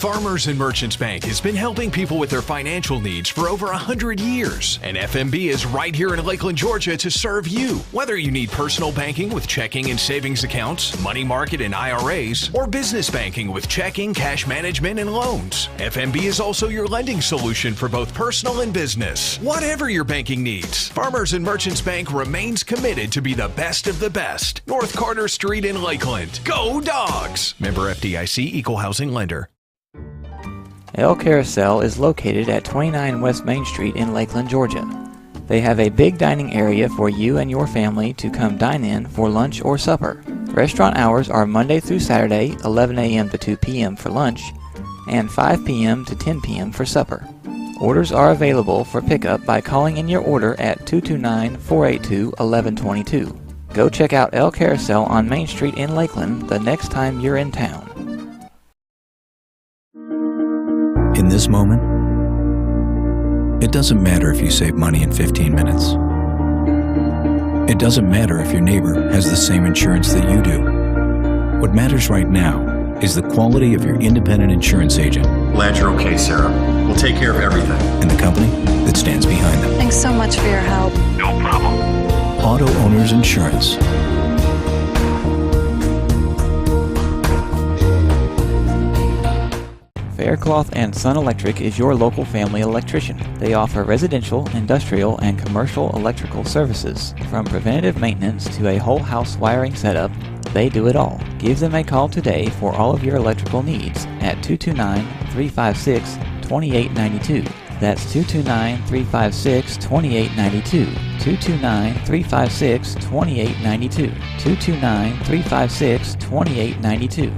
Farmers and Merchants Bank has been helping people with their financial needs for over 100 years. And FMB is right here in Lakeland, Georgia to serve you. Whether you need personal banking with checking and savings accounts, money market and IRAs, or business banking with checking, cash management, and loans, FMB is also your lending solution for both personal and business. Whatever your banking needs, Farmers and Merchants Bank remains committed to be the best of the best. North Carter Street in Lakeland. Go Dogs! Member FDIC, Equal Housing Lender. El Carousel is located at 29 West Main Street in Lakeland, Georgia. They have a big dining area for you and your family to come dine in for lunch or supper. Restaurant hours are Monday through Saturday, 11 a.m. to 2 p.m. for lunch, and 5 p.m. to 10 p.m. for supper. Orders are available for pickup by calling in your order at 229-482-1122. Go check out El Carousel on Main Street in Lakeland the next time you're in town. In this moment, it doesn't matter if you save money in 15 minutes. It doesn't matter if your neighbor has the same insurance that you do. What matters right now is the quality of your independent insurance agent. Glad you're okay, Sarah. We'll take care of everything. And the company that stands behind them. Thanks so much for your help. No problem. Auto Owners Insurance. Faircloth and Son Electric is your local family electrician. They offer residential, industrial, and commercial electrical services. From preventative maintenance to a whole house wiring setup, they do it all. Give them a call today for all of your electrical needs at 229-356-2892. That's 229-356-2892. 229-356-2892. 229-356-2892.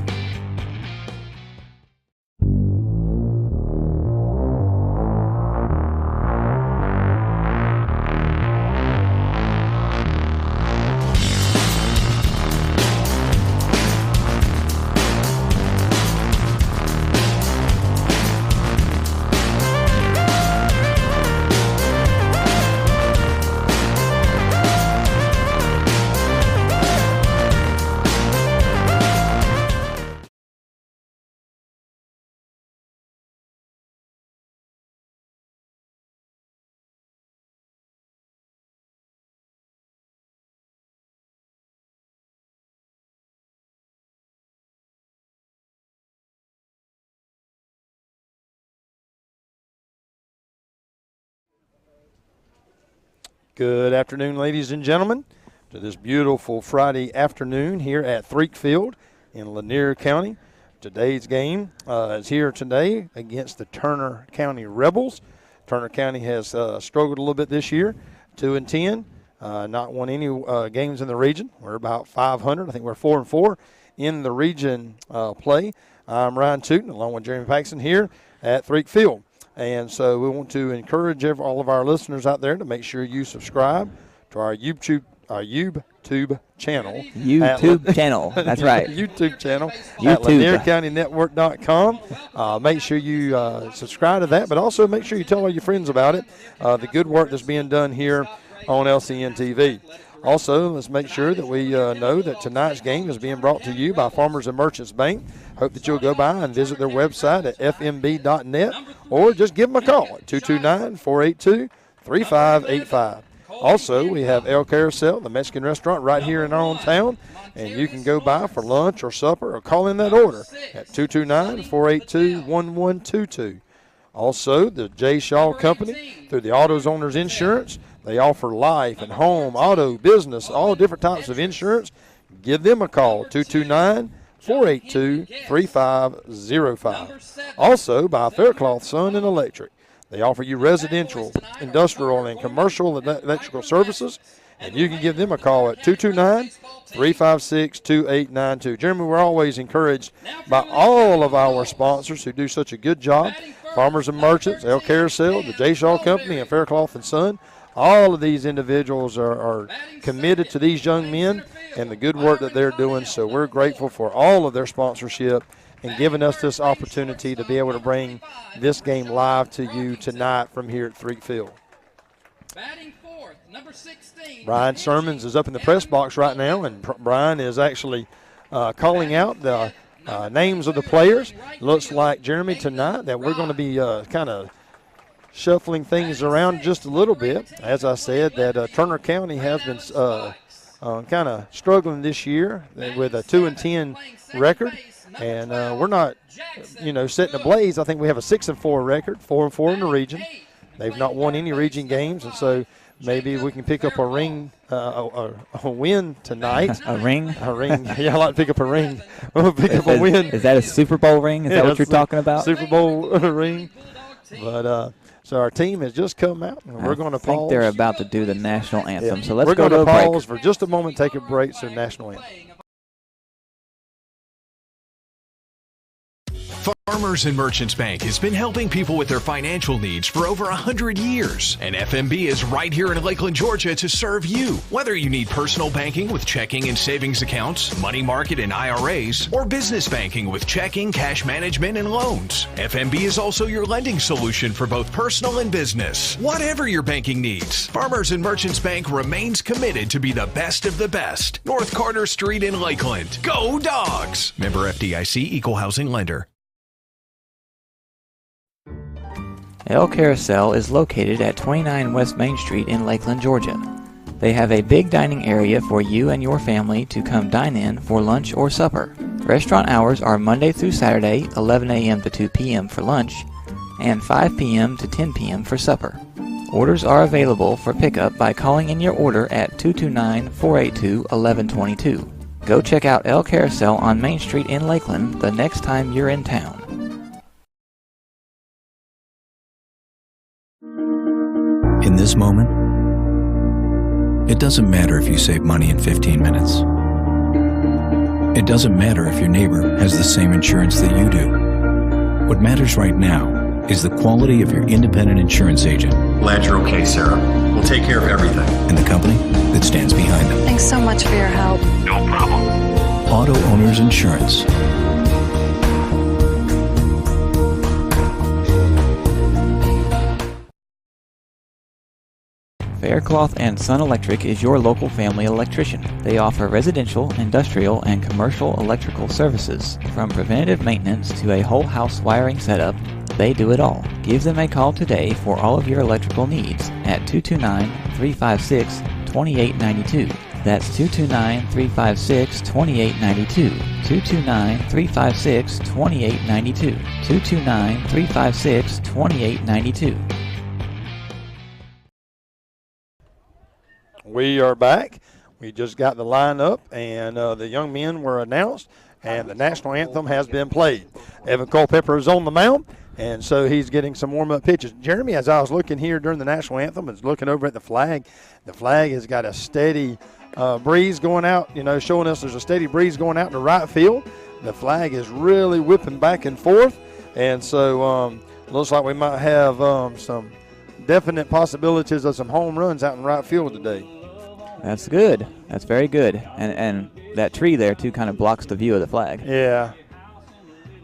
Good afternoon, ladies and gentlemen, to this beautiful Friday afternoon here at Threek Field in Lanier County. Today's game is here today against the Turner County Rebels. Turner County has struggled a little bit this year, 2-10, not won any games in the region. We're about 500. I think we're 4-4 in the region play. I'm Ryan Tootin along with Jeremy Paxson here at Threek Field. And so we want to encourage all of our listeners out there to make sure you subscribe to our YouTube channel. YouTube channel, that's right. YouTube channel YouTube. At LanierCountyNetwork.com. Make sure you subscribe to that, but also make sure you tell all your friends about it, the good work that's being done here on LCN TV. Also, let's make sure that we know that tonight's game is being brought to you by Farmers and Merchants Bank. Hope that you'll go by and visit their website at fmb.net or just give them a call at 229-482-3585. Also, we have El Carousel, the Mexican restaurant right here in our own town, and you can go by for lunch or supper or call in that order at 229-482-1122. Also, the J. Shaw Company, through the Auto Owners Insurance, they offer life and home, auto, business, all different types of insurance. Give them a call, 229-482-3505. Also, by Faircloth, Son and Electric. They offer you residential, industrial, and commercial electrical services, and you can give them a call at 229-356-2892. Jeremy, we're always encouraged by all of our sponsors who do such a good job. Farmers and Merchants, El Carousel, the J. Shaw Company, and Faircloth and Son. All of these individuals are committed to these young men and the good work that they're doing, so we're grateful for all of their sponsorship and giving us this opportunity to be able to bring this game live to you tonight from here at Threek Field. Batting fourth, number 16. Brian Sermons is up in the press box right now, and Brian is actually calling out the names of the players. Looks like, Jeremy, tonight that we're going to be kind of shuffling things around just a little bit. As I said, that Turner County has been kind of struggling this year with a 2-10 record, and we're not, setting a blaze. I think we have a 6-4 record, 4-4 in the region. They've not won any region games, and so maybe we can pick up a win tonight. A ring? A ring. Yeah, I like to pick up a ring. We'll pick up a win. Is that a Super Bowl ring? Is that what you're talking about? Super Bowl ring. But so our team has just come out, and we're going to pause. I think they're about to do the national anthem, so let's go to a break. We're going to pause for just a moment, take a break, so national anthem. Farmers and Merchants Bank has been helping people with their financial needs for over 100 years. And FMB is right here in Lakeland, Georgia to serve you. Whether you need personal banking with checking and savings accounts, money market and IRAs, or business banking with checking, cash management, and loans, FMB is also your lending solution for both personal and business. Whatever your banking needs, Farmers and Merchants Bank remains committed to be the best of the best. North Carter Street in Lakeland. Go Dogs! Member FDIC, Equal Housing Lender. El Carousel is located at 29 West Main Street in Lakeland, Georgia. They have a big dining area for you and your family to come dine in for lunch or supper. Restaurant hours are Monday through Saturday, 11 a.m. to 2 p.m. for lunch, and 5 p.m. to 10 p.m. for supper. Orders are available for pickup by calling in your order at 229-482-1122. Go check out El Carousel on Main Street in Lakeland the next time you're in town. In this moment, it doesn't matter if you save money in 15 minutes. It doesn't matter if your neighbor has the same insurance that you do. What matters right now is the quality of your independent insurance agent. Glad you're okay, Sarah. We'll take care of everything. And the company that stands behind them. Thanks so much for your help. No problem. Auto Owners Insurance. Faircloth and Sun Electric is your local family electrician. They offer residential, industrial, and commercial electrical services. From preventative maintenance to a whole house wiring setup, they do it all. Give them a call today for all of your electrical needs at 229-356-2892. That's 229-356-2892. 229-356-2892. 229-356-2892. We are back. We just got the line up, and the young men were announced, and the national anthem has been played. Evan Culpepper is on the mound, and so he's getting some warm-up pitches. Jeremy, as I was looking here during the national anthem, is looking over at the flag. The flag has got a steady breeze going out, showing us there's a steady breeze going out to right field. The flag is really whipping back and forth, and so looks like we might have some definite possibilities of some home runs out in right field today. That's good. That's very good. And that tree there, too, kind of blocks the view of the flag. Yeah.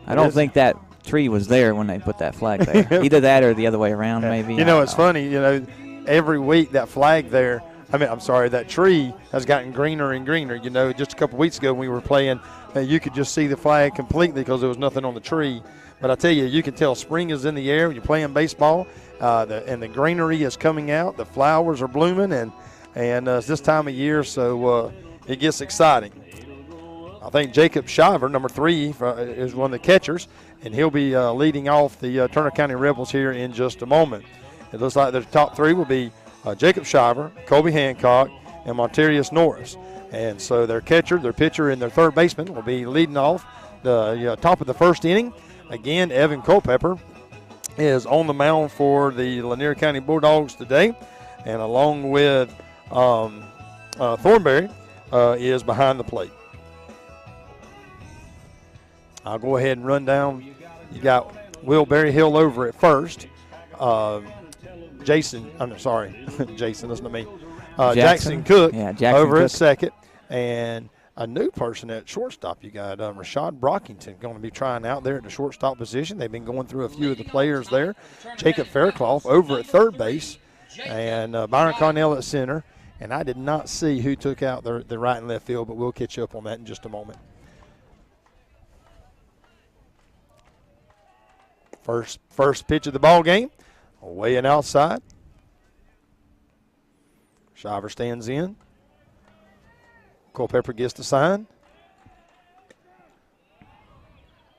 I don't think that tree was there when they put that flag there. Either that or the other way around, maybe. It's funny, every week that flag there, that tree has gotten greener and greener. Just a couple weeks ago when we were playing, you could just see the flag completely because there was nothing on the tree. But I tell you, you can tell spring is in the air when you're playing baseball, and the greenery is coming out. The flowers are blooming, and it's this time of year, so it gets exciting. I think Jacob Shiver, number 3, is one of the catchers, and he'll be leading off the Turner County Rebels here in just a moment. It looks like the top 3 will be Jacob Shiver, Colby Hancock, and Monterius Norris. And so their catcher, their pitcher, and their third baseman will be leading off the top of the first inning. Again, Evan Culpepper is on the mound for the Lanier County Bulldogs today, and along with Thornberry is behind the plate. I'll go ahead and run down. You got Will Berryhill over at first. Jason, listen to me. Jackson Cook over at second. And a new person at shortstop. You got Rashad Brockington going to be trying out there at the shortstop position. They've been going through a few of the players there. Jacob Faircloth over at third base. And Byron Connell at center. And I did not see who took out the right and left field, but we'll catch you up on that in just a moment. First pitch of the ball game, away and outside. Shiver stands in. Culpepper gets the sign.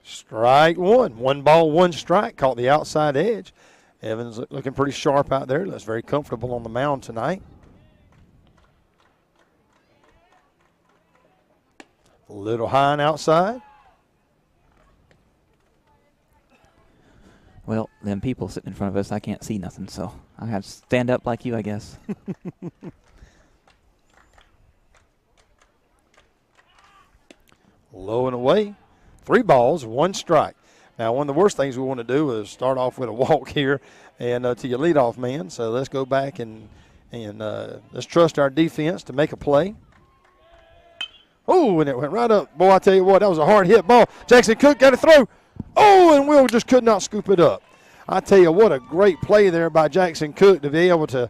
Strike one. 1 ball, 1 strike. Caught the outside edge. Evans looking pretty sharp out there. Looks very comfortable on the mound tonight. A little high and outside. Well, them people sitting in front of us, I can't see nothing, so I have to stand up like you, I guess. Low and away. 3 balls, 1 strike. Now, one of the worst things we want to do is start off with a walk here and to your leadoff man. So let's go back and let's trust our defense to make a play. Oh, and it went right up. Boy, I tell you what, that was a hard hit ball. Jackson Cook got to throw. Oh, and Will just could not scoop it up. I tell you what, a great play there by Jackson Cook to be able to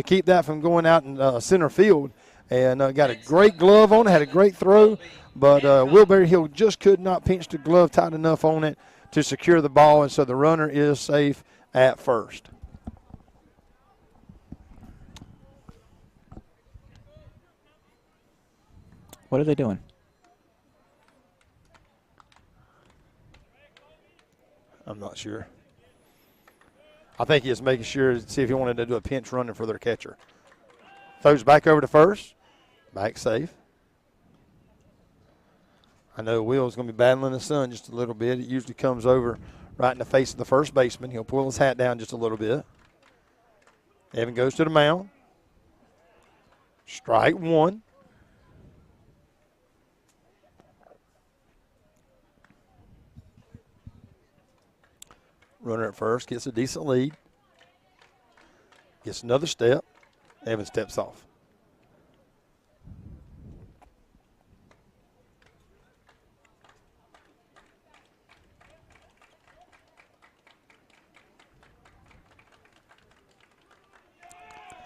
keep that from going out in center field. And got a great glove on it, had a great throw. But Will Berryhill just could not pinch the glove tight enough on it to secure the ball, and so the runner is safe at first. What are they doing? I'm not sure. I think he is making sure to see if he wanted to do a pinch running for their catcher. Throws back over to first. Back safe. I know Will's going to be battling the sun just a little bit. It usually comes over right in the face of the first baseman. He'll pull his hat down just a little bit. Evan goes to the mound. Strike 1. Runner at first gets a decent lead. Gets another step. Evan steps off.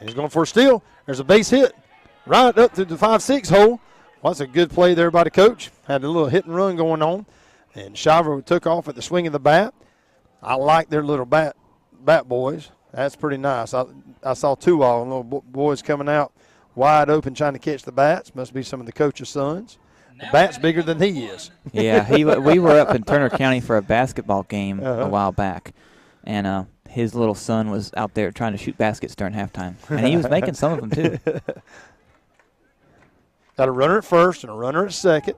And he's going for a steal. There's a base hit right up to the 5-6 hole. Well, that's a good play there by the coach. Had a little hit and run going on. And Shiver took off at the swing of the bat. I like their little bat boys. That's pretty nice. I saw 2 of them, little boys coming out wide open trying to catch the bats. Must be some of the coach's sons. The bat's bigger than he is. Yeah, we were up in Turner County for a basketball game a while back. And his little son was out there trying to shoot baskets during halftime. And he was making some of them, too. Got a runner at first and a runner at second.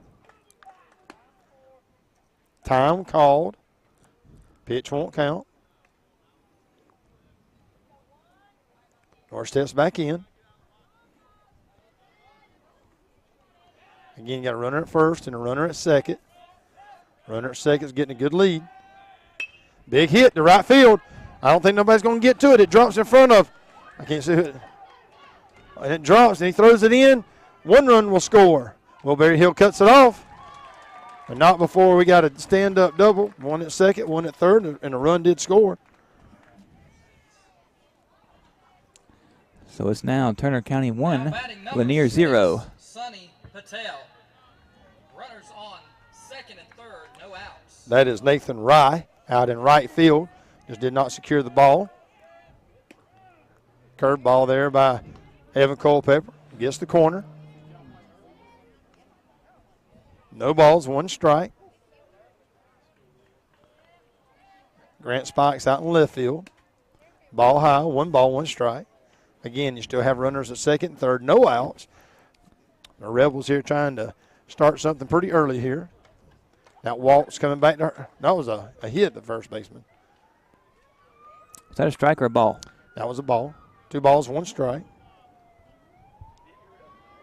Time called. Pitch won't count. North steps back in. Again, you got a runner at first and a runner at second. Runner at second is getting a good lead. Big hit to right field. I don't think nobody's going to get to it. It drops in front of. I can't see it. And it drops, and he throws it in. 1 run will score. Will Berryhill cuts it off. But not before we got a stand-up double. 1 at second, 1 at third, and a run did score. So it's now Turner County 1, Lanier 0. Sonny Patel. Runners on second and third, no outs. That is Nathan Rye out in right field. Just did not secure the ball. Curved ball there by Evan Culpepper. Gets the corner. No balls, 1 strike. Grant Spikes out in left field. Ball high, 1 ball, 1 strike. Again, you still have runners at second and third, no outs. The Rebels here trying to start something pretty early here. That walk's coming back to her. That was a hit, the first baseman. Is that a strike or a ball? That was a ball. 2 balls, 1 strike.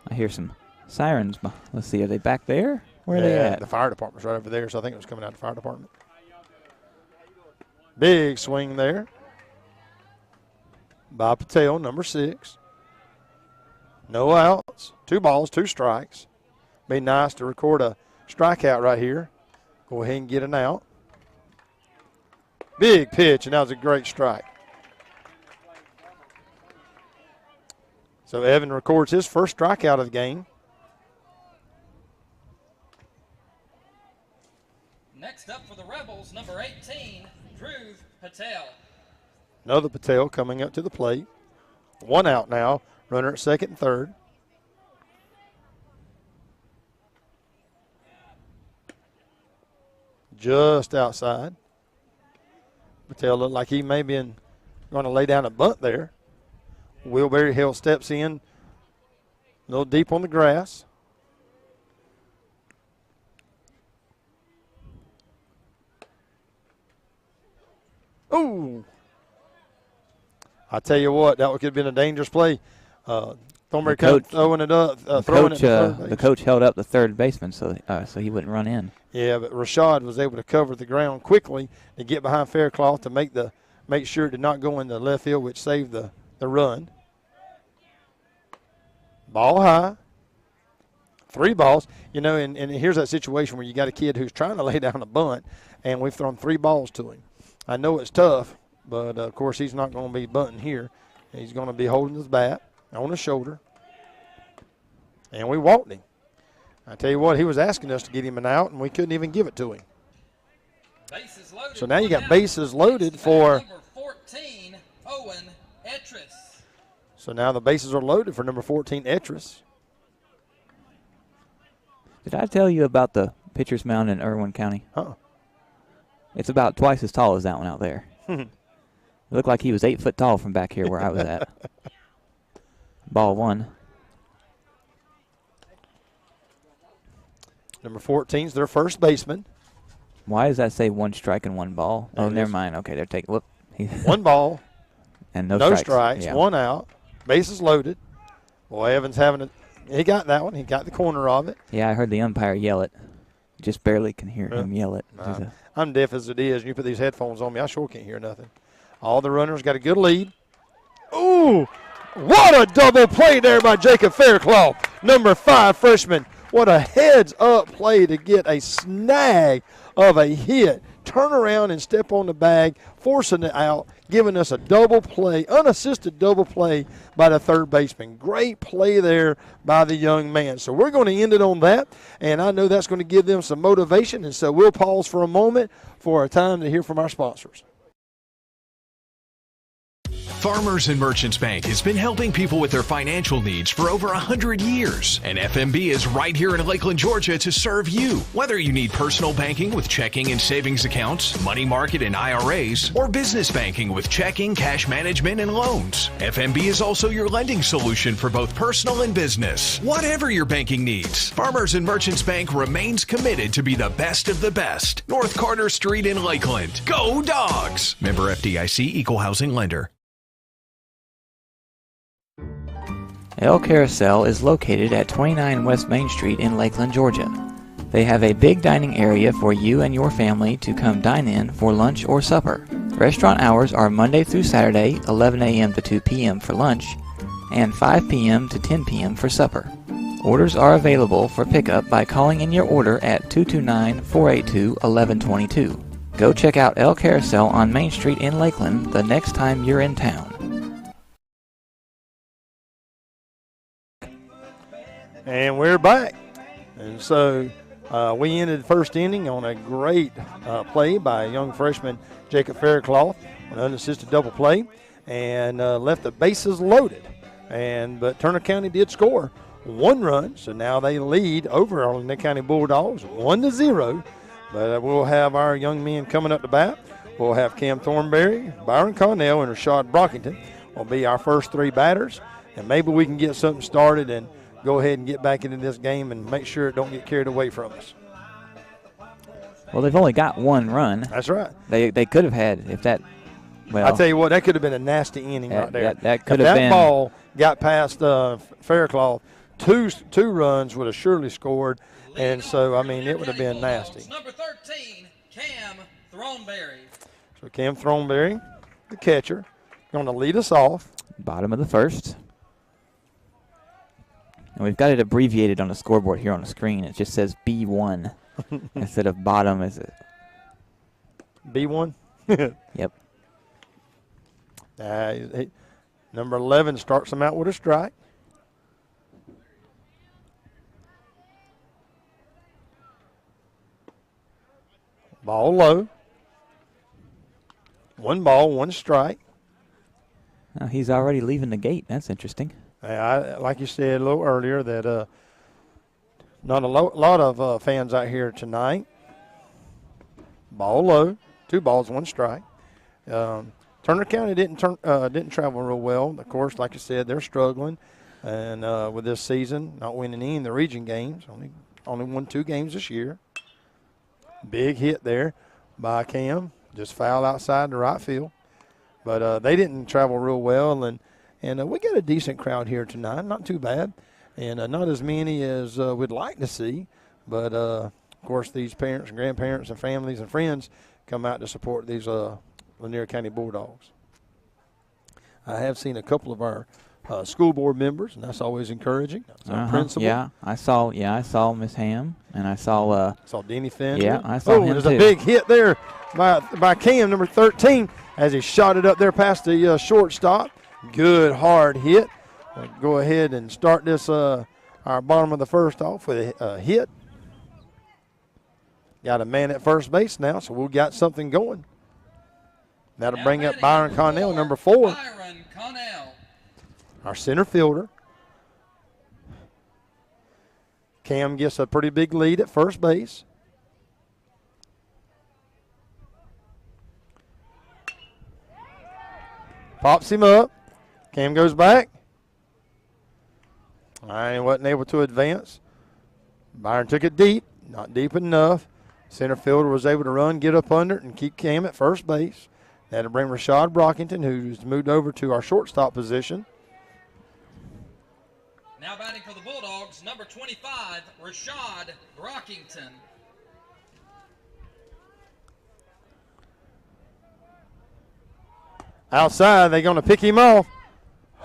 I hear some sirens. Let's see, are they back there? Where are they at? The fire department's right over there, so I think it was coming out of the fire department. Big swing there by Patel, number 6. No outs. 2 balls, 2 strikes. Be nice to record a strikeout right here. Go ahead and get an out. Big pitch, and that was a great strike. So Evan records his first strikeout of the game. Next up for the Rebels, number 18, Drew Another Patel coming up to the plate. 1 out now. Runner at second and third. Just outside. Patel looked like he may be going to lay down a bunt there. Will Berryhill steps in a little deep on the grass. Ooh. I tell you what, that could have been a dangerous play. Thornberry coach throwing it up, throwing it to third base. The coach held up the third baseman so he wouldn't run in. Yeah, but Rashad was able to cover the ground quickly to get behind Faircloth to make sure it did not go in the left field, which saved the run. Ball high. 3 balls. You know, and here's that situation where you got a kid who's trying to lay down a bunt, and we've thrown 3 balls to him. I know it's tough, but, of course, he's not going to be bunting here. He's going to be holding his bat on his shoulder. And we walked him. I tell you what, he was asking us to get him an out, and we couldn't even give it to him. So now you got bases loaded for number 14, Owen Etris. So now the bases are loaded for number 14, Etris. Did I tell you about the pitcher's mound in Irwin County? Huh. It's about twice as tall as that one out there. It looked like he was 8 foot tall from back here where I was at. Ball 1. Number 14 is their first baseman. Why does that say 1 strike and 1 ball? Oh, never mind. Okay, they're taking. Whoop. 1 ball. And no strikes. Yeah. 1 out. Bases loaded. Boy, Evans having it. He got that one. He got the corner of it. Yeah, I heard the umpire yell it. Just barely can hear him yell it. I'm deaf as it is. You put these headphones on me, I sure can't hear nothing. All the runners got a good lead. Ooh, what a double play there by Jacob Faircloth, number 5 freshman. What a heads-up play to get a snag of a hit. Turn around and step on the bag, forcing it out, giving us a double play, unassisted double play by the third baseman. Great play there by the young man. So we're going to end it on that, and I know that's going to give them some motivation, and so we'll pause for a moment for a time to hear from our sponsors. Farmers and Merchants Bank has been helping people with their financial needs for over 100 years. And FMB is right here in Lakeland, Georgia to serve you. Whether you need personal banking with checking and savings accounts, money market and IRAs, or business banking with checking, cash management, and loans, FMB is also your lending solution for both personal and business. Whatever your banking needs, Farmers and Merchants Bank remains committed to be the best of the best. North Carter Street in Lakeland. Go Dogs! Member FDIC, Equal Housing Lender. El Carousel is located at 29 West Main Street in Lakeland, Georgia. They have a big dining area for you and your family to come dine in for lunch or supper. Restaurant hours are Monday through Saturday, 11 a.m. to 2 p.m. for lunch, and 5 p.m. to 10 p.m. for supper. Orders are available for pickup by calling in your order at 229-482-1122. Go check out El Carousel on Main Street in Lakeland the next time you're in town. And we're back. And so we ended the first inning on a great play by young freshman Jacob Faircloth, an unassisted double play, and left the bases loaded. But Turner County did score 1 run, so now they lead over our Lanier County Bulldogs 1-0. But we'll have our young men coming up to bat. We'll have Cam Thornberry, Byron Connell, and Rashad Brockington will be our first 3 batters. And maybe we can get something started and go ahead and get back into this game and make sure it don't get carried away from us. Well, they've only got 1 run. That's right. They could have had, if that, well. I tell you what, that could have been a nasty inning right there. That could have been. If that ball got past Faircloth, two runs would have surely scored. And so, I mean, it would have been nasty. Number 13, Cam Thornberry. So Cam Thornberry, the catcher, going to lead us off. Bottom of the first. And we've got it abbreviated on the scoreboard here on the screen. It just says B1 instead of bottom. Is it? B1? Yep. Number 11 starts him out with a strike. Ball low. 1 ball, 1 strike. He's already leaving the gate. That's interesting. Like you said a little earlier, that not a lot of fans out here tonight. Ball low, 2 balls, 1 strike. Turner County didn't travel real well. Of course, like I said, they're struggling, and with this season, not winning any of the region games. Only won 2 games this year. Big hit there by Cam, just foul outside the right field. But they didn't travel real well, and we got a decent crowd here tonight, not too bad, and not as many as we'd like to see. But, of course, these parents and grandparents and families and friends come out to support these Lanier County Bulldogs. I have seen a couple of our school board members, and that's always encouraging. Principal. Yeah, I saw Miss Ham, and I saw Denny Finn. Yeah, I saw him there's too. A big hit there by Cam, number 13, as he shot it up there past the shortstop. Good hard hit. We'll go ahead and start this our bottom of the first off with a hit. Got a man at first base now, so we've got something going. That'll bring up Byron Connell, number 4. Byron Connell. Our center fielder. Cam gets a pretty big lead at first base. Pops him up. Cam goes back. He wasn't able to advance. Byron took it deep, not deep enough. Center fielder was able to run, get up under it, and keep Cam at first base. That'll bring Rashad Brockington, who's moved over to our shortstop position. Now batting for the Bulldogs, number 25, Rashad Brockington. Outside, they're going to pick him off.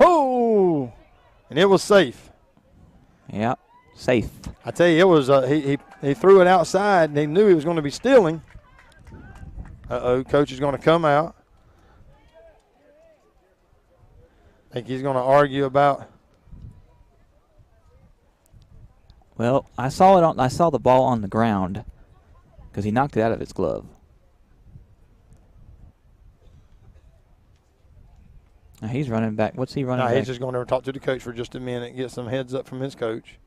Oh! And it was safe. Yep, safe. I tell you, it was he threw it outside, and he knew he was going to be stealing. Coach is going to come out. I think he's going to argue about. Well, I saw the ball on the ground because he knocked it out of his glove. Now he's running back. What's he running back? He's just going to talk to the coach for just a minute and get some heads up from his coach.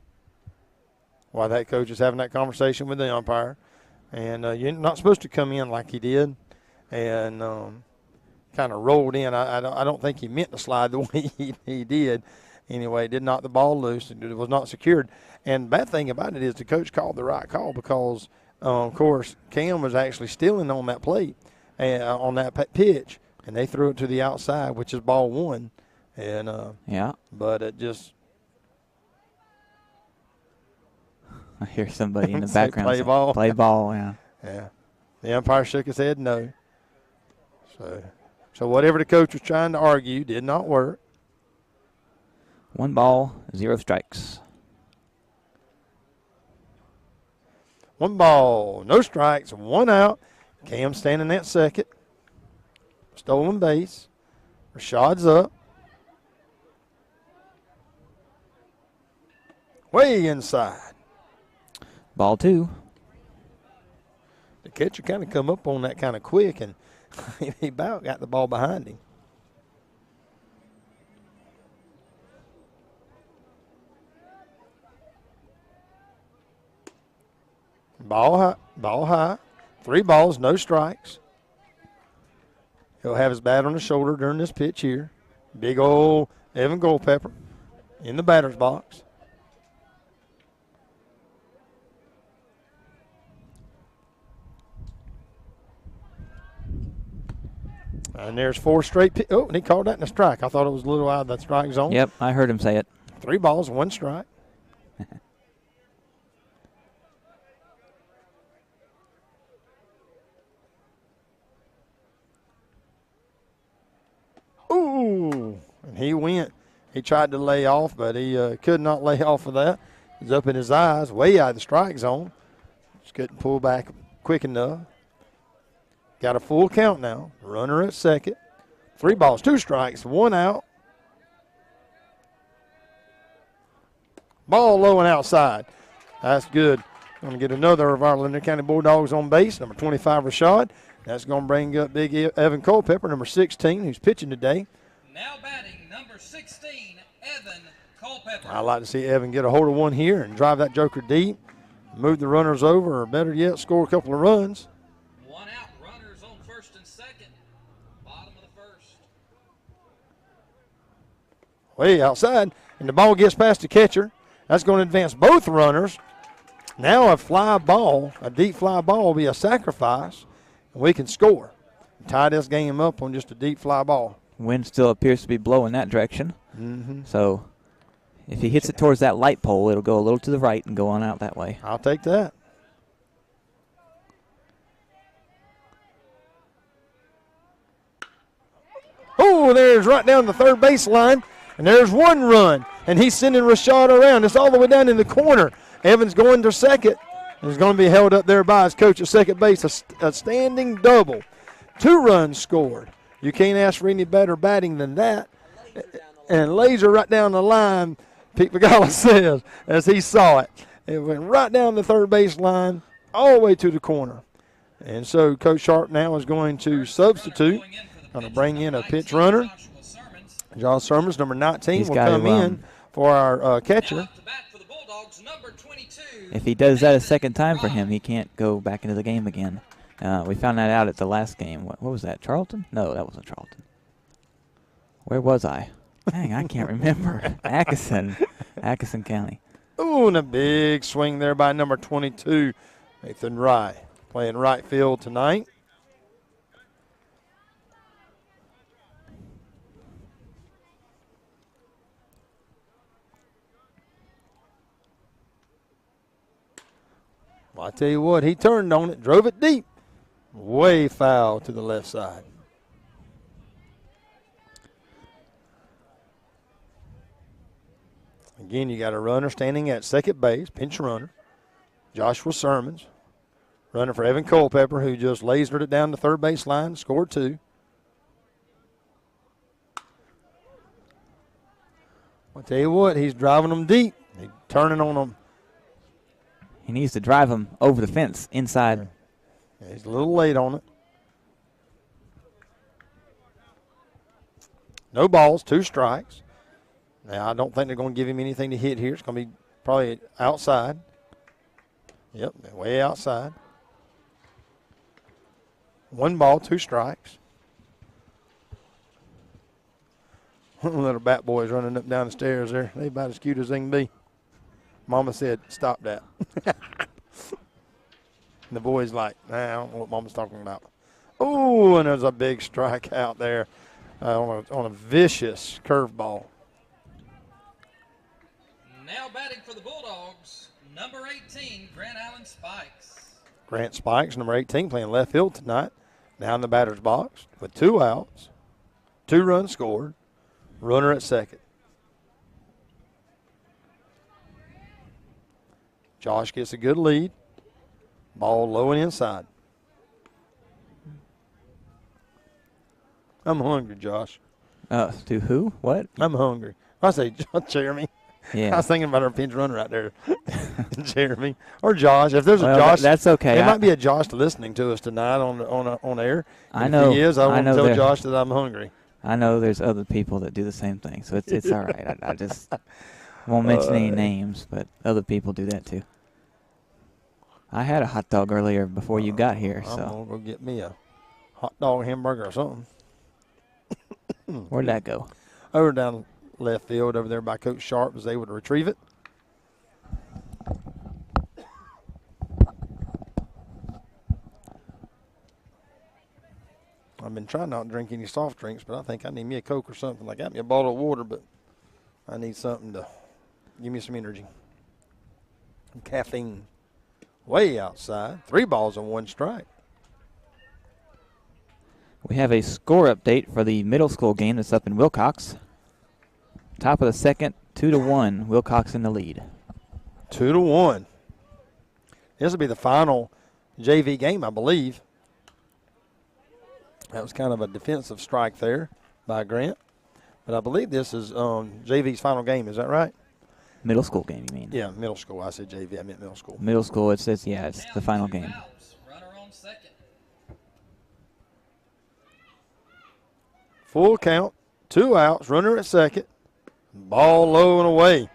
While that coach is having that conversation with the umpire. And you're not supposed to come in like he did and kind of rolled in. I don't think he meant to slide the way he did. Anyway, did knock the ball loose. It was not secured. And the bad thing about it is the coach called the right call because, of course, Cam was actually stealing on that plate, on that pitch. And they threw it to the outside, which is ball 1. And yeah. But it just. I hear somebody in the background play ball. Play ball, yeah. Yeah. The umpire shook his head no. So whatever the coach was trying to argue did not work. 1 ball, 0 strikes. 1 ball, no strikes, 1 out. Cam standing at second. Stolen base. Rashad's up. Way inside. Ball 2. The catcher kind of come up on that kind of quick, and he about got the ball behind him. Ball high. 3 balls, no strikes. He'll have his bat on his shoulder during this pitch here. Big old Evan Goldpepper in the batter's box. And there's 4 straight. Oh, and he called that in a strike. I thought it was a little out of the strike zone. Yep, I heard him say it. 3 balls, 1 strike. Ooh, and he went. He tried to lay off, but he could not lay off of that. He's up in his eyes, way out of the strike zone. Just couldn't pull back quick enough. Got a full count now. Runner at second. 3 balls, 2 strikes, 1 out. Ball low and outside. That's good. Going to get another of our Lanier County Bulldogs on base, number 25, Rashad. That's going to bring up big Evan Culpepper, number 16, who's pitching today. Now batting number 16, Evan Culpepper. I'd like to see Evan get a hold of one here and drive that joker deep, move the runners over, or better yet, score a couple of runs. One out, runners on first and second. Bottom of the first. Way outside, and the ball gets past the catcher. That's going to advance both runners. Now a fly ball, a deep fly ball will be a sacrifice, and we can score. Tie this game up on just a deep fly ball. Wind still appears to be blowing that direction. So if he hits it towards that light pole, it'll go a little to the right and go on out that way. I'll take that. Oh, there's right down the third baseline, and there's one run, and he's sending Rashad around. It's all the way down in the corner. Evans going to second. He's going to be held up there by his coach at second base. A standing double. 2 runs scored. You can't ask for any better batting than that. And laser right down the line, Pete Pagala says, as he saw it. It went right down the third baseline, all the way to the corner. And so Coach Sharp now is going to substitute. Going to bring in a pitch runner. Josh Sermons, number 19, will come in for our catcher. If he does that a second time for him, he can't go back into the game again. We found that out at the last game. What was that, Charlton? No, that wasn't Charlton. Where was I? Dang, I can't remember. Atkinson County. Ooh, and a big swing there by number 22, Nathan Rye, playing right field tonight. Well, I tell you what, he turned on it, drove it deep, way foul to the left side. Again, you got a runner standing at second base, pinch runner, Joshua Sermons. Runner for Evan Culpepper, who just lasered it down the third base line, scored 2. I'll tell you what, he's driving them deep. He's turning on them. He needs to drive him over the fence inside. Yeah, he's a little late on it. No balls, 2 strikes. Now, I don't think they're going to give him anything to hit here. It's going to be probably outside. Yep, way outside. 1 ball, 2 strikes. Little bat boys running up down the stairs there. They about as cute as they can be. Mama said, stop that. And the boy's like, nah, I don't know what Mama's talking about. Oh, and there's a big strike out there on a vicious curveball. Now batting for the Bulldogs, number 18, Grant Allen Spikes. Grant Spikes, number 18, playing left field tonight. Now in the batter's box with 2 outs, 2 runs scored, runner at second. Josh gets a good lead. Ball low and inside. I'm hungry, Josh. To who? What? I'm hungry. I say Jeremy. Yeah. I was thinking about our pinch runner out there, Jeremy or Josh. If there's a Well, Josh, that's okay. There might be a Josh listening to us tonight on air. I And know. If he is, I want to tell there- Josh that I'm hungry. I know there's other people that do the same thing, so it's all right. I just won't mention any names, but other people do that too. I had a hot dog earlier before you got here, I'm so gonna go get me a hot dog, hamburger, or something. where'd that go? Over down left field over there by Coach Sharp was able to retrieve it. I've been trying not to drink any soft drinks, but I think I need me a Coke or something. I got me a bottle of water, but I need something to give me some energy. Some caffeine. Way outside. 3 balls and 1 strike. We have a score update for the middle school game that's up in Wilcox. Top of the second, 2-1. Wilcox in the lead. 2-1. This will be the final JV game, I believe. That was kind of a defensive strike there by Grant. But I believe this is JV's final game. Is that right? Middle school game, you mean? Yeah, middle school. I said JV. I meant middle school. Middle school, it's the final game. Runner on second. Full count, 2 outs, runner at second. Ball low and away.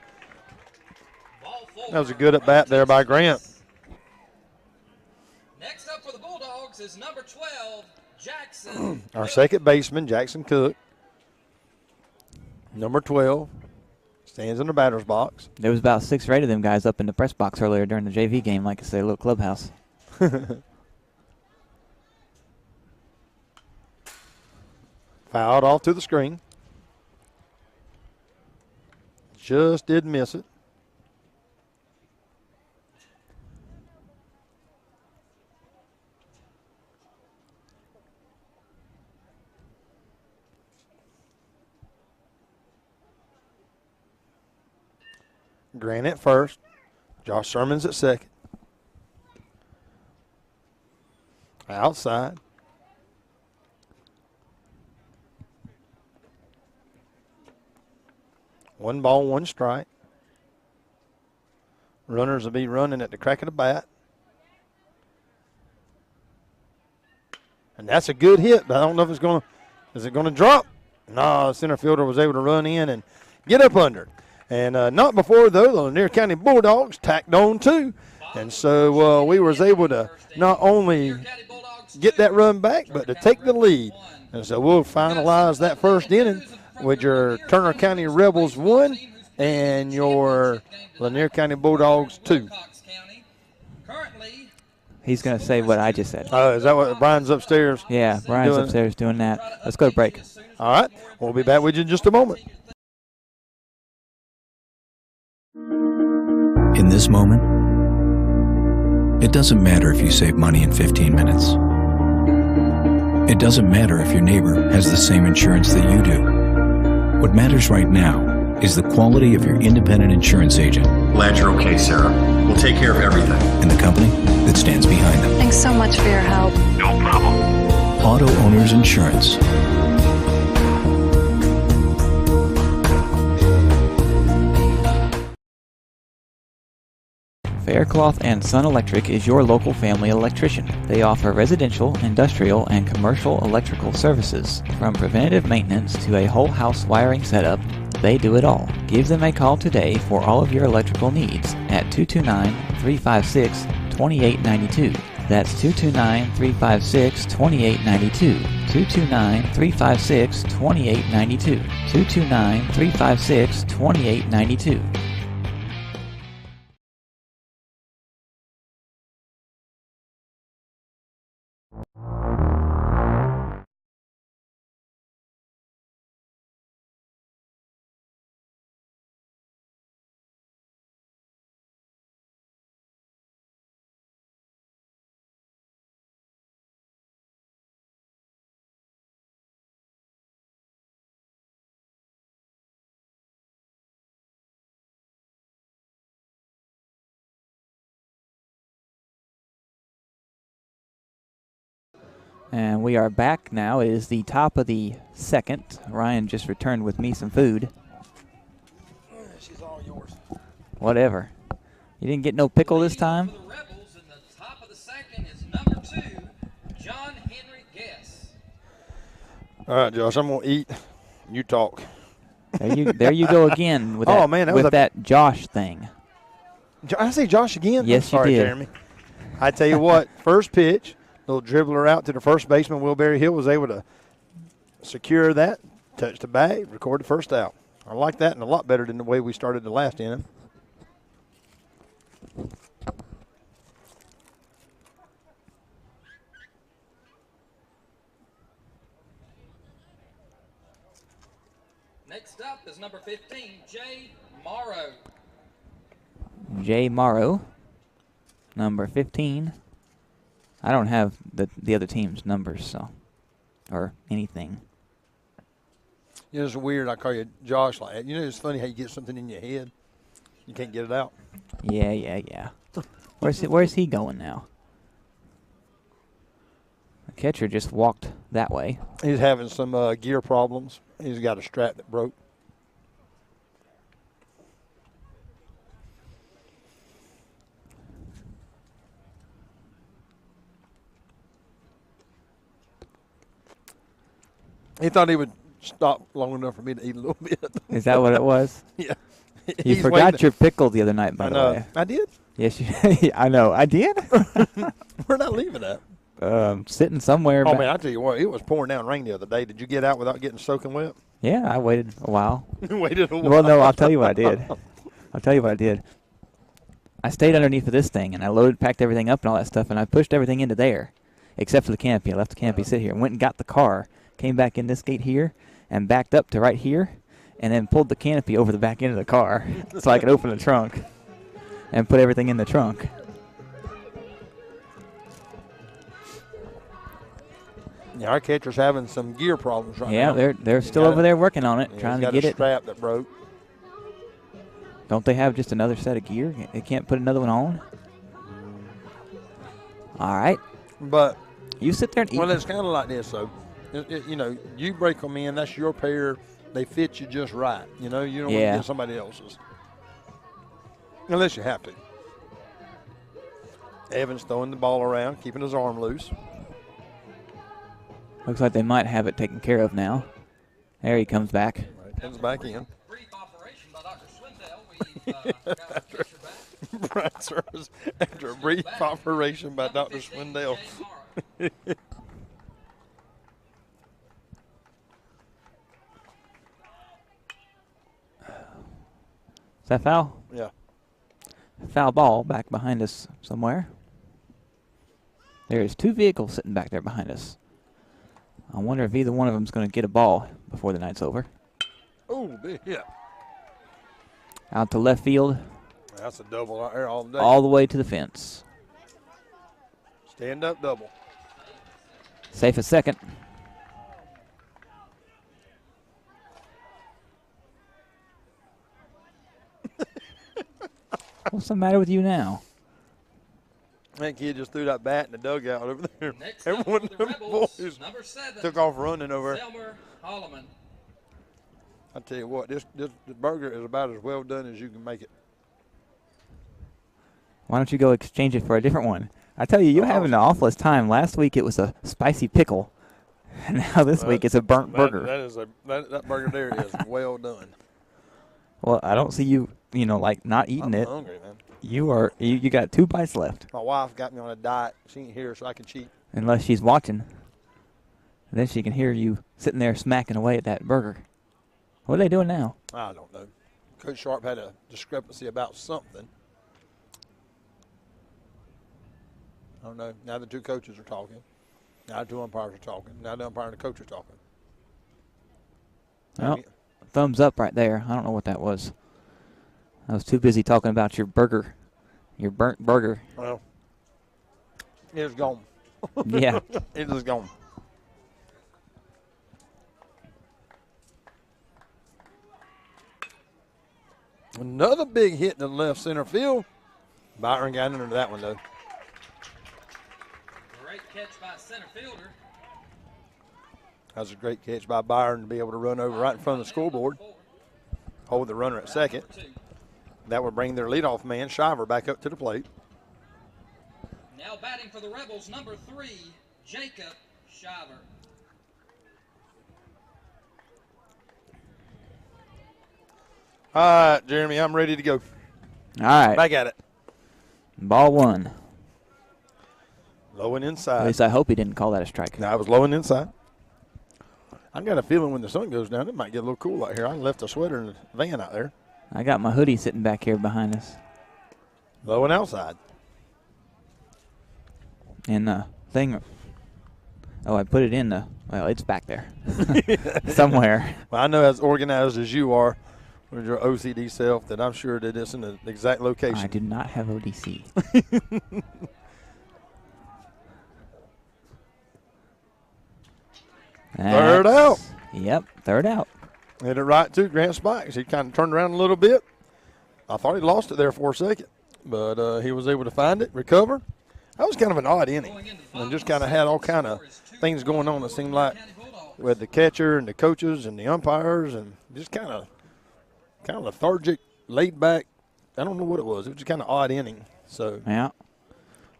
That was a good at bat there by Grant. Next up for the Bulldogs is number 12, Jackson. Our second baseman, Jackson Cook. Number 12 stands in the batter's box. There was about 6 or 8 of them guys up in the press box earlier during the JV game, like I say, a little clubhouse. Fouled off to the screen. Just did miss it. Grant at first. Josh Sermons at second. Outside. One ball, one strike. Runners will be running at the crack of the bat. And that's a good hit, but I don't know if it's going to, is it going to drop? No, the center fielder was able to run in and get up under. And not before, though, the Lanier County Bulldogs tacked on, too. And so we was able to not only get that run back, but to take the lead. And so we'll finalize that first inning with your Turner County Rebels 1 and your Lanier County Bulldogs 2. He's going to say what I just said. Is that what Brian's upstairs? Yeah, Brian's upstairs doing that. Let's go to break. All right. We'll be back with you in just a moment. In this moment, it doesn't matter if you save money in 15 minutes. It doesn't matter if your neighbor has the same insurance that you do. What matters right now is the quality of your independent insurance agent. Glad you're okay, Sarah. We'll take care of everything. And the company that stands behind them. Thanks so much for your help. No problem. Auto Owners Insurance. Faircloth and Sun Electric is your local family electrician. They offer residential, industrial, and commercial electrical services. From preventative maintenance to a whole house wiring setup, they do it all. Give them a call today for all of your electrical needs at 229-356-2892. That's 229-356-2892. 229-356-2892. 229-356-2892. And we are back now. It is the top of the second. Ryan just returned with me some food. She's all yours. Whatever. You didn't get no pickle this time? For the Rebels in the top of the second is number 2, John Henry Guess. All right, Josh, I'm going to eat. You talk. There you go again with that, man, that was with that Josh thing. I say Josh again? Yes, I'm sorry, you did. Jeremy. I tell you what, first pitch, little dribbler out to the first baseman, Wilbury Hill, was able to secure that, touch the bag, record the first out. I like that and a lot better than the way we started the last inning. Next up is number 15, Jay Morrow. Jay Morrow, number 15. I don't have the other team's numbers, so, or anything. You know, it's weird. I call you Josh like that. You know, it's funny how you get something in your head. You can't get it out. Yeah. Where's he going now? The catcher just walked that way. He's having some gear problems. He's got a strap that broke. He thought he would stopped long enough for me to eat a little bit. Is that what it was? Yeah. You forgot your pickle the other night, by the way. I did? Yes, you. I know. I did. Where'd I leave it at? Sitting somewhere. Oh, man, I tell you what, it was pouring down rain the other day. Did you get out without getting soaking wet? Yeah, I waited a while. You waited a while. Well, no, I'll tell you what I did. I stayed underneath of this thing, and I packed everything up and all that stuff, and I pushed everything into there, except for the canopy. I left the canopy sit here and went and got the car, came back in this gate here, and backed up to right here, and then pulled the canopy over the back end of the car so I could open the trunk and put everything in the trunk. Yeah, our catcher's having some gear problems right now. Yeah, they're still over there working on it, Yeah, trying he's to get got a it. strap that broke. Don't they have just another set of gear? They can't put another one on? All right. But you sit there and eat. Well, it's kind of like this, though. You know, you break them in. That's your pair. They fit you just right. You know, you don't want to get somebody else's. Unless you have to. Evans throwing the ball around, keeping his arm loose. Looks like they might have it taken care of now. There he comes back. Right, comes back in. Brief operation by Dr. Swindell. We've got our catcher back. Brian Sears, after a brief operation by Dr. Swindell. Is that foul? Yeah. Foul ball back behind us somewhere. There's two vehicles sitting back there behind us. I wonder if either one of them is going to get a ball before the night's over. Oh, yeah. Out to left field. That's a double out there all day. All the way to the fence. Stand up double. Safe at second. What's the matter with you now? That kid just threw that bat in the dugout over there. Next Everyone, up for the them Rebels, boys number 7, took off running over. Selmer Holloman. I tell you what, this burger is about as well done as you can make it. Why don't you go exchange it for a different one? I tell you, you're having the awfulest time. Last week it was a spicy pickle. And now this week it's a burnt burger. That burger there is well done. Well, I don't see you, like not eating I'm it. hungry, man. You got 2 bites left. My wife got me on a diet. She ain't here, so I can cheat. Unless she's watching. And then she can hear you sitting there smacking away at that burger. What are they doing now? I don't know. Coach Sharp had a discrepancy about something. I don't know. Now the 2 coaches are talking. Now the 2 umpires are talking. Now the umpire and the coach are talking. Well, thumbs up right there. I don't know what that was. I was too busy talking about your burger, your burnt burger. Well, it's gone. Yeah. It is gone. Another big hit in the left center field. Byron got into that one, though. Great catch by center fielder. That was a great catch by Byron to be able to run over right in front of the scoreboard. Hold the runner at second. That would bring their leadoff man, Shiver, back up to the plate. Now batting for the Rebels, number 3, Jacob Shiver. All right, Jeremy, I'm ready to go. All right. Back at it. Ball 1. Low and inside. At least I hope he didn't call that a strike. No, I was low and inside. I got a feeling when the sun goes down, it might get a little cool out here. I left a sweater in the van out there. I got my hoodie sitting back here behind us. Low and outside. And the thing, I put it in well, it's back there somewhere. Well, I know as organized as you are with your OCD self that I'm sure that it's in the exact location. I do not have ODC. Third out. Yep, third out. Hit it right to Grant Spikes. He kind of turned around a little bit. I thought he lost it there for a second, but he was able to find it, recover. That was kind of an odd inning, and just kind of had all kind of things going on. It seemed like with the catcher and the coaches and the umpires, and just kind of lethargic, laid back. I don't know what it was. It was just kind of odd inning. So yeah.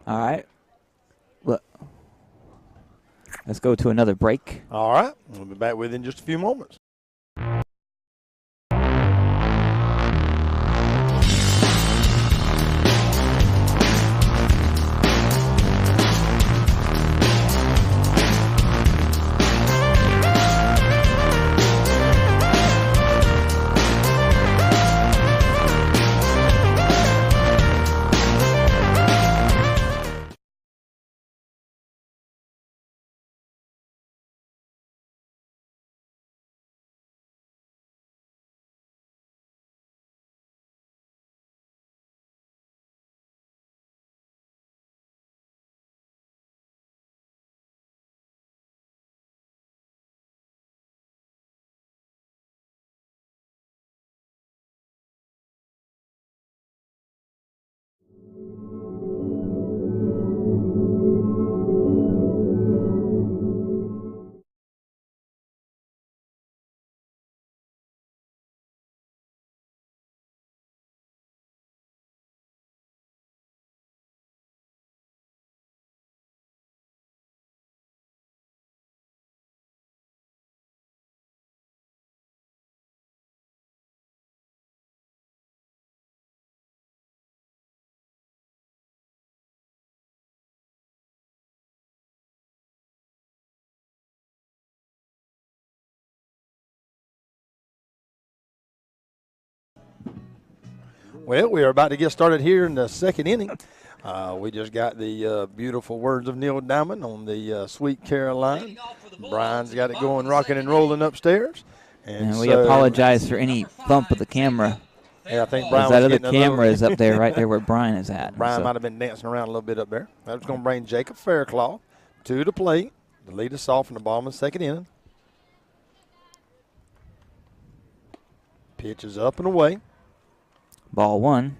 All right. Look. Let's go to another break. All right. We'll be back with you in just a few moments. Well, we are about to get started here in the second inning. We just got the beautiful words of Neil Diamond on the Sweet Caroline. Brian's got it going, rocking and rolling upstairs. And we apologize for any thump of the camera. Yeah, I think Brian that was other getting camera is up there, right there where Brian is at. Brian might have been dancing around a little bit up there. That was going to bring Jacob Fairclough to the plate to lead us off in the bottom of the second inning. Pitch is up and away. Ball one.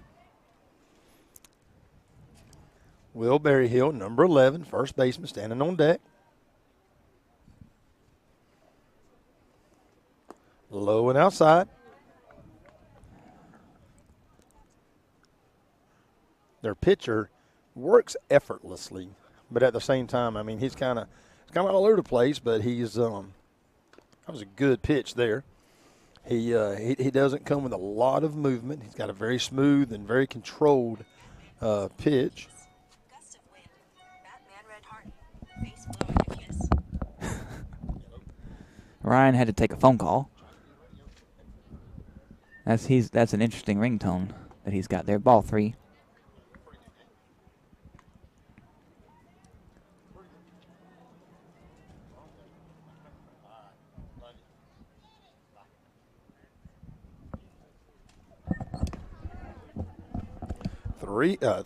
Will Berryhill, number 11, first baseman, standing on deck. Low and outside. Their pitcher works effortlessly, but at the same time, I mean, he's kind of all over the place, but he's that was a good pitch there. He doesn't come with a lot of movement. He's got a very smooth and very controlled pitch. Gust of wind. Batman Red Heart. Face blowing a kiss. Ryan had to take a phone call. That's an interesting ringtone that he's got there. Ball three.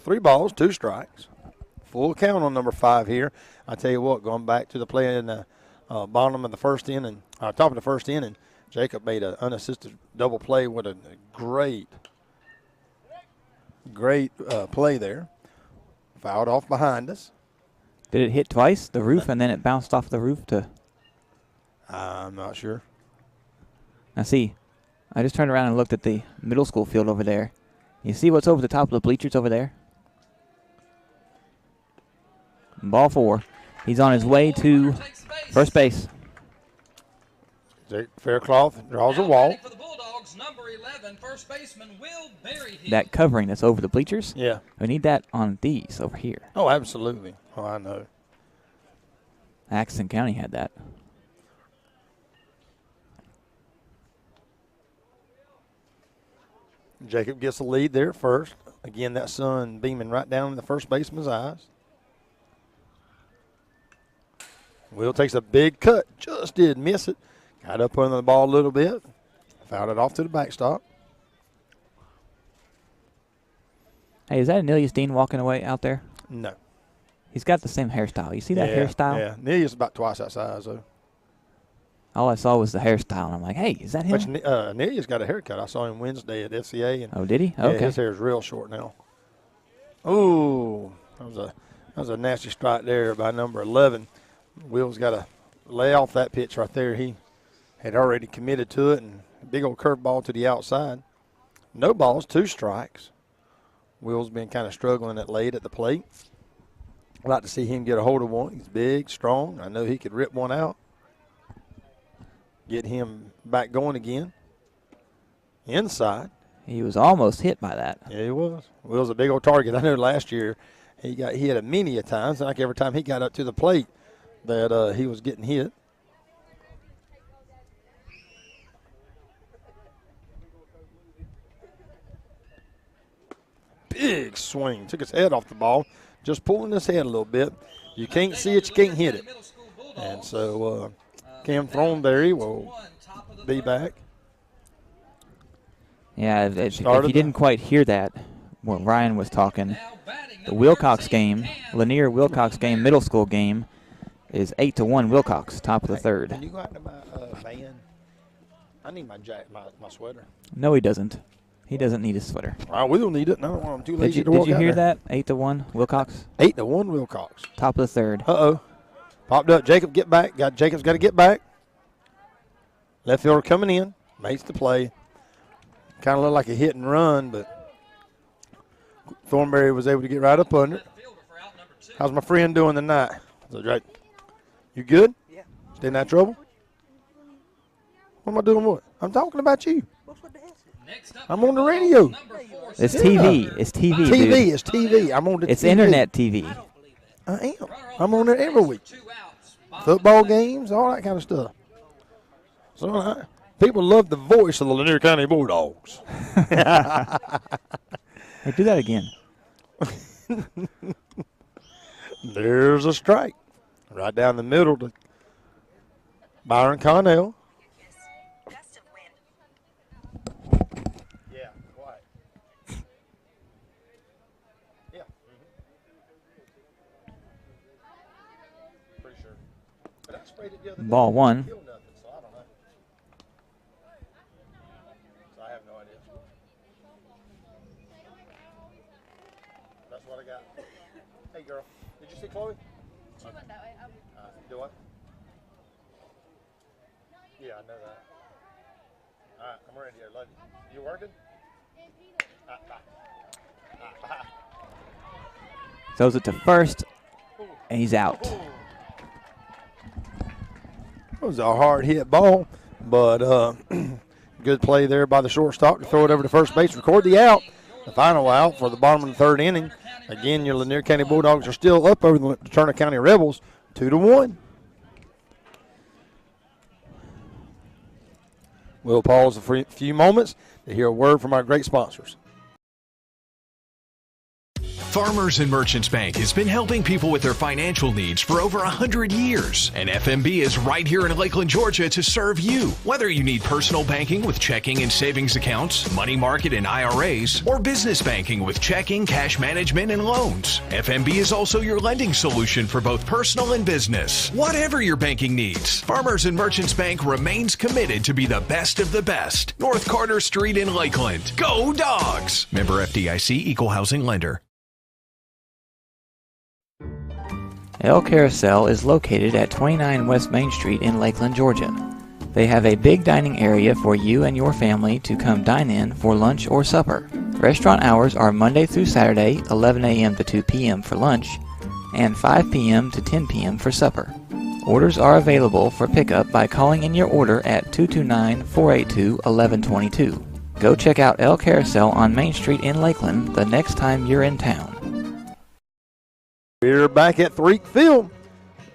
Three balls, 2 strikes. Full count on number 5 here. I tell you what, going back to the play in the bottom of the first inning, top of the first inning, Jacob made an unassisted double play with a great play there. Fouled off behind us. Did it hit twice, the roof, and then it bounced off the roof to? I'm not sure. Now see, I just turned around and looked at the middle school field over there. You see what's over the top of the bleachers over there? Ball 4. He's on his way to first base. Fairclough draws a walk. For the Bulldogs, number 11, first baseman Will Berryhill. That covering that's over the bleachers? Yeah. We need that on these over here. Oh, absolutely. Oh, I know. Axton County had that. Jacob gets the lead there first. Again, that sun beaming right down in the first baseman's eyes. Will takes a big cut. Just did miss it. Got up under the ball a little bit. Fouled it off to the backstop. Hey, is that Anilius Dean walking away out there? No. He's got the same hairstyle. You see that hairstyle? Yeah, Nelia's about twice that size, though. All I saw was the hairstyle, and I'm like, hey, is that him? But Nelia's got a haircut. I saw him Wednesday at FCA. And oh, did he? yeah, Okay. his hair is real short now. Ooh, that was a nasty strike there by number 11. Will's got to lay off that pitch right there. He had already committed to it, and a big old curveball to the outside. No balls, 2 strikes. Will's been kind of struggling at late at the plate. I'd like to see him get a hold of one. He's big, strong. I know he could rip one out. Get him back going again. Inside. He was almost hit by that. Yeah, he was. Well, it was a big old target. I know last year he hit a many a times. Like every time he got up to the plate that he was getting hit. Big swing. Took his head off the ball. Just pulling his head a little bit. You can't see it, you can't hit it. And so Cam Thornberry will be back. Yeah, if you didn't quite hear that when Ryan was talking, the Wilcox game, Lanier Wilcox game, middle school game, is 8-1 Wilcox, top of the third. Can you go out to my van? I need my sweater. No, he doesn't. He doesn't need his sweater. I will need it. I don't want him too lazy to walk out. Did you hear there. that? 8-1 Wilcox? 8-1 Wilcox. Top of the third. Uh-oh. Popped up. Jacob, get back. Jacob's got to get back. Left fielder coming in. Makes the play. Kind of looked like a hit and run, but Thornberry was able to get right up under it. How's my friend doing tonight? You good? Yeah. Stay in that trouble? What am I doing what? I'm talking about you. I'm on the radio. It's TV. It's TV, TV, dude. it's TV. I'm on the It's TV. internet TV. I am. I'm on there every week. Football games, all that kind of stuff. So people love the voice of the Lanier County Bulldogs. Hey, do that again. There's a strike. Right down the middle to Byron Connell. Gust of wind. Yeah, quiet. Yeah. Pretty sure. But I sprayed it the other day. Ball one. Killed nothing, so I don't know. So I have no idea. That's what I got. Hey, girl. Did you see Chloe? She went that way. Do what? Yeah, I know that. All right, I'm ready. I love you. You working? Bye. Throws it to first, and he's out. It was a hard hit ball, but good play there by the shortstop to throw it over to first base, record the out. The final out for the bottom of the third inning. Again, your Lanier County Bulldogs are still up over the Turner County Rebels, 2-1. We'll pause for a few moments to hear a word from our great sponsors. Farmers and Merchants Bank has been helping people with their financial needs for over 100 years. And FMB is right here in Lakeland, Georgia to serve you. Whether you need personal banking with checking and savings accounts, money market and IRAs, or business banking with checking, cash management, and loans, FMB is also your lending solution for both personal and business. Whatever your banking needs, Farmers and Merchants Bank remains committed to be the best of the best. North Carter Street in Lakeland. Go Dogs! Member FDIC, Equal Housing Lender. El Carousel is located at 29 West Main Street in Lakeland, Georgia. They have a big dining area for you and your family to come dine in for lunch or supper. Restaurant hours are Monday through Saturday, 11 a.m. to 2 p.m. for lunch, and 5 p.m. to 10 p.m. for supper. Orders are available for pickup by calling in your order at 229-482-1122. Go check out El Carousel on Main Street in Lakeland the next time you're in town. We're back at Threek Field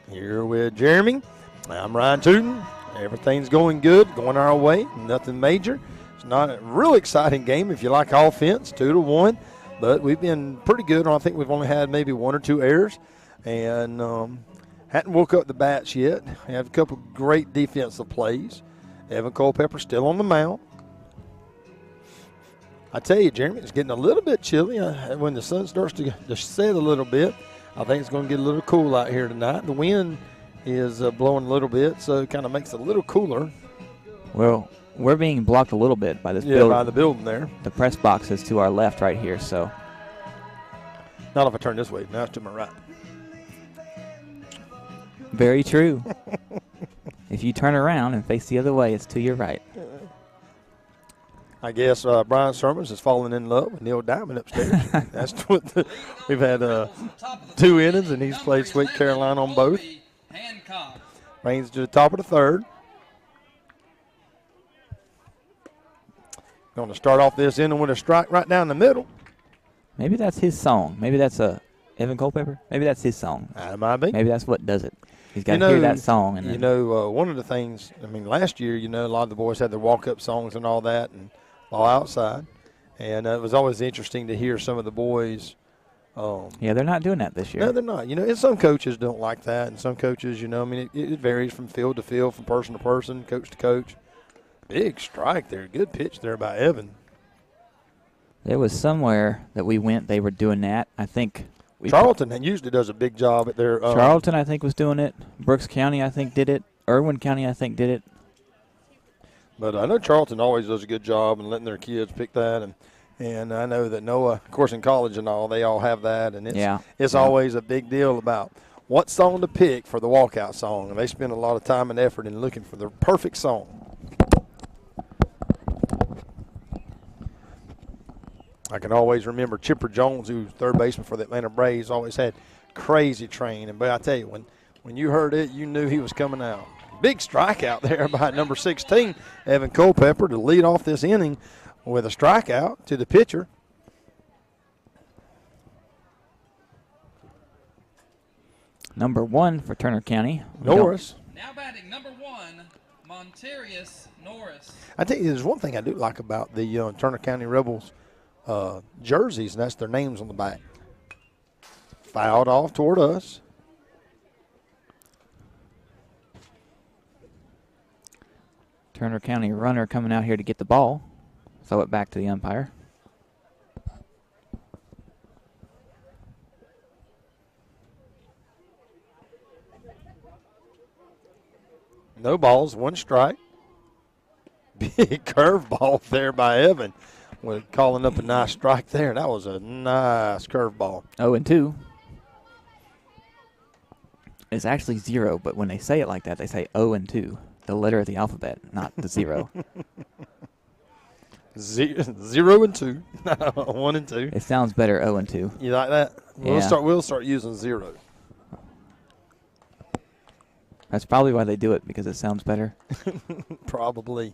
here with Jeremy. I'm Ryan Tootin. Everything's going good, going our way, nothing major. It's not a real exciting game if you like offense, 2-1, but we've been pretty good. I think we've only had maybe one or two errors and hadn't woke up the bats yet. We have a couple great defensive plays. Evan Culpepper still on the mound. I tell you, Jeremy, it's getting a little bit chilly when the sun starts to set a little bit. I think it's going to get a little cool out here tonight. The wind is blowing a little bit, so it kind of makes it a little cooler. Well, we're being blocked a little bit by this building. Yeah, by the building there. The press box is to our left right here, so. Not if I turn this way. Now it's to my right. Very true. If you turn around and face the other way, it's to your right. I guess Brian Sermons has fallen in love with Neil Diamond upstairs. That's what we've had 2 innings, and he's played Sweet Caroline on both. Brings to the top of the third. Going to start off this inning with a strike right down the middle. Maybe that's his song. Maybe that's Evan Culpepper. Maybe that's his song. That might be. Maybe that's what does it. He's got to hear that song. And one of the things, last year, a lot of the boys had their walk-up songs and all that and all outside. And it was always interesting to hear some of the boys. Yeah, they're not doing that this year. No, they're not. And some coaches don't like that. And some coaches, it varies from field to field, from person to person, coach to coach. Big strike there. Good pitch there by Evan. There was somewhere that we went, they were doing that. I think Charlton usually does a big job at their Charlton, I think, was doing it. Brooks County, I think, did it. Irwin County, I think, did it. But I know Charlton always does a good job in letting their kids pick that. And I know that Noah, of course, in college and all, they all have that. And it's always a big deal about what song to pick for the walkout song. And they spend a lot of time and effort in looking for the perfect song. I can always remember Chipper Jones, who's third baseman for the Atlanta Braves, always had Crazy Train. But I tell you, when you heard it, you knew he was coming out. Big strikeout there by number 16, Evan Culpepper, to lead off this inning with a strikeout to the pitcher. Number 1 for Turner County. Norris. Now batting number 1, Montarius Norris. I tell you, there's one thing I do like about the Turner County Rebels jerseys, and that's their names on the back. Fouled off toward us. Turner County runner coming out here to get the ball. Throw it back to the umpire. No balls, 1 strike. Big curveball there by Evan. With calling up a nice strike there. That was a nice curveball. 0-2. It's actually 0, but when they say it like that, they say 0-2. The letter of the alphabet, not the 0. 0 and 2. 1 and 2. It sounds better 0-2. You like that? Yeah. We'll start using 0. That's probably why they do it, because it sounds better. Probably.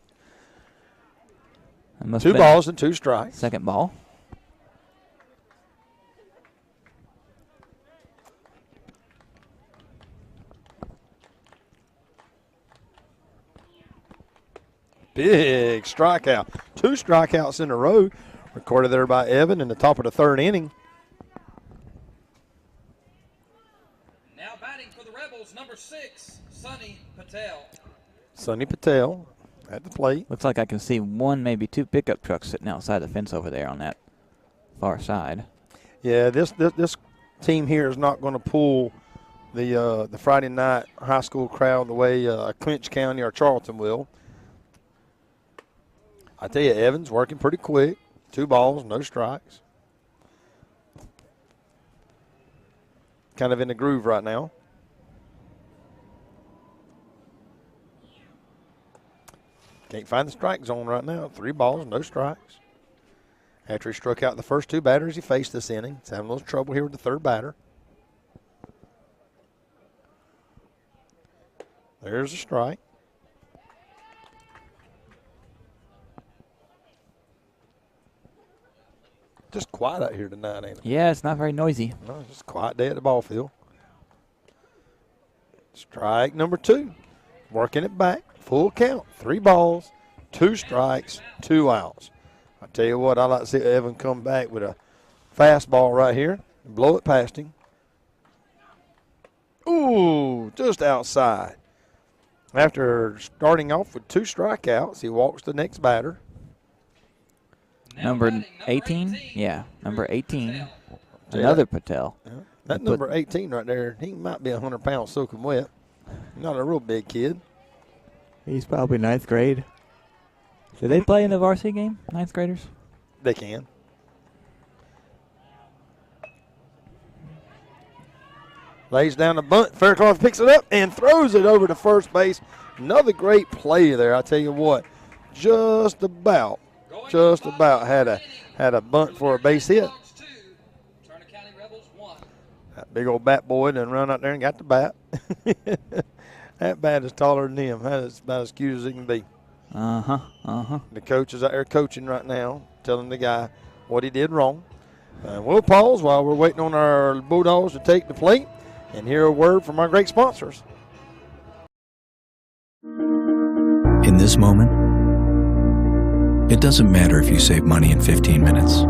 2 balls and 2 strikes. Second ball. Big strikeout. 2 strikeouts in a row. Recorded there by Evan in the top of the 3rd inning. Now batting for the Rebels, number 6, Sonny Patel. Sonny Patel at the plate. Looks like I can see 1, maybe 2 pickup trucks sitting outside the fence over there on that far side. Yeah, this team here is not going to pull the Friday night high school crowd the way Clinch County or Charlton will. I tell you, Evans working pretty quick. 2 balls, no strikes. Kind of in the groove right now. Can't find the strike zone right now. 3 balls, no strikes. After he struck out the first 2 batters he faced this inning, he's having a little trouble here with the 3rd batter. There's a strike. Just quiet out here tonight, ain't it? Yeah, it's not very noisy. No, it's just a quiet day at the ball field. Strike number 2. Working it back. Full count. 3 balls, 2 strikes, 2 outs. I tell you what, I like to see Evan come back with a fastball right here and blow it past him. Ooh, just outside. After starting off with 2 strikeouts, he walks the next batter. Number 18? Yeah, number 18. Another Patel. Yeah. That number 18 right there, he might be 100 pounds soaking wet. Not a real big kid. He's probably 9th grade. Do they play in the varsity game, 9th graders? They can. Lays down the bunt. Faircloth picks it up and throws it over to first base. Another great play there. I tell you what, just about just about had a bunt for a base hit. Turner County Rebels 1. That big old bat boy done run out there and got the bat. That bat is taller than him. That is about as cute as it can be. The coach is out there coaching right now, telling the guy what he did wrong. We'll pause while we're waiting on our Bulldogs to take the plate and hear a word from our great sponsors. In this moment, it doesn't matter if you save money in 15 minutes.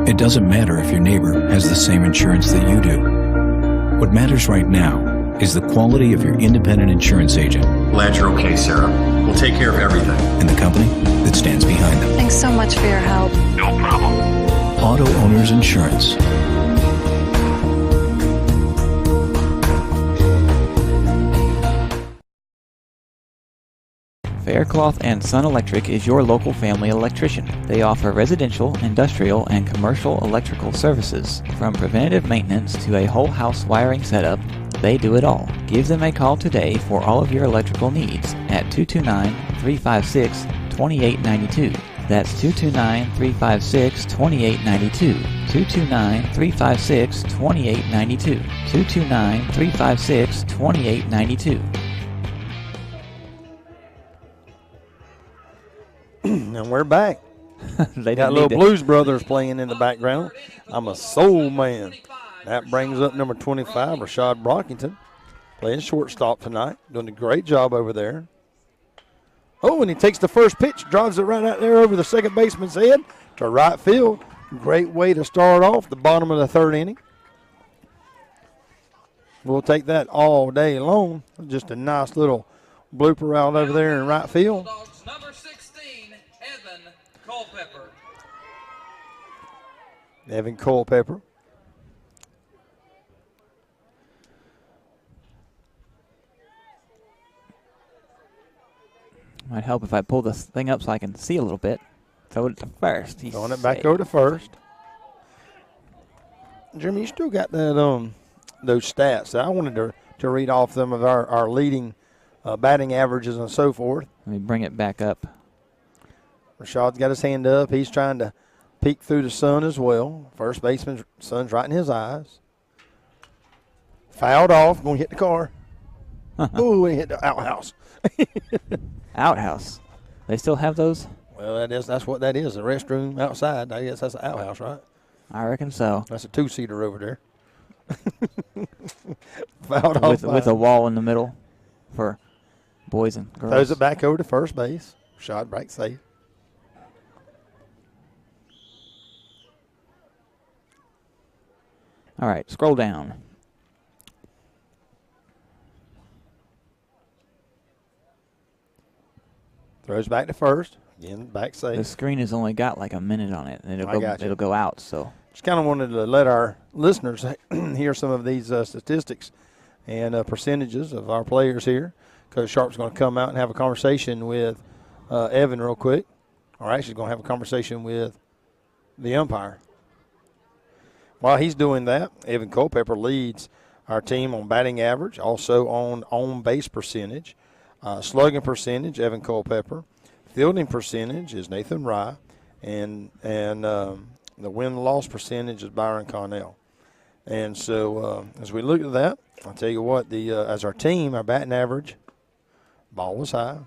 It doesn't matter if your neighbor has the same insurance that you do. What matters right now is the quality of your independent insurance agent. Glad you're okay, Sarah. We'll take care of everything. And the company that stands behind them. Thanks so much for your help. No problem. Auto Owners Insurance. Faircloth and Sun Electric is your local family electrician. They offer residential, industrial, and commercial electrical services. From preventative maintenance to a whole house wiring setup, they do it all. Give them a call today for all of your electrical needs at 229-356-2892. That's 229-356-2892. 229-356-2892. 229-356-2892. And we're back. They Got don't little need to- Blues Brothers playing in the background. I'm a soul man. That brings up number 25, Rashad Brockington, playing shortstop tonight. Doing a great job over there. Oh, and he takes the first pitch, drives it right out there over the second baseman's head to right field. Great way to start off the bottom of the third inning. We'll take that all day long. Just a nice little blooper out over there in right field. Bulldogs, number 16, Evan Culpepper. Evan Culpepper. Might help if I pull this thing up so I can see a little bit. Throw it to first. He's Throwing it back safe. over to first. Jeremy, you still got that those stats. I wanted to read off some of our leading batting averages and so forth. Let me bring it back up. Rashad's got his hand up. He's trying to peek through the sun as well. First baseman's sun's right in his eyes. Fouled off. Going to hit the car. Ooh, he hit the outhouse. Outhouse. They still have those? Well, that's what that is. The restroom outside. I guess that's an outhouse, right? I reckon so. That's a two-seater over there. Fouled off With a wall in the middle for boys and girls. throws it back over to first base. Shot break safe. All right, scroll down. Throws back to first. Again, back safe. The screen has only got like a minute on it, and I got you. it'll go out. So Just kind of wanted to let our listeners hear some of these statistics and percentages of our players here. Coach Sharp's going to come out and have a conversation with Evan real quick. Or actually going to have a conversation with the umpire. While he's doing that, Evan Culpepper leads our team on batting average, also on on-base percentage. Slugging percentage, Evan Culpepper. Fielding percentage is Nathan Rye. And the win-loss percentage is Byron Connell. And so as we look at that, I'll tell you what, as our team, our batting average, ball was high,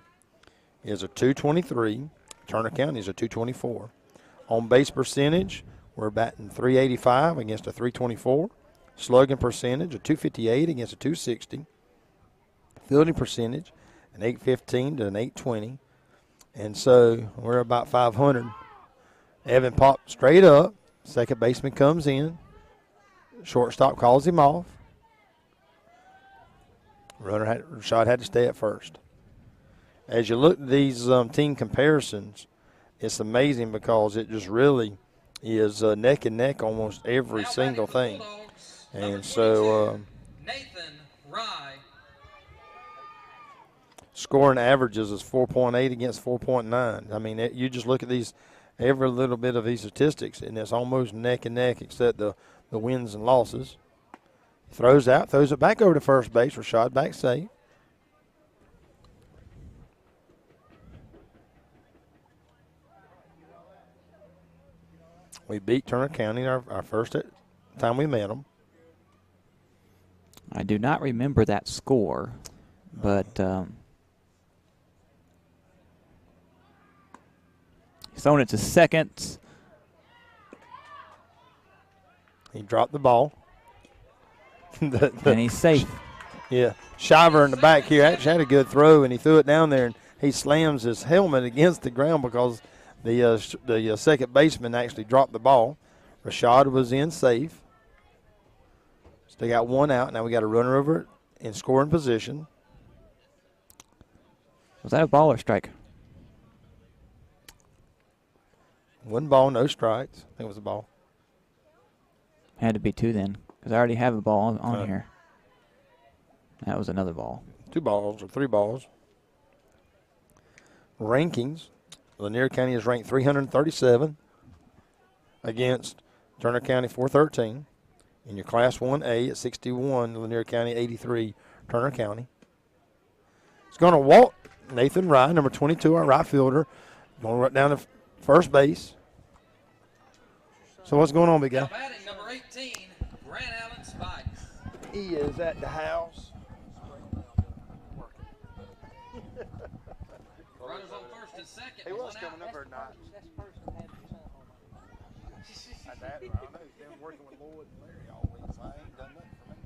is a 223. Turner County is a 224. On base percentage, we're batting 385 against a 324. Slugging percentage, a 258 against a 260. Fielding percentage, an 815 to an 820. And so we're about 500. Evan popped straight up. Second baseman comes in. Shortstop calls him off. Rashad had to stay at first. As you look at these team comparisons, it's amazing because it just really is neck and neck almost every single thing. And so Nathan Rye. scoring averages is 4.8 against 4.9. I mean, you just look at these, every little bit of these statistics, and it's almost neck and neck except the wins and losses. Throws out, throws it back over to first base. Rashad back safe. We beat Turner County our first time we met them. I do not remember that score, but he's throwing it to second. He dropped the ball. And he's safe. Yeah. Shiver in the back here actually had a good throw, and he threw it down there, and he slams his helmet against the ground because the second baseman actually dropped the ball. Rashad was in safe. So they got one out. Now we got a runner over in scoring position. Was that a ball or strike? One ball, no strikes. I think it was a ball. Had to be two then, because I already have a ball on here. That was another ball. 2 balls or 3 balls. Rankings. Lanier County is ranked 337 against Turner County 413. In your Class 1A at 61, Lanier County 83, Turner County. It's going to walk Nathan Rye, number 22, our right fielder, going right down to first base. So what's going on, big guy? Now batting number 18, Grant Allen Spikes. He is at the house. Runners on first and second. He was one coming out. up or not. I know. He's been working with Lloyd and Larry all week, so I ain't done nothing for me.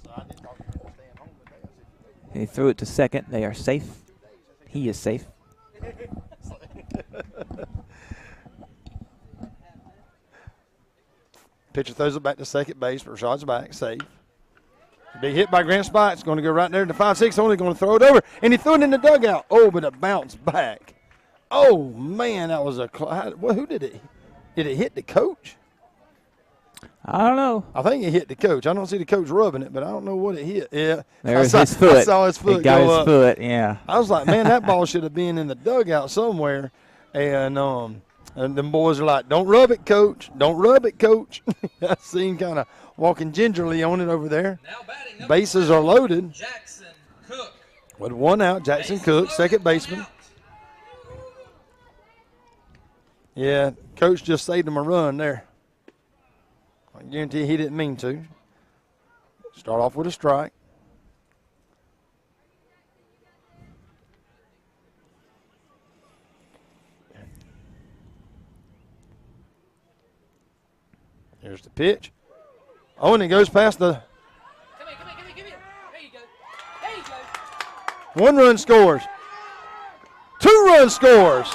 So I did talk to him about staying home today. I said, He threw it to second. They are safe. He is safe. Pitcher throws it back to second base. Rashad's back, safe. Big hit by Grant Spikes. Going to go right there to 5-6. Only going to throw it over. And he threw it in the dugout. Oh, but it bounced back. Oh, man, that was a – well, who did it? Did it hit the coach? I don't know. I think it hit the coach. I don't see the coach rubbing it, but I don't know what it hit. Yeah. There's his foot. I saw his foot He got go his up. foot, yeah. I was like, man, that ball should have been in the dugout somewhere. And them boys are like, don't rub it, coach. Don't rub it, coach. I seen kind of walking gingerly on it over there. Now batting number Bases 7, are loaded. Jackson Cook. With one out, Jackson Bases Cook, loaded, second one baseman. out. Yeah, coach just saved him a run there. I guarantee he didn't mean to. Start off with a strike. Here's the pitch. Oh, and it goes past the Come here. There you go. 1 run scores. 2 run scores.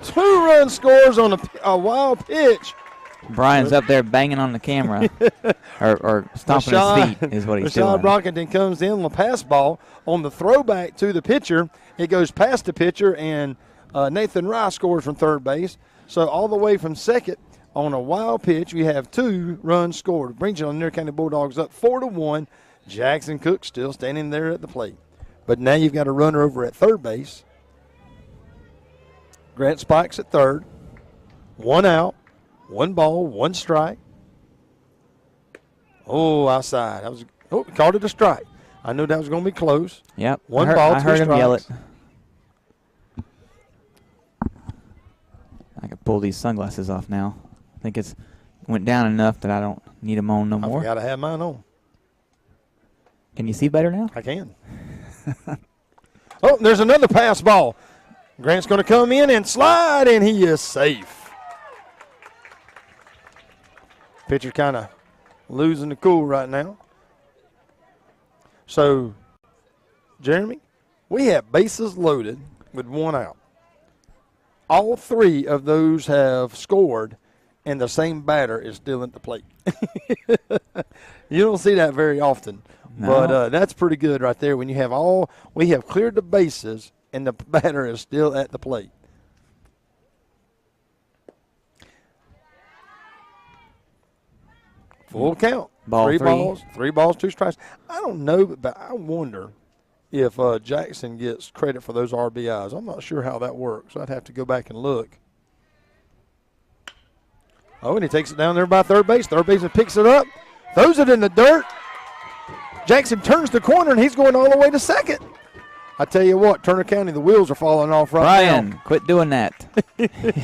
2 run scores on a wild pitch. Brian's up there banging on the camera or stomping his feet is what he's doing. Rashad Brockington comes in on the pass ball on the throwback to the pitcher. It goes past the pitcher, and Nathan Rice scores from third base. So all the way from second on a wild pitch, we have 2 runs scored. Brings the Lanier County Bulldogs up 4-1. Jackson Cook still standing there at the plate. But now you've got a runner over at third base. Grant Spikes at third. 1 out. 1 ball, 1 strike. Oh, outside. Called it a strike. I knew that was going to be close. Yep. 1 ball, 2 strikes. I heard him yell it. I can pull these sunglasses off now. I think it's went down enough that I don't need them on no more. I forgot to have mine on. Can you see better now? I can. Oh, there's another pass ball. Grant's going to come in and slide, and he is safe. Pitcher kind of losing the cool right now. So, Jeremy, we have bases loaded with 1 out. All 3 of those have scored, and the same batter is still at the plate. You don't see that very often. No. But that's pretty good right there when you have we have cleared the bases, and the batter is still at the plate. Full count. Ball 3 3. balls, 3 balls, 2 strikes. I don't know, but I wonder if Jackson gets credit for those RBIs. I'm not sure how that works. I'd have to go back and look. Oh, and he takes it down there by third base. Third baseman picks it up, throws it in the dirt. Jackson turns the corner, and he's going all the way to second. I tell you what, Turner County, the wheels are falling off right now. Brian, quit doing that.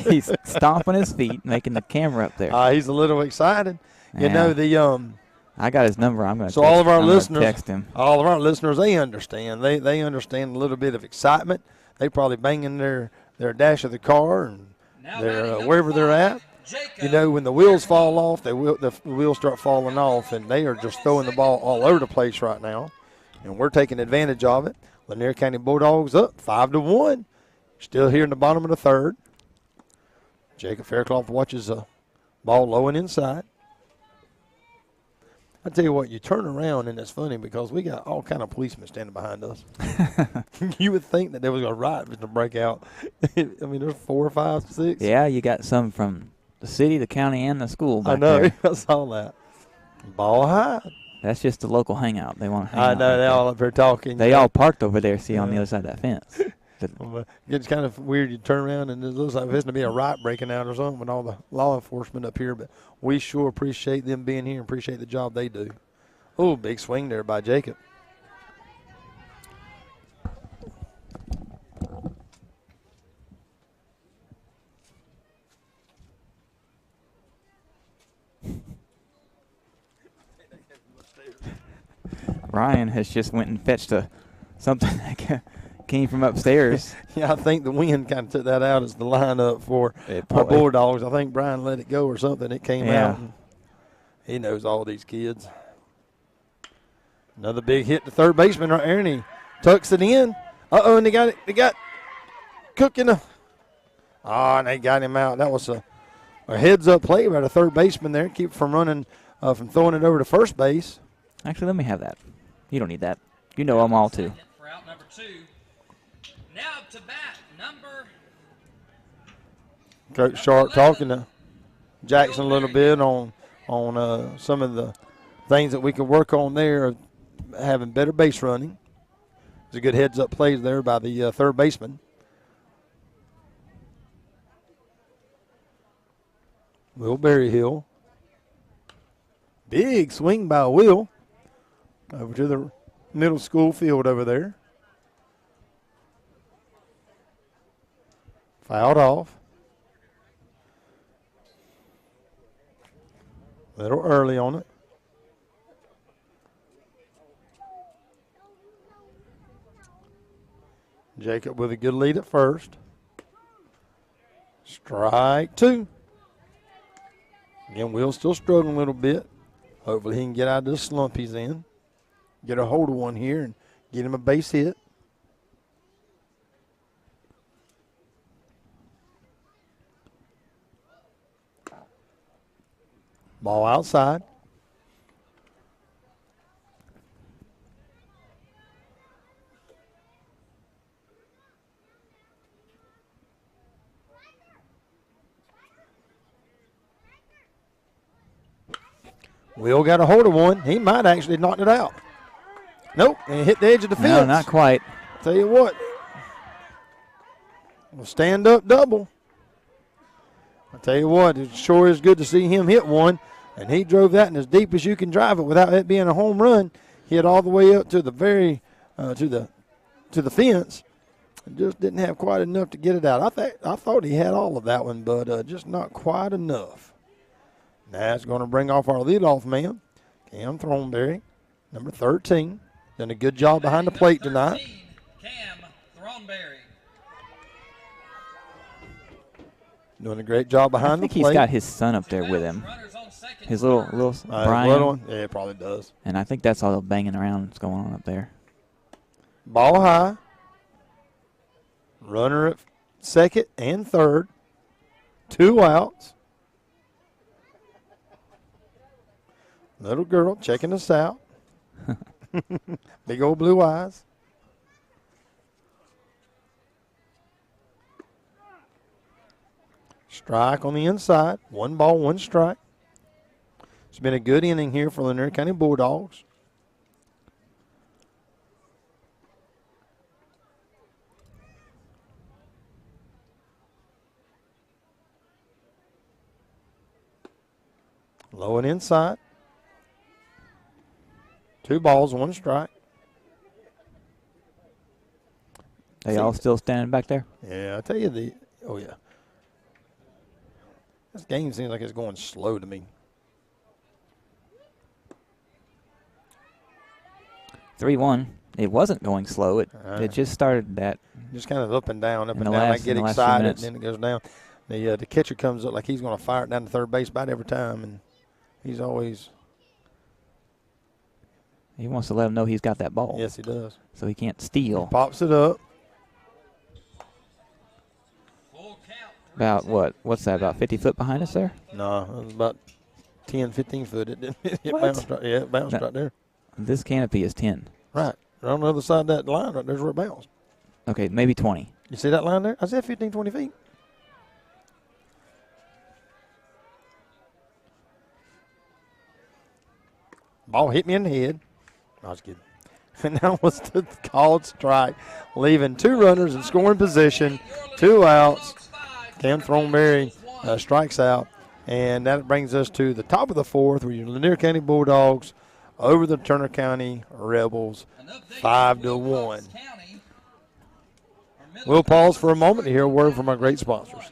He's stomping his feet, making the camera up there. He's a little excited. You know, I got his number. I'm going to all of our listeners, text him. All of our listeners, they understand. They understand a little bit of excitement. They probably banging their dash of the car and they're wherever they're at. You know, when the wheels fall off, the wheels start falling off, and they are just throwing the ball all over the place right now. And we're taking advantage of it. Lanier County Bulldogs up 5-1. Still here in the bottom of the third. Jacob Faircloth watches the ball low and inside. I tell you what, you turn around, and it's funny because we got all kind of policemen standing behind us. You would think that there was a riot to break out. I mean, there's 4, 5, 6. Yeah, you got some from the city, the county, and the school back I know. there. I saw that. Ball high. That's just the local hangout. They want to hang out. I know. They're all up here talking. They all parked over there, see, on the other side of that fence. It's kind of weird. You turn around and it looks like there's going to be a riot breaking out or something with all the law enforcement up here. But we sure appreciate them being here and appreciate the job they do. Oh, big swing there by Jacob. Ryan has just went and fetched something that came from upstairs. Yeah, I think the wind kind of took that out as the lineup for our Bulldogs. I think Brian let it go or something. It came out. And he knows all these kids. Another big hit to third baseman right there, and he tucks it in. Uh-oh, and they got Cook in the – and they got him out. That was a heads-up play by the third baseman there. Keep from running from throwing it over to first base. Actually, let me have that. You don't need that. You know them all, too. For out number 2. Now up to bat, number Coach Sharp talking to Jackson a little bit on some of the things that we can work on there, having better base running. It's a good heads-up play there by the third baseman. Will Berryhill. Big swing by Will over to the middle school field over there. Fouled off. A little early on it. Jacob with a good lead at first. Strike 2. Again, Will's still struggling a little bit. Hopefully he can get out of the slump he's in. Get a hold of one here and get him a base hit. Ball outside. Will got a hold of one. He might actually knocked it out. Nope, and hit the edge of the fence. No, not quite. Tell you what, a stand-up double. I tell you what, it sure is good to see him hit one, and he drove that in as deep as you can drive it without it being a home run. Hit all the way up to the very to the fence, and just didn't have quite enough to get it out. I thought he had all of that one, but just not quite enough. Now it's going to bring off our leadoff man, Cam Thornberry, number 13. Done a good job behind the plate tonight. Cam Thornberry. Doing a great job behind the plate. I think he's got his son up there with him. His little Brian. Little one? Yeah, it probably does. And I think that's all the banging around that's going on up there. Ball high. Runner at second and third. 2 outs. Little girl checking us out. Big old blue eyes. Strike on the inside. 1 ball, 1 strike. It's been a good inning here for Lanier County Bulldogs. Low and inside. 2 balls, 1 strike. They all still standing back there? Yeah, I tell you oh yeah. This game seems like it's going slow to me. 3-1. It wasn't going slow. It just started that. Just kind of up and down, up In and the down. I last- get in the last few excited, and minutes. then it goes down. The catcher comes up like he's going to fire it down to third base about every time, and he's always. He wants to let him know he's got that ball. Yes, he does. So he can't steal. Pops it up. Full count. About what? What's that? About 50 foot behind us there? No, it was about 10, 15 foot. It didn't. It What? bounced right. Yeah, it bounced No. right there. This canopy is 10. Right. Right on the other side of that line, right there's where it bounced. Okay, maybe 20. You see that line there? I said 15, 20 feet. Ball hit me in the head. I was kidding. And that was the called strike, leaving 2 runners in scoring position, 2 outs. Cam Thornberry strikes out, and that brings us to the top of the 4th, where your Lanier County Bulldogs over the Turner County Rebels, 5-1. We'll pause for a moment to hear a word from our great sponsors.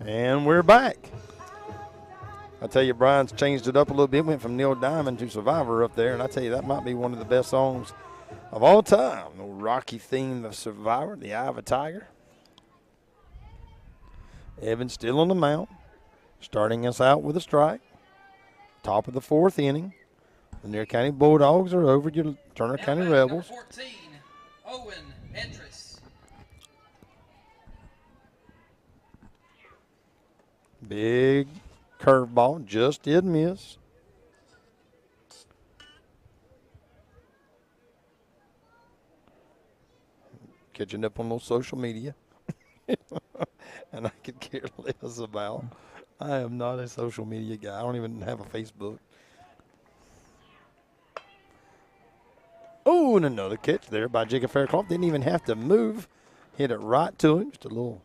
And we're back. I tell you, Brian's changed it up a little bit. Went from Neil Diamond to Survivor up there, and I tell you, that might be one of the best songs of all time. The Rocky theme of Survivor, The Eye of a Tiger. Evans still on the mound, starting us out with a strike. Top of the 4th inning. The Lanier County Bulldogs are over your Turner County Rebels. Number 14, Owen Entris. Big curveball, just did miss. Catching up on those social media. And I could care less about. I am not a social media guy. I don't even have a Facebook. Oh, and another catch there by Jacob Fairclough. Didn't even have to move. Hit it right to him. Just a little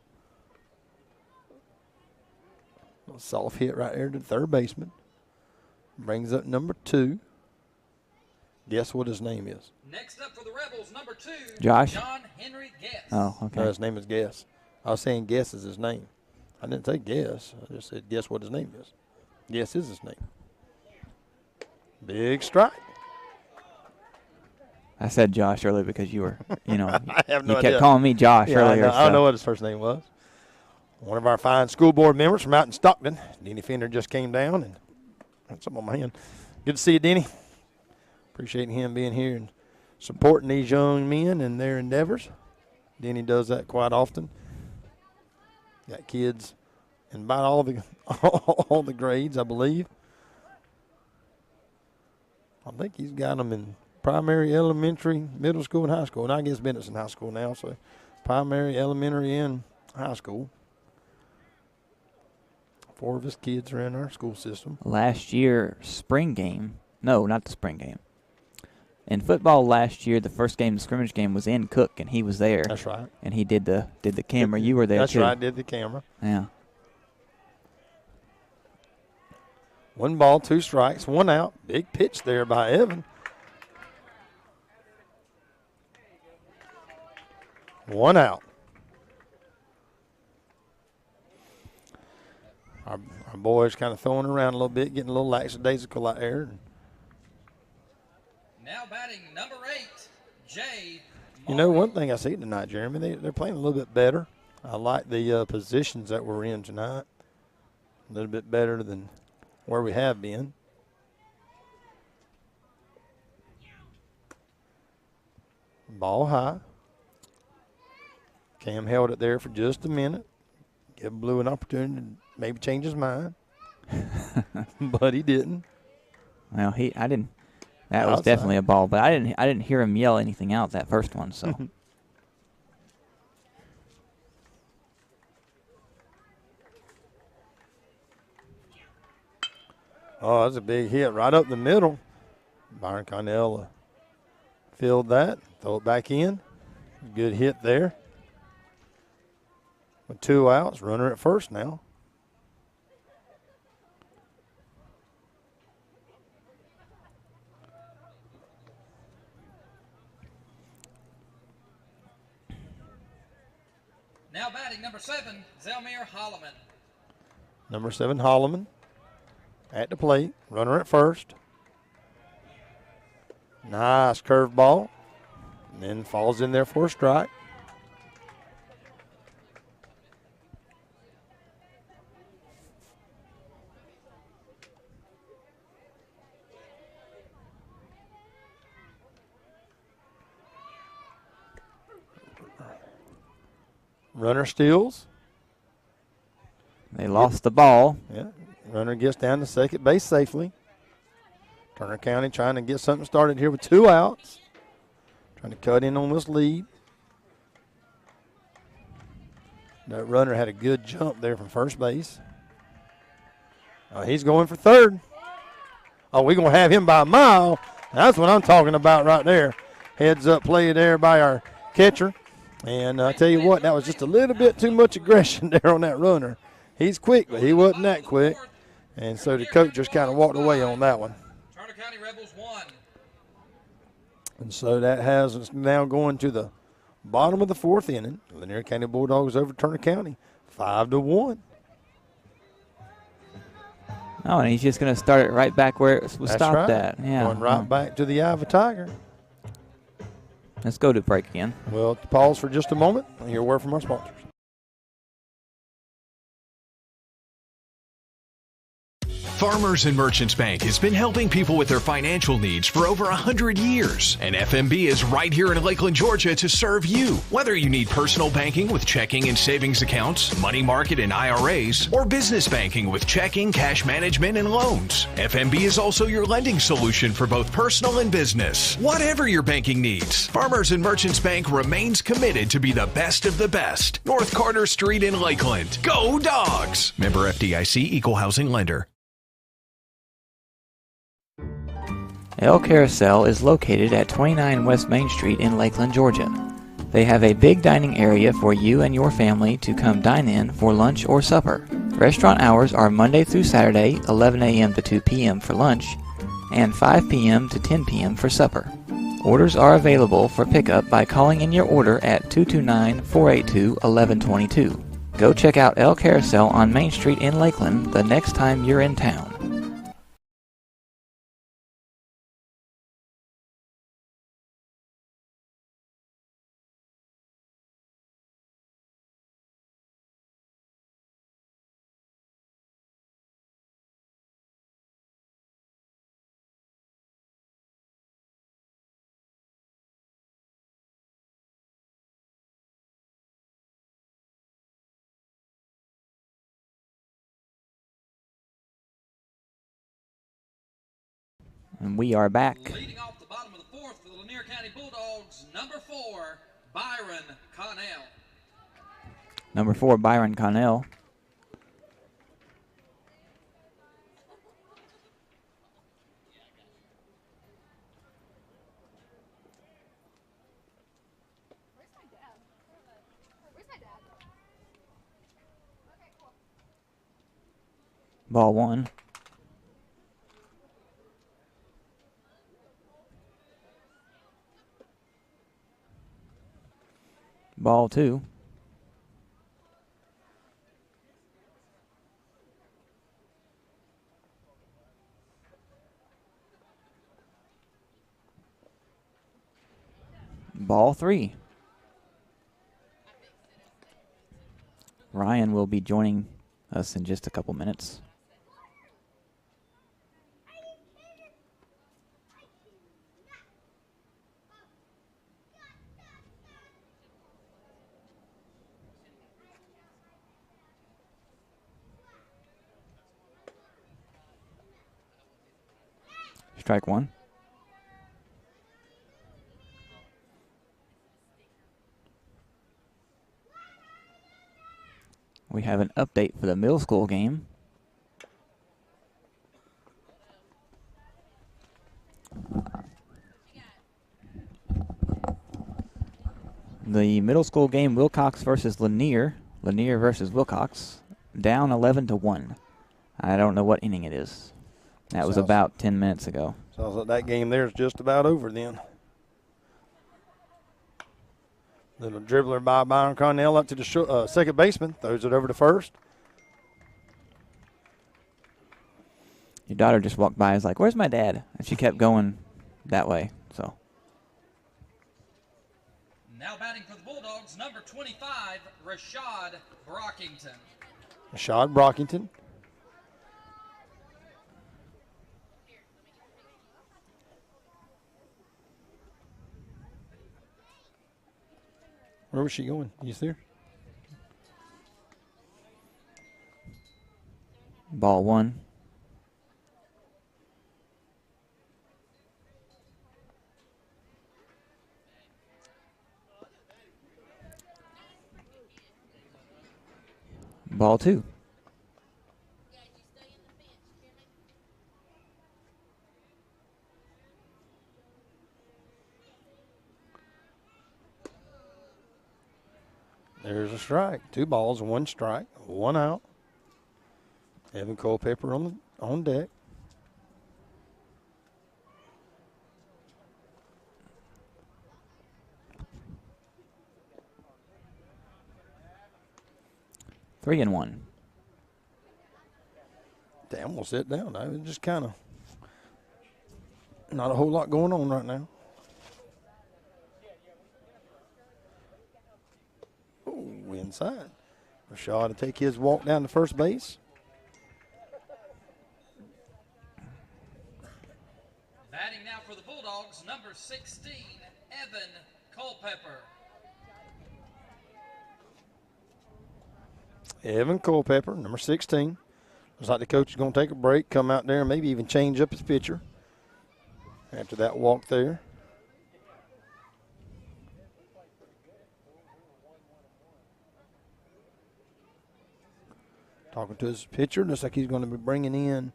soft hit right there to the third baseman. Brings up number 2. Guess what his name is? Next up for the Rebels, number 2, Josh? John Henry Guess. Oh, No, okay. his name is Guess. I was saying Guess is his name. I didn't say Guess. I just said guess what his name is. Guess is his name. Big strike. I said Josh earlier because you were, I have no you idea. kept calling me Josh Yeah, earlier. I don't know so- what his first name was. One of our fine school board members from out in Stockton. Denny Fender just came down, and that's up on my hand. Good to see you, Denny. Appreciate him being here and supporting these young men and their endeavors. Denny does that quite often. Got kids in about all the all the grades, I believe. I think he's got them in primary, elementary, middle school, and high school. And I guess Bennett's in high school now, so primary, elementary, and high school. 4 of his kids are in our school system. Last year, spring game. No, not the spring game. In football last year, the first game, the scrimmage game, was in Cook, and he was there. That's right. And he did the camera. You were there, That's too. That's right, did the camera. Yeah. 1 ball, 2 strikes, 1 out. Big pitch there by Evan. 1 out. Our boys kind of throwing around a little bit, getting a little lackadaisical out there. Now batting number 8, Jay. You know, one thing I see tonight, Jeremy, they're playing a little bit better. I like the positions that we're in tonight. A little bit better than where we have been. Ball high. Cam held it there for just a minute. Give Blue an opportunity to maybe change his mind. But he didn't. Well, I didn't. That was definitely a ball, but I didn't hear him yell anything out that first one. So. Oh, that's a big hit right up the middle. Byron Connell filled that, throw it back in. Good hit there. With 2 outs, runner at first now. Now batting number 7, Zelmir Holloman. Number 7, Holloman at the plate. Runner at first. Nice curveball. And then falls in there for a strike. Runner steals. They lost the ball. Yeah. Runner gets down to second base safely. Turner County trying to get something started here with 2 outs. Trying to cut in on this lead. That runner had a good jump there from first base. He's going for third. Oh, we're going to have him by a mile. That's what I'm talking about right there. Heads up play there by our catcher. And I tell you what, that was just a little bit too much aggression there on that runner. He's quick, but he wasn't that quick. And so the coach just kind of walked away on that one. Turner County Rebels 1. And so that has us now going to the bottom of the 4th inning. Lanier County Bulldogs over Turner County, 5-1. Oh, and he's just going to start it right back where it was stopped at. Yeah. Going right back to the eye of a tiger. Let's go to break again. We'll pause for just a moment and hear a word from our sponsors. Farmers and Merchants Bank has been helping people with their financial needs for over 100 years. And FMB is right here in Lakeland, Georgia to serve you. Whether you need personal banking with checking and savings accounts, money market and IRAs, or business banking with checking, cash management, and loans, FMB is also your lending solution for both personal and business. Whatever your banking needs, Farmers and Merchants Bank remains committed to be the best of the best. North Carter Street in Lakeland. Go Dogs! Member FDIC, Equal Housing Lender. El Carousel is located at 29 West Main Street in Lakeland, Georgia. They have a big dining area for you and your family to come dine in for lunch or supper. Restaurant hours are Monday through Saturday, 11 a.m. to 2 p.m. for lunch, and 5 p.m. to 10 p.m. for supper. Orders are available for pickup by calling in your order at 229-482-1122. Go check out El Carousel on Main Street in Lakeland the next time you're in town. And we are back. Leading off the bottom of the fourth for the Lanier County Bulldogs, number 4, Byron Connell. Number 4, Byron Connell. Ball 1. Ball 2. Ball 3. Ryan will be joining us in just a couple minutes. Strike 1. We have an update for the middle school game. The middle school game, Wilcox versus Lanier. Lanier versus Wilcox. Down 11-1. I don't know what inning it is. That was about 10 minutes ago. Sounds like that game there is just about over then. Little dribbler by Byron Connell up to the second baseman. Throws it over to first. Your daughter just walked by and was like, "Where's my dad?" And she kept going that way. So Now batting for the Bulldogs, number 25, Rashad Brockington. Rashad Brockington. Where was she going? You see her? ball 1. Ball 2. There's a strike. 2 balls, 1 strike, 1 out. Evan Culpepper on deck. Three and 1. Damn, we'll sit down. I was just kind of not a whole lot going on right now. Oh, inside. Rashad to take his walk down to first base. Batting now for the Bulldogs, number 16, Evan Culpepper. Evan Culpepper, number 16. Looks like the coach is going to take a break, come out there, and maybe even change up his pitcher after that walk there. Talking to his pitcher, looks like he's going to be bringing in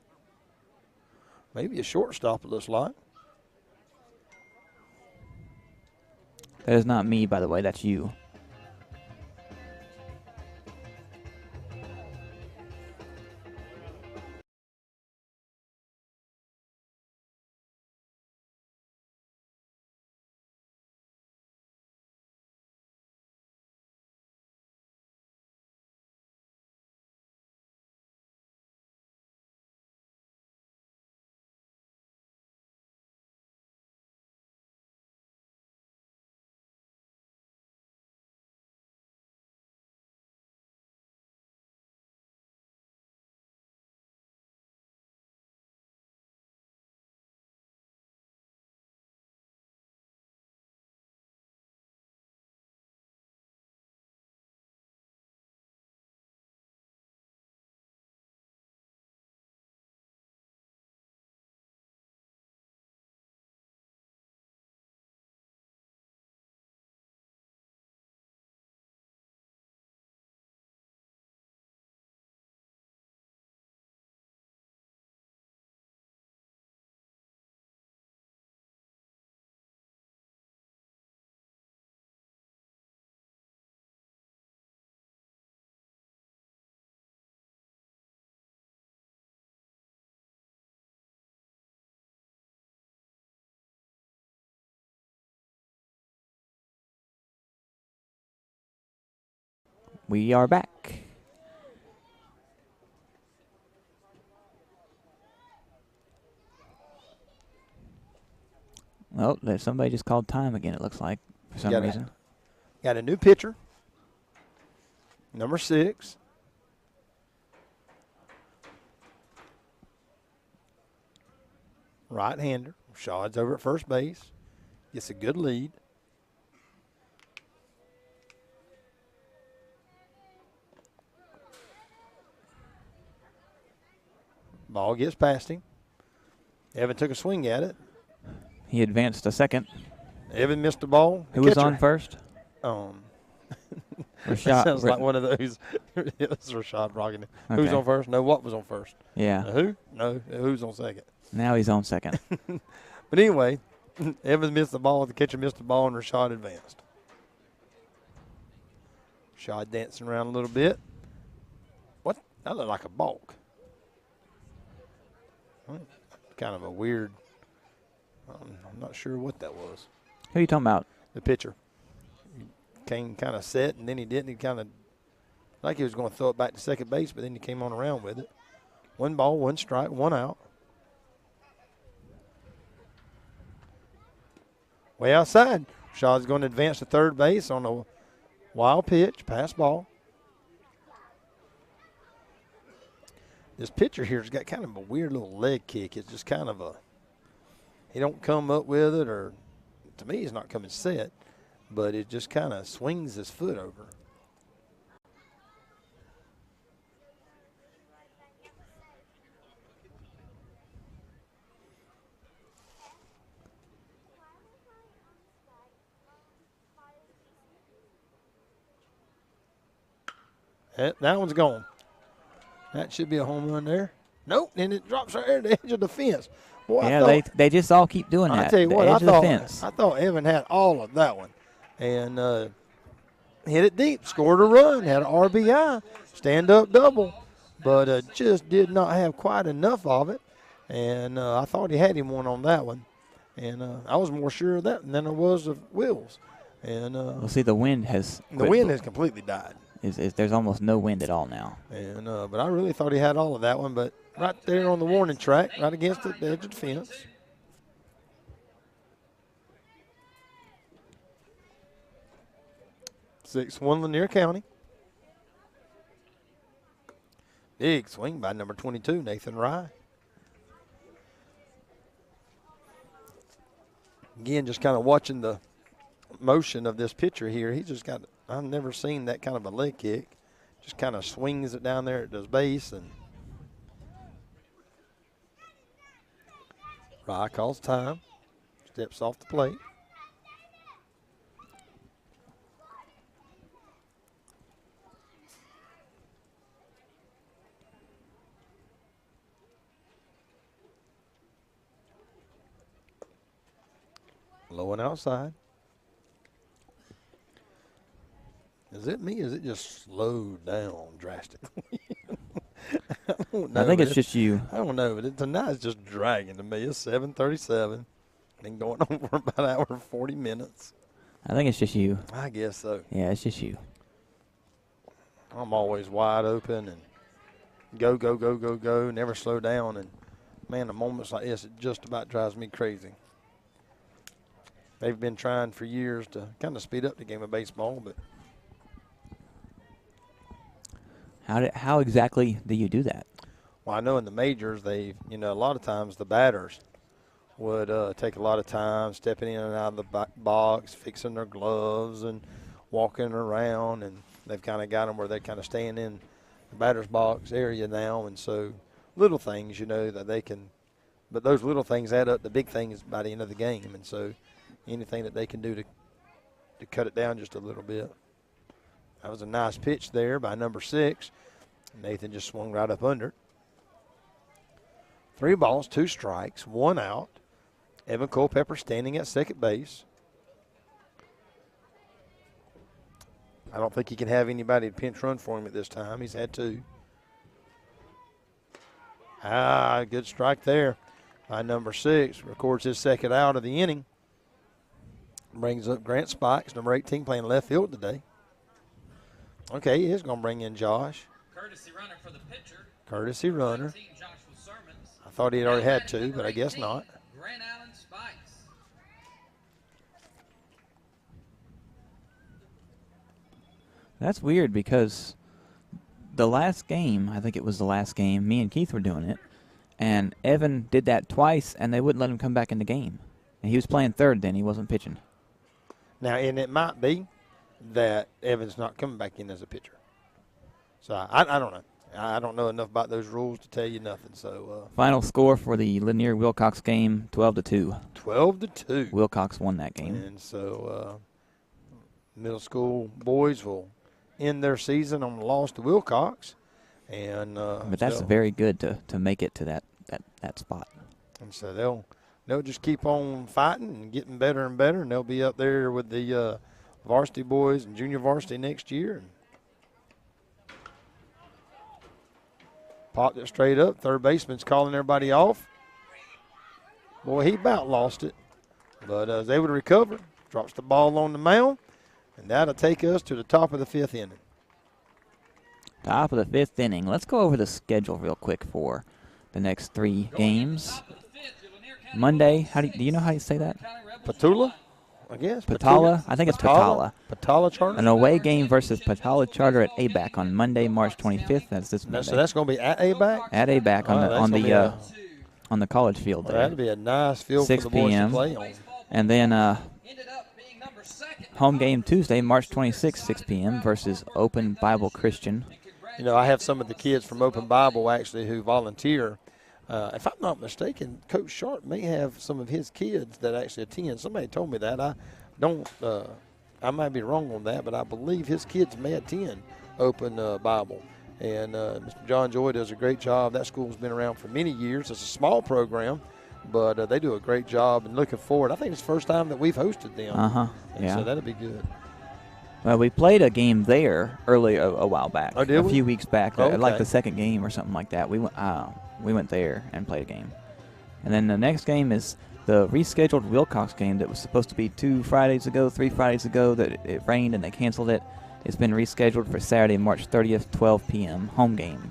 maybe a shortstop, it looks like. That is not me, by the way. That's you. We are back. Well, somebody just called time again, it looks like, for some reason. Got a new pitcher, number 6. Right-hander. Rashad's over at first base. Gets a good lead. Ball gets past him. Evan took a swing at it. He advanced to second. Evan missed the ball. Who was on first? Rashad. Sounds like one of those. It was Rashad rocking it. Okay. Who's on first? No, what was on first? Yeah. Who? No, who's on second? Now he's on second. But anyway, Evans missed the ball. The catcher missed the ball, and Rashad advanced. Rashad dancing around a little bit. What? That looked like a balk. Kind of a weird. I'm not sure what that was. Who are you talking about? The pitcher. He came kind of set, and then he didn't. He kind of like he was going to throw it back to second base, but then he came on around with it. 1 ball, 1 strike, 1 out. Way outside. Shaw's going to advance to third base on a wild pitch, pass ball. This pitcher here's got kind of a weird little leg kick. It's just kind of he don't come up with it, or to me he's not coming set, but it just kind of swings his foot over. That one's gone. That should be a home run there. Nope, and it drops right there at the edge of the fence. Boy, yeah, they just all keep doing that. I tell you what, I fence. thought Evan had all of that one, and hit it deep, scored a run, had an RBI, stand-up double, but just did not have quite enough of it, and I thought he had him one on that one, and I was more sure of that than I was of Will's. And well, see, the wind has completely died. There's almost no wind at all now. And but I really thought he had all of that one, but right there on the warning track, right against the edge of the fence. Six-1 Lanier County. Big swing by number 22, Nathan Rye. Again, just kind of watching the motion of this pitcher here. He's just got, I've never seen that kind of a leg kick. Just kind of swings it down there at his base, and Rye calls time, steps off the plate. Low and outside. Is it me? Or is it just slowed down drastically? I think it's just you. I don't know, but tonight's just dragging to me. It's 7:37. Been going on for about an hour and 40 minutes. I think it's just you. I guess so. Yeah, it's just you. I'm always wide open and go, go, go, go, go, never slow down. And, man, the moments like this, it just about drives me crazy. They've been trying for years to kind of speed up the game of baseball, but how exactly do you do that? well, I know in the majors, a lot of times the batters would take a lot of time stepping in and out of the box, fixing their gloves and walking around, and they've kind of got them where they're kind of staying in the batter's box area now, and so little things, that they can, but those little things add up to big things by the end of the game, and so anything that they can do to cut it down just a little bit. That was a nice pitch there by number 6. Nathan just swung right up under it. 3 balls, 2 strikes, 1 out. Evan Culpepper standing at second base. I don't think he can have anybody to pinch run for him at this time. He's had 2. Good strike there by number 6. Records his second out of the inning. Brings up Grant Spikes, number 18, playing left field today. Okay, he is going to bring in Josh. Courtesy runner for the pitcher. Courtesy runner. 19, Joshua Sermons. I thought he had already Now had batting two, number but I guess 18, not. Grant Allen Spikes. That's weird because the last game, I think it was the last game, me and Keith were doing it, and Evan did that twice, and they wouldn't let him come back in the game. And he was playing third then. He wasn't pitching. Now, and it might be that Evan's not coming back in as a pitcher. So I don't know. I don't know enough about those rules to tell you nothing. So Final score for the Lanier-Wilcox game, 12-2. 12-2. Wilcox won that game. And so middle school boys will end their season on a loss to Wilcox. And But that's very good to make it to that spot. And so they'll just keep on fighting and getting better and better, and they'll be up there with the varsity boys and junior varsity next year. And popped it straight up. Third baseman's calling everybody off. Boy, he about lost it, but was able to recover. Drops the ball on the mound, and that'll take us to the top of the fifth inning. Top of the fifth inning. Let's go over the schedule real quick for the next three games. Monday, do you know how you say that? Petula, I guess. Patala? I think it's Patala. Patala Charter. An away game versus Patala Charter at ABAC on Monday, March 25th. That's this Monday. So that's going to be at ABAC? At ABAC on the college field there. That'll be a nice field for the boys to play on. And then home game Tuesday, March 26th, 6 p.m. versus Open Bible Christian. You know, I have some of the kids from Open Bible actually who volunteer. If I'm not mistaken, Coach Sharp may have some of his kids that actually attend. Somebody told me that. I might be wrong on that, but I believe his kids may attend Open Bible. And Mr. John Joy does a great job. That school's been around for many years. It's a small program, but they do a great job. And looking forward, I think it's the first time that we've hosted them. Yeah. So that'll be good. Well, we played a game there early a while back. Oh, did we? A few weeks back, Okay. like the second game or something like that. We went there and played a game. And then the next game is the rescheduled Wilcox game that was supposed to be 3 Fridays ago, that it rained and they canceled it. It's been rescheduled for Saturday, March 30th, 12 p.m., home game.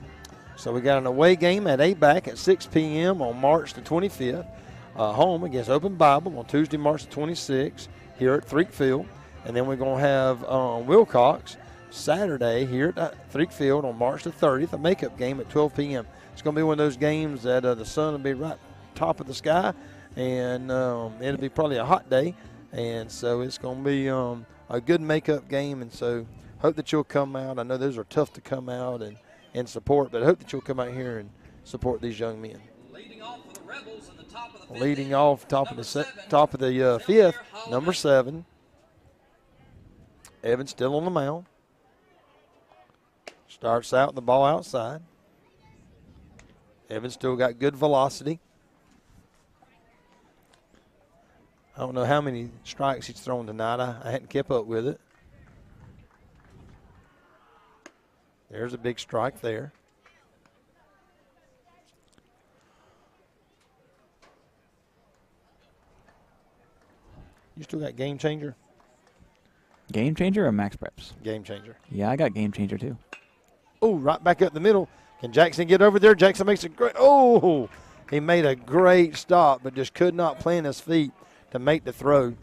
So we got an away game at ABAC at 6 p.m. on March the 25th. Home against Open Bible on Tuesday, March the 26th here at Threek Field. And then we're going to have Wilcox Saturday here at Threek Field on March the 30th, a makeup game at 12 p.m. It's going to be one of those games that the sun will be right top of the sky, and it'll be probably a hot day. And so it's going to be a good makeup game. And so hope that you'll come out. I know those are tough to come out and support, but I hope that you'll come out here and support these young men. Leading off for the Rebels in the top of the fifth. Leading off top of the fifth, number 7. Evans still on the mound. Starts out the ball outside. Evans still got good velocity. I don't know how many strikes he's thrown tonight. I hadn't kept up with it. There's a big strike there. You still got Game Changer? Game Changer or Max Preps? Game Changer. Yeah, I got Game Changer too. Oh, right back up the middle. Can Jackson get over there? Jackson makes a great – he made a great stop, but just could not plant his feet to make the throw.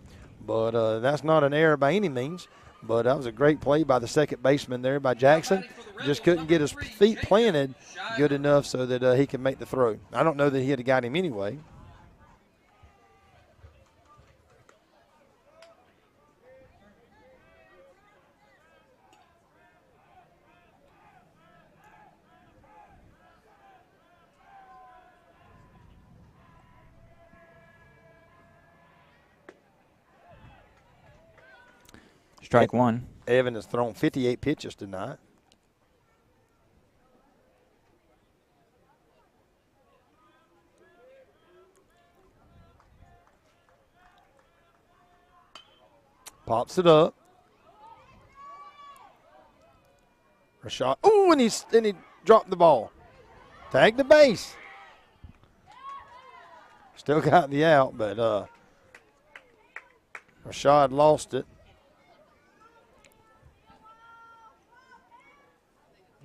But that's not an error by any means. But that was a great play by the second baseman there by Jackson. Just couldn't get his feet planted good enough so that he could make the throw. I don't know that he had got him anyway. Strike one. Evan has thrown 58 pitches tonight. Pops it up. Rashad. Oh, and he dropped the ball. Tagged the base. Still got the out, but Rashad lost it.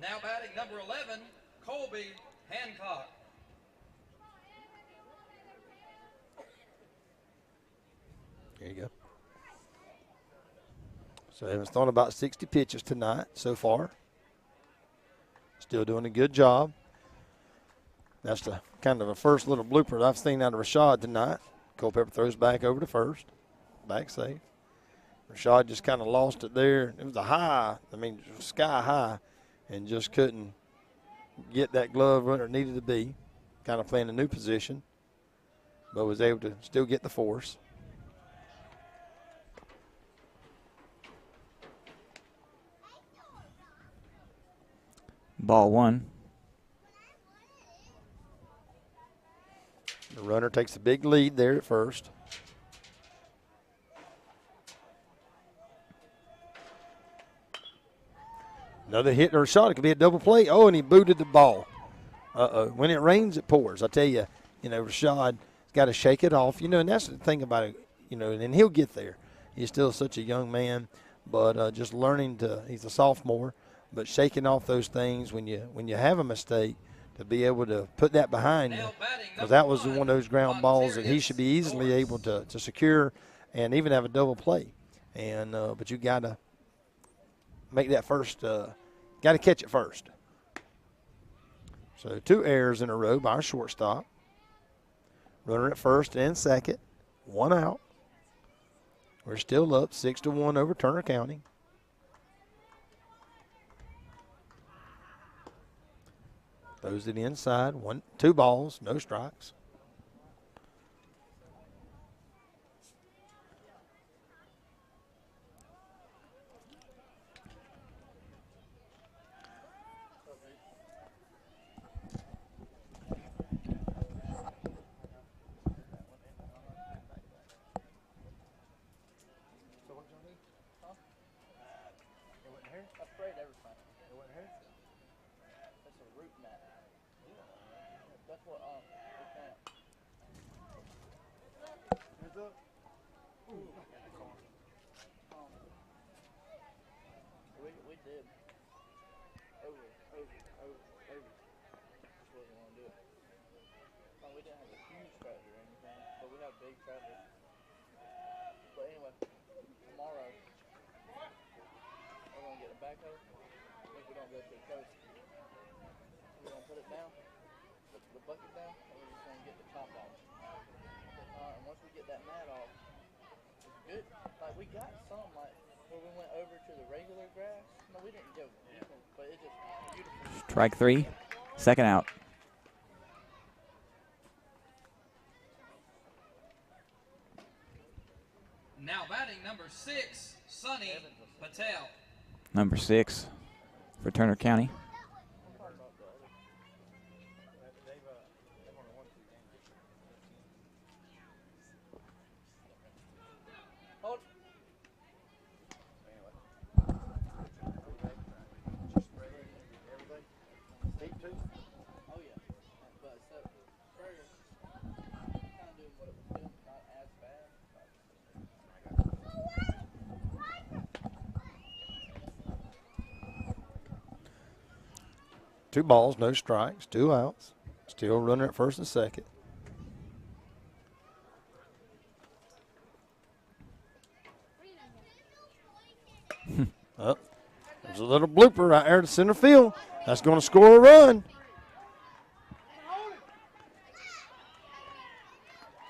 Now batting number 11, Colby Hancock. There you go. So Evans thrown about 60 pitches tonight so far. Still doing a good job. That's the kind of a first little blooper I've seen out of Rashad tonight. Culpepper throws back over to first. Back safe. Rashad just kind of lost it there. It was a high, sky high, and just couldn't get that glove where it needed to be. Kind of playing a new position, but was able to still get the force. Ball 1. The runner takes a big lead there at first. Another hit or a shot. It could be a double play. Oh, and he booted the ball. Uh-oh. When it rains, it pours. I tell you, Rashad's got to shake it off. And that's the thing about it, and he'll get there. He's still such a young man, but just learning he's a sophomore, but shaking off those things when you have a mistake, to be able to put that behind you. Because that was one of those ground balls that he should be easily able to secure and even have a double play. And but you got to make that first, got to catch it first. So 2 errors in a row by our shortstop. Runner at first and second, 1 out. We're still up 6-1 over Turner County. Throws it inside, 2 balls, no strikes. Strike 3, second out. Now batting number 6, Sonny Patel. Number 6 for Turner County. Two balls, no strikes, 2 outs. Still running at first and second. There's a little blooper right there to center field. That's going to score a run.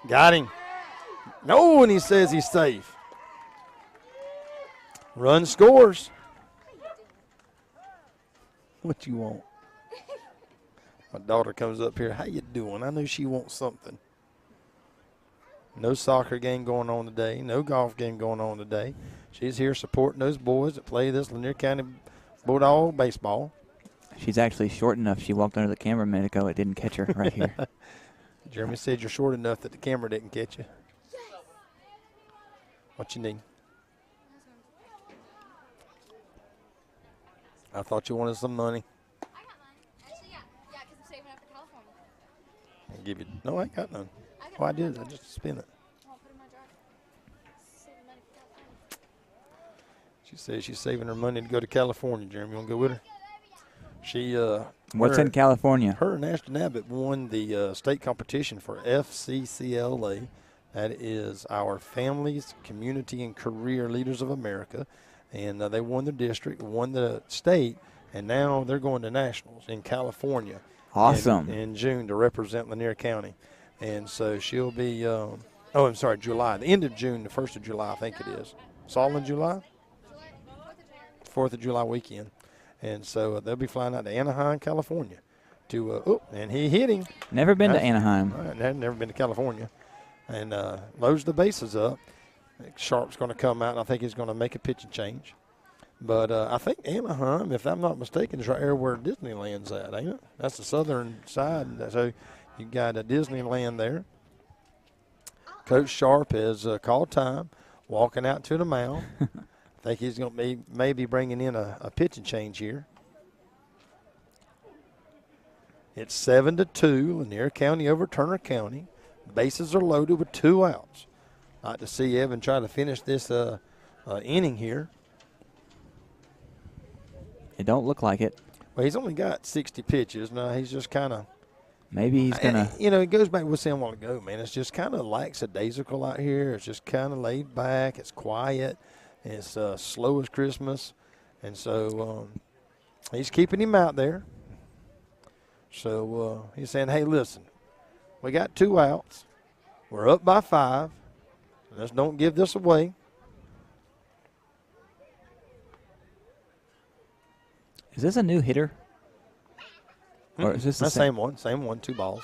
Got him. No, and he says he's safe. Run scores. What you want? My daughter comes up here. How you doing? I know she wants something. No soccer game going on today. No golf game going on today. She's here supporting those boys that play this Lanier County Bulldog baseball. She's actually short enough. She walked under the camera a minute ago. It didn't catch her right here. Jeremy said you're short enough that the camera didn't catch you. What you need? I thought you wanted some money. I got mine. Actually, yeah, because I'm saving up for California. I'll give you. No, I ain't got none. Why did I just spin it? I'll put it in my jar. Saving money for California. She says she's saving her money to go to California, Jeremy. You want to go with her? She What's her- in California? Her and Ashton Abbott won the state competition for FCCLA. That is our Families, Community, and Career Leaders of America. And they won the district, won the state, and now they're going to nationals in California. Awesome. In June to represent Lanier County. And so she'll be, July. The end of June, the 1st of July, I think it is. It's all in July? 4th of July weekend. And so they'll be flying out to Anaheim, California. And he hit him. Never been to Anaheim. I've never been to California. And loads the bases up. Sharp's going to come out, and I think he's going to make a pitching change. But I think Anaheim, if I'm not mistaken, is right there where Disneyland's at, ain't it? That's the southern side. So you got a Disneyland there. Coach Sharp has called time, walking out to the mound. I think he's going to maybe bringing in a pitching change here. It's 7-2, Lanier County over Turner County. Bases are loaded with 2 outs. I'd like to see Evan try to finish this inning here. It don't look like it. Well, he's only got 60 pitches. Now, he's just kind of. Maybe he's going to. It goes back to what we said a while ago, man. It's just kind of lackadaisical out here. It's just kind of laid back. It's quiet. It's slow as Christmas. And so he's keeping him out there. So he's saying, hey, listen, we got 2 outs. We're up by 5. Let's don't give this away. Is this a new hitter? Or is this the same one? Same one, 2 balls.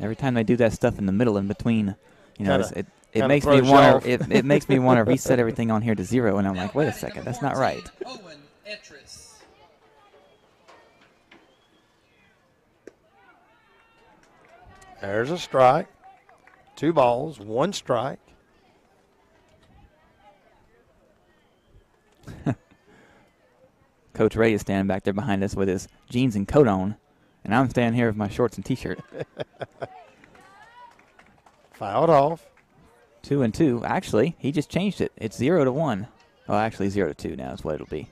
Every time they do that stuff in the middle in between, it kinda makes me throws you want off. to it makes me want to reset everything on here to 0, and I'm like, wait a second, that's not right. Owen Etris. There's a strike. 2 balls, 1 strike. Coach Ray is standing back there behind us with his jeans and coat on, and I'm standing here with my shorts and T-shirt. Fouled off. 2-2. Actually, he just changed it. It's 0-1. Oh, actually 0-2 now is what it'll be.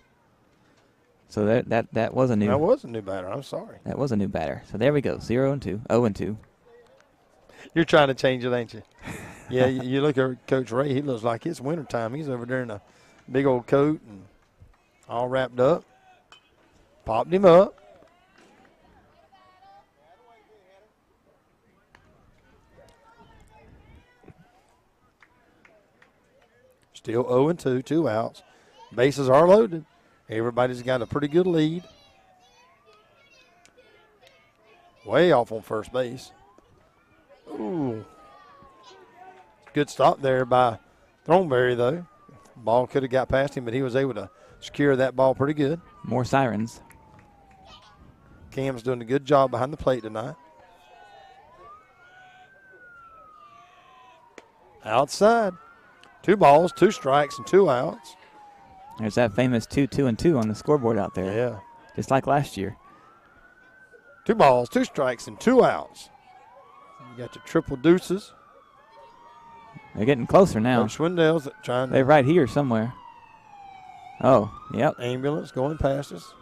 So that was a new. That was a new batter. I'm sorry. That was a new batter. So there we go. 0-2. 0-2. You're trying to change it, ain't you? Yeah, you look at Coach Ray. He looks like it's wintertime. He's over there in a big old coat and all wrapped up. Popped him up. Still 0-2, 2 outs. Bases are loaded. Everybody's got a pretty good lead. Way off on first base. Ooh. Good stop there by Thornberry, though. Ball could have got past him, but he was able to secure that ball pretty good. More sirens. Cam's doing a good job behind the plate tonight. Outside. 2 balls, 2 strikes, and 2 outs. There's that famous 2-2-2 on the scoreboard out there. Yeah. Just like last year. 2 balls, 2 strikes, and 2 outs. You got your triple deuces. They're getting closer now. Coach Swindell's trying to. They're right here somewhere. Oh, yep. Ambulance going past us.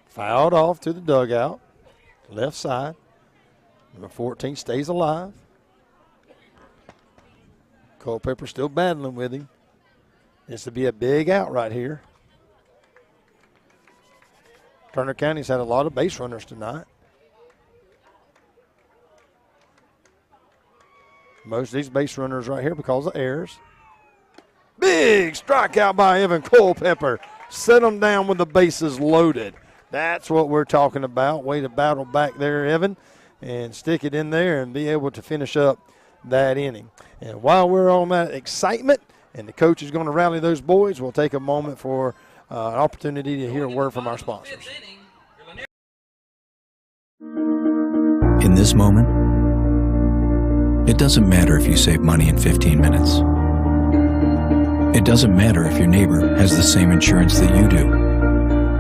Fouled off to the dugout. Left side. Number 14 stays alive. Culpepper still battling with him. This would be a big out right here. Turner County's had a lot of base runners tonight. Most of these base runners right here because of errors. Big strikeout by Evan Culpepper. Set them down with the bases loaded. That's what we're talking about. Way to battle back there, Evan, and stick it in there and be able to finish up that inning. And while we're on that excitement and the coach is going to rally those boys, we'll take a moment for an opportunity to hear a word from our sponsors. In this moment, it doesn't matter if you save money in 15 minutes. It doesn't matter if your neighbor has the same insurance that you do.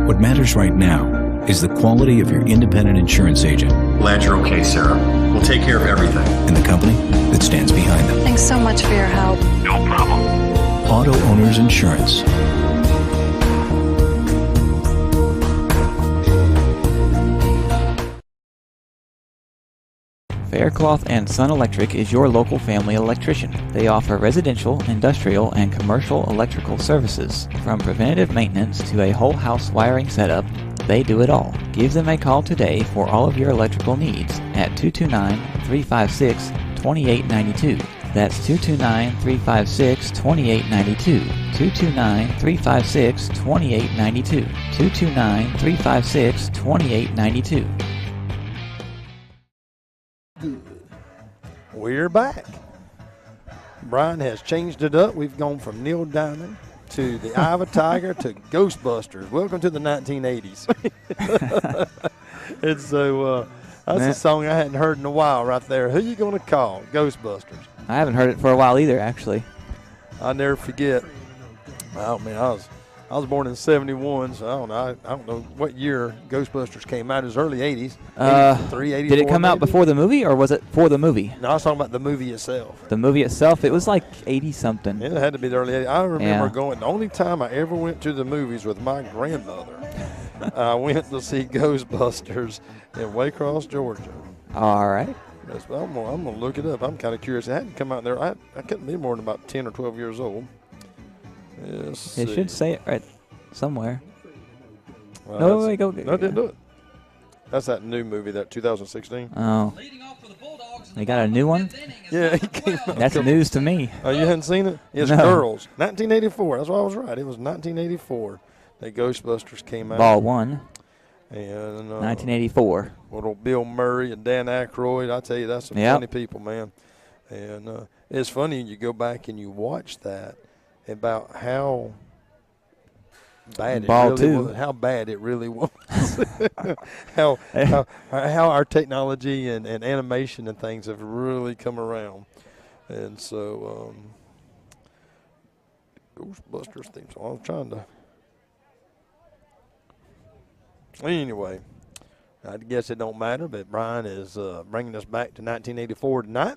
What matters right now is the quality of your independent insurance agent Glad you're okay, Sarah. We'll take care of everything. and the company that stands behind them. Thanks so much for your help. No problem. Auto Owners Insurance. Faircloth and Sun Electric is your local family electrician. They offer residential, industrial, and commercial electrical services. From preventative maintenance to a whole house wiring setup, they do it all. Give them a call today for all of your electrical needs at 229-356-2892. That's 229-356-2892. 229-356-2892. 229-356-2892. We're back. Brian has changed it up. We've gone from Neil Diamond to the Eye of a Tiger to Ghostbusters. Welcome to the 1980s. And so that's a song I hadn't heard in a while right there. Who you going to call? Ghostbusters. I haven't heard it for a while either, actually. I'll never forget. Oh, man, I was born in '71, so I don't know what year Ghostbusters came out. It was early '80s. 83, 84. Did it come out maybe? before the movie, or was it for the movie? No, I was talking about the movie itself. The movie itself, it was like 80-something. It had to be the early '80s. I remember Yeah. going. The only time I ever went to the movies with my grandmother, I went to see Ghostbusters in Waycross, Georgia. All right. I'm gonna look it up. I'm kind of curious. It hadn't come out there. I couldn't be more than about 10 or 12 years old. Yes. It should say it right somewhere. Well, No, that's- wait, go. No, it didn't do it. That's that new movie, that 2016. Oh, Leading off for the Bulldogs. They got a new one? Yeah, he came out. that's news to me. Oh, you hadn't seen it? It's No. Girls. 1984. That's why I was right. It was 1984 that Ghostbusters came out. Ball 1, And 1984. little Bill Murray and Dan Aykroyd. I tell you, that's some Yep. funny people, man. And it's funny when you go back and you watch that about how bad it Ball really 2. was. How bad it really was. how our technology and animation and things have really come around. And so Ghostbusters theme song. I was trying to. Anyway, I guess it don't matter, but Brian is bringing us back to 1984 tonight.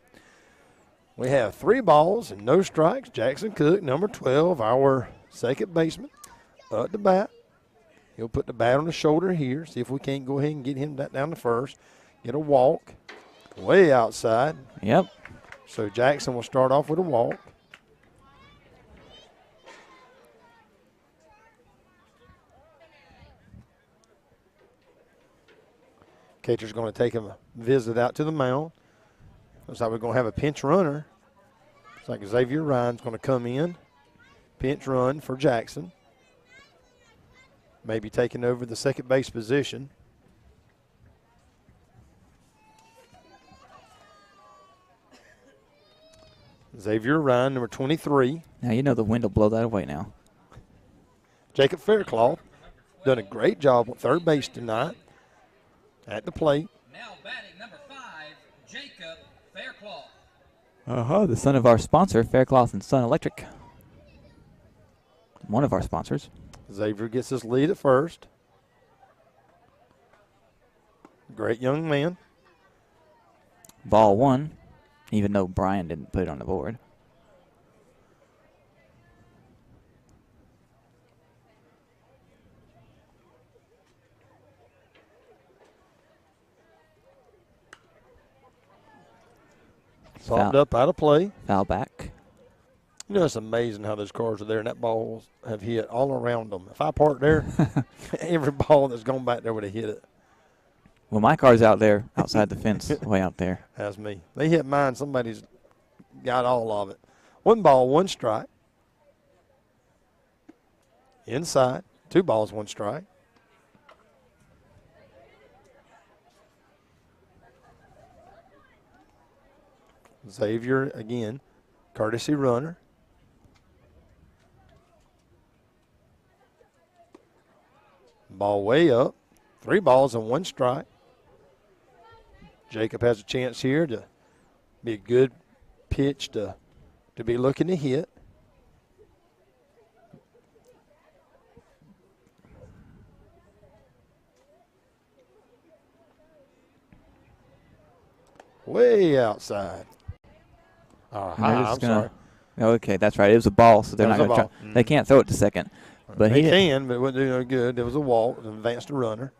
We have 3 balls and no strikes. Jackson Cook, number 12, our second baseman, up the bat. He'll put the bat on the shoulder here. See if we can't go ahead and get him down to first. Get a walk way outside. Yep. So Jackson will start off with a walk. Catcher's going to take him a visit out to the mound. Looks like we're going to have a pinch runner. Looks like Xavier Ryan's going to come in. Pinch run for Jackson. Maybe taking over the second base position. Xavier Ryan, number 23. Now you know the wind will blow that away now. Jacob Faircloth done a great job at third base tonight at the plate. Now batting number 5, Jacob Faircloth. The son of our sponsor, Faircloth and Sun Electric. One of our sponsors. Xavier gets his lead at first. Great young man. Ball 1, even though Brian didn't put it on the board. Popped up out of play. Foul back. You know, it's amazing how those cars are there, and that balls have hit all around them. If I parked there, every ball that's gone back there would have hit it. Well, my car's out there, outside the fence, way out there. That's me. They hit mine. Somebody's got all of it. 1 ball, 1 strike. Inside. 2 balls, 1 strike. Xavier again, courtesy runner. Ball way up. 3 balls and 1 strike. Jacob has a chance here to be a good pitch to be looking to hit. way outside. And they're I'm just sorry. Okay, that's right. It was a ball, so they're That not was going a to try. ball. They can't throw it to second. But They he can, but it wouldn't do no good. There was a walk, advanced the runner.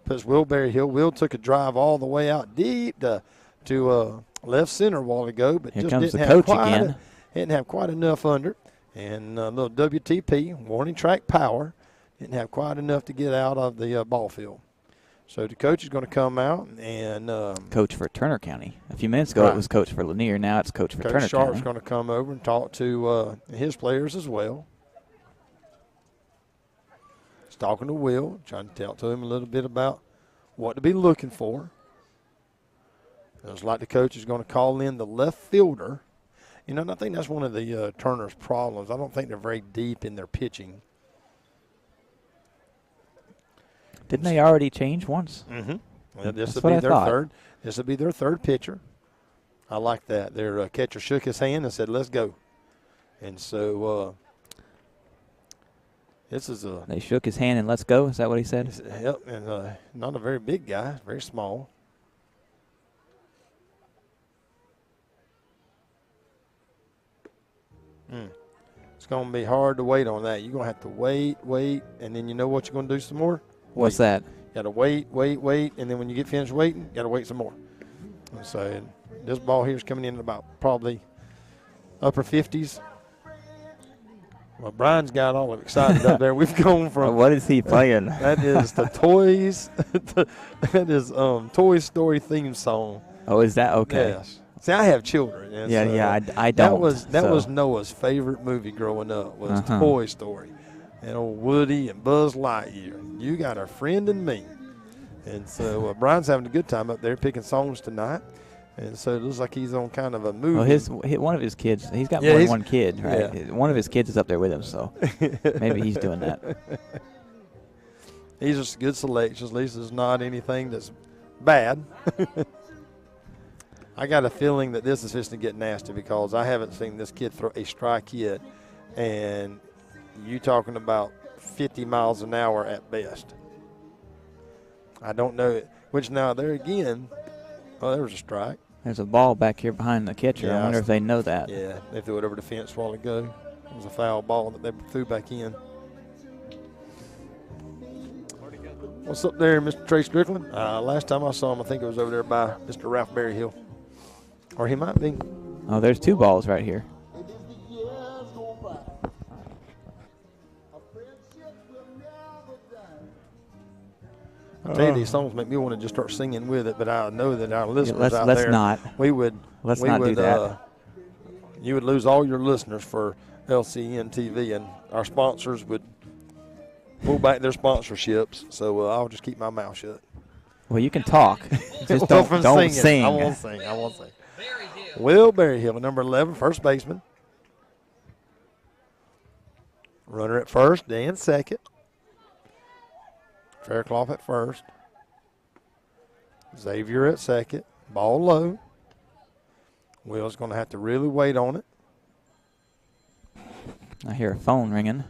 Puts Will Berryhill. Will took a drive all the way out deep to left center a while ago, but Here just comes didn't the have coach quite again. Didn't have quite enough under. And a little WTP, warning track power, didn't have quite enough to get out of the ball field. So the coach is going to come out and coach for Turner County. A few minutes ago, Right. it was coach for Lanier. Now it's coach for Coach Turner Sharp's County. going to come over and talk to his players as well. He's talking to Will, trying to tell to him a little bit about what to be looking for. It's like the coach is going to call in the left fielder. You know, and I think that's one of the Turner's problems. I don't think they're very deep in their pitching. Didn't they already change once? Mm-hmm. Well, this That's will what be I their thought. third. This will be their third pitcher. I like that. Their catcher shook his hand and said, "Let's go." And so this is a They shook his hand and let's go. Is that what he said? yep, and not a very big guy, very small. It's going to be hard to wait on that. You're going to have to wait, and then you know what you're going to do some more? What's Wait. that? You got to wait, and then when you get finished waiting, you got to wait some more. And so this ball here is coming in at about probably upper 50s. Well, Brian's got all excited up there. We've gone from What is he playing? that is the toys. That is Toy Story theme song. Oh, is that okay? Yes. See, I have children. And Yeah, so yeah, I don't. That was Noah's favorite movie growing up was Uh-huh. Toy Story, and old Woody and Buzz Lightyear. You got a friend in me, and so Brian's having a good time up there picking songs tonight, and so it looks like he's on kind of a movie. Well, one of his kids. He's got Yeah, more than he's- one kid, right? yeah. One of his kids is up there with him, so maybe he's doing that. These are good selections. At least there's not anything that's bad. I got a feeling that this is just to get nasty because I haven't seen this kid throw a strike yet, and you talking about 50 miles an hour at best. I don't know it. Which now there again, oh, there was a strike. There's a ball back here behind the catcher. Yeah, I wonder if they know that. Yeah, they threw it over the fence a while ago. It was a foul ball that they threw back in. What's up there, Mr. Trey Strickland? Last time I saw him, I think it was over there by Mr. Ralph Berryhill. Or he might be. Oh, there's two balls right here. I tell you, these songs make me want to just start singing with it, but I know that our listeners out let's there, not. we would. Let's we not would, do that. You would lose all your listeners for LCN TV, and our sponsors would pull back their sponsorships. So I'll just keep my mouth shut. Well, you can talk. Just Well, don't from sing. singing, I won't sing. I won't sing. Berryhill. Will Berryhill, number 11, first baseman. Runner at first, Dan second. Fairclough at first. Xavier at second. Ball low. Will's going to have to really wait on it. I hear a phone ringing.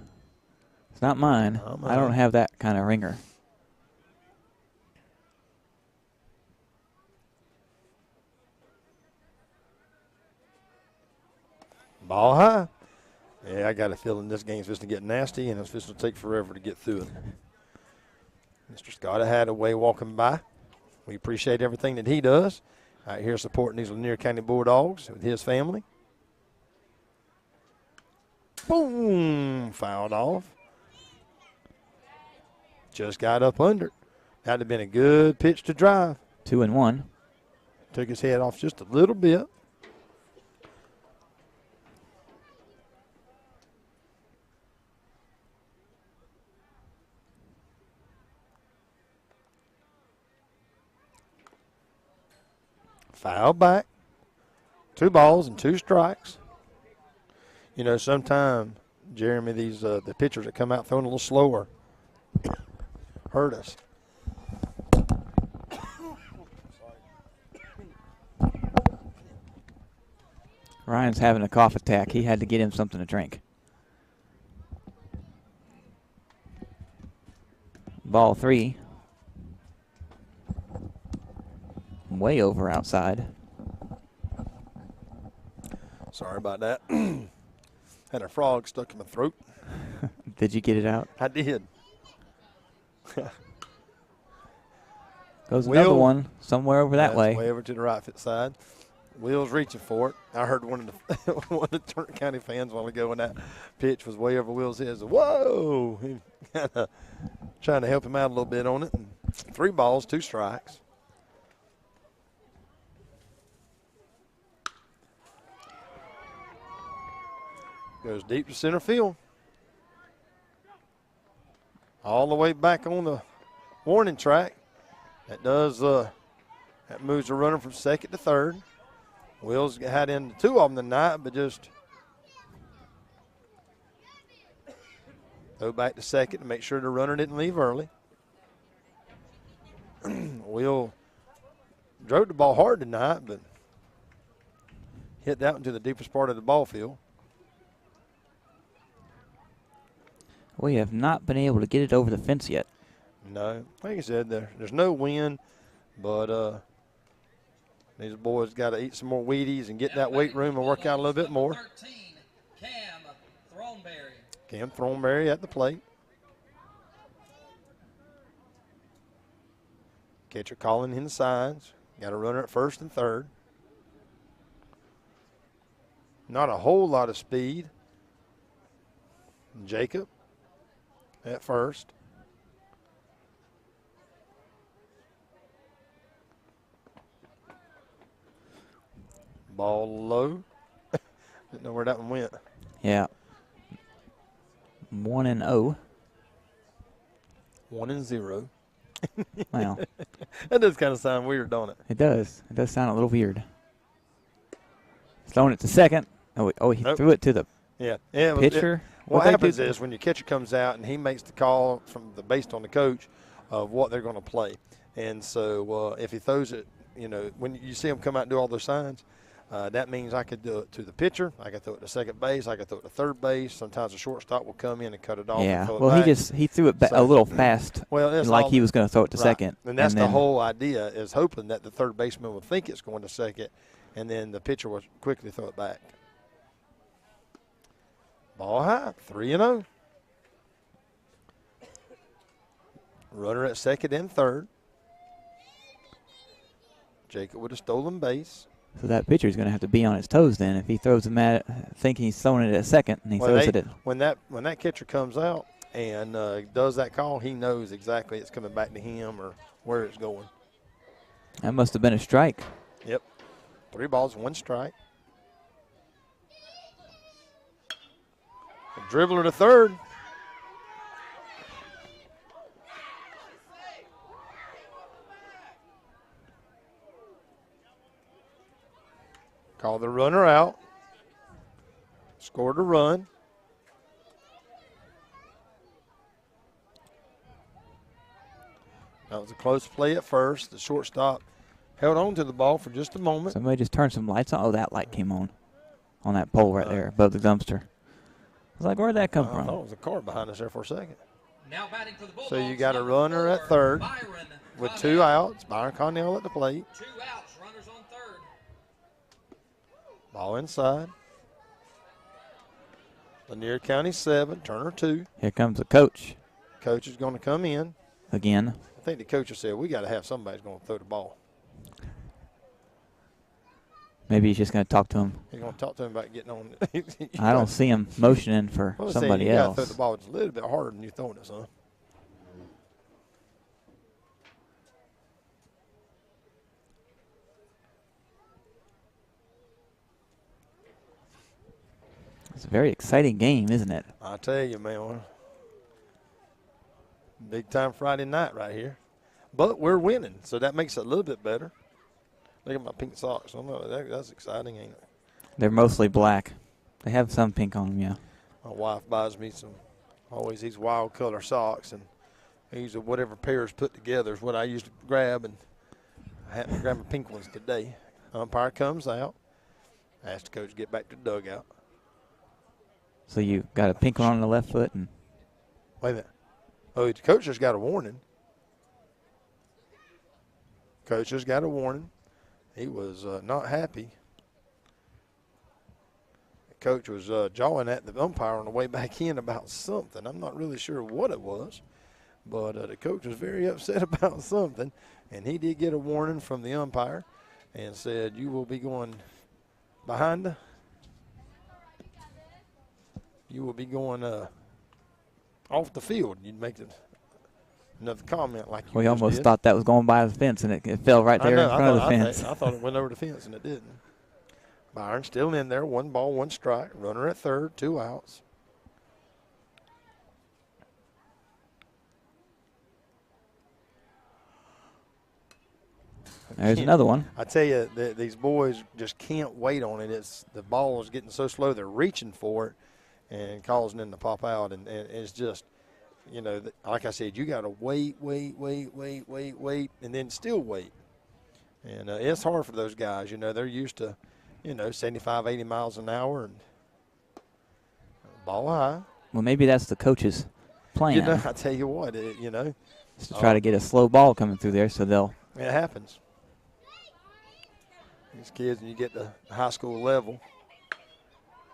It's not mine. Not I don't mine. have that kind of ringer. Ball high. Yeah, I got a feeling this game's just to get nasty, and it's just to take forever to get through it. Mr. Scott Hadaway walking by. We appreciate everything that he does out here supporting these Lanier County Bulldogs with his family. Boom, fouled off. Just got up under it. That'd have been a good pitch to drive. 2-1. Took his head off just a little bit. Foul back. 2 balls and 2 strikes. You know, sometimes, Jeremy, these the pitchers that come out throwing a little slower hurt us. Ryan's having a cough attack. He had to get him something to drink. Ball 3. Way over outside. Sorry about that. Had a frog stuck in my throat. Did you get it out? I did. Goes another one somewhere over that That's way. way over to the right foot side. Will's reaching for it. I heard one of the one of the Turner County fans a while ago when that pitch was way over Will's head. So, whoa! He kind of trying to help him out a little bit on it. And 3 balls, 2 strikes. Goes deep to center field. All the way back on the warning track. That moves the runner from second to third. Will's had in 2 of them tonight, but just go back to second to make sure the runner didn't leave early. Will drove the ball hard tonight, but hit that one to the deepest part of the ball field. We have not been able to get it over the fence yet. No, like I said, there's no wind, but these boys got to eat some more Wheaties and get that weight room and work out a little bit more. 13, Cam Throneberry. Cam Throneberry at the plate. Catcher calling in the signs. Got a runner at first and third. Not a whole lot of speed. Jacob at first. Ball low. Didn't know where that one went. Yeah. 1-0. 1-0. Well, That does kind of sound weird, don't it? it does. It does sound a little weird. Throwing it to second. He Nope. threw it to the Yeah. pitcher. What What'd they happens do? is when your catcher comes out and he makes the call based on the coach of what they're going to play. And so if he throws it, when you see him come out and do all those signs, that means I could do it to the pitcher. I could throw it to second base. I could throw it to third base. Sometimes the shortstop will come in and cut it off. Yeah. And throw it Well, back. he threw it a little fast, Well, it's like all- he was going to throw it to Right. second. And that's the then- whole idea, is hoping that the third baseman will think it's going to second, and then the pitcher will quickly throw it back. Ball high, 3-0. Runner at second and third. Jacob with a stolen base. So that pitcher's going to have to be on his toes then if he throws him at thinking he's throwing it at second and he throws it at. When that catcher comes out and does that call, he knows exactly it's coming back to him or where it's going. That must have been a strike. Yep. 3 balls, 1 strike. A dribbler to third. Call the runner out. Scored a run. That was a close play at first. The shortstop held on to the ball for just a moment. Somebody just turned some lights on. Oh, that light came on that pole right there above the dumpster. I was like, where'd that come I from? thought it was a car behind us there for a second. Now batting for the Bulldogs. So you got a number runner at 4, third Byron with Connell. 2 outs. Byron Connell at the plate. 2 outs, runners on third. Ball inside. Lanier County 7, Turner 2. Here comes the coach Coach is going to come in. again. I think the coach has said, we got to have somebody who's going to throw the ball. Maybe he's just going to talk to him. He's going to talk to him about getting on. I don't see him motioning for Well, somebody you got to else. throw the ball just a little bit harder than you're throwing it, son. It's a very exciting game, isn't it? I tell you, man. Big time Friday night right here. But we're winning, so that makes it a little bit better. Look at my pink socks. That's exciting, ain't it? They're mostly black. They have some pink on them, yeah. My wife buys me always these wild color socks, and I usually whatever pairs put together is what I used to grab, and I happened to grab my pink ones today. Umpire comes out. Asked the coach to get back to the dugout. So you got a pink one on the left foot, and Wait a minute. Oh, the coach just got a warning. Coach just got a warning. He was not happy. coach was jawing at the umpire on the way back in about something. I'm not really sure what it was, but the coach was very upset about something, and he did get a warning from the umpire and said, you will be going behind. You will be going off the field. You'd make another comment like you We just almost did. thought that was going by the fence, and it fell right there in front of the fence. I thought it went over the fence, and it didn't. Byron still in there. 1 ball, 1 strike. Runner at third, 2 outs. There's another one. I tell you, these boys just can't wait on it. The ball is getting so slow, they're reaching for it and causing them to pop out. And it's just, like I said, you got to wait, and then still wait. And it's hard for those guys. They're used to, 75, 80 miles an hour and ball high. Well, maybe that's the coach's plan. I tell you what, Just to try to get a slow ball coming through there so they'll. It happens. These kids, when you get to high school level.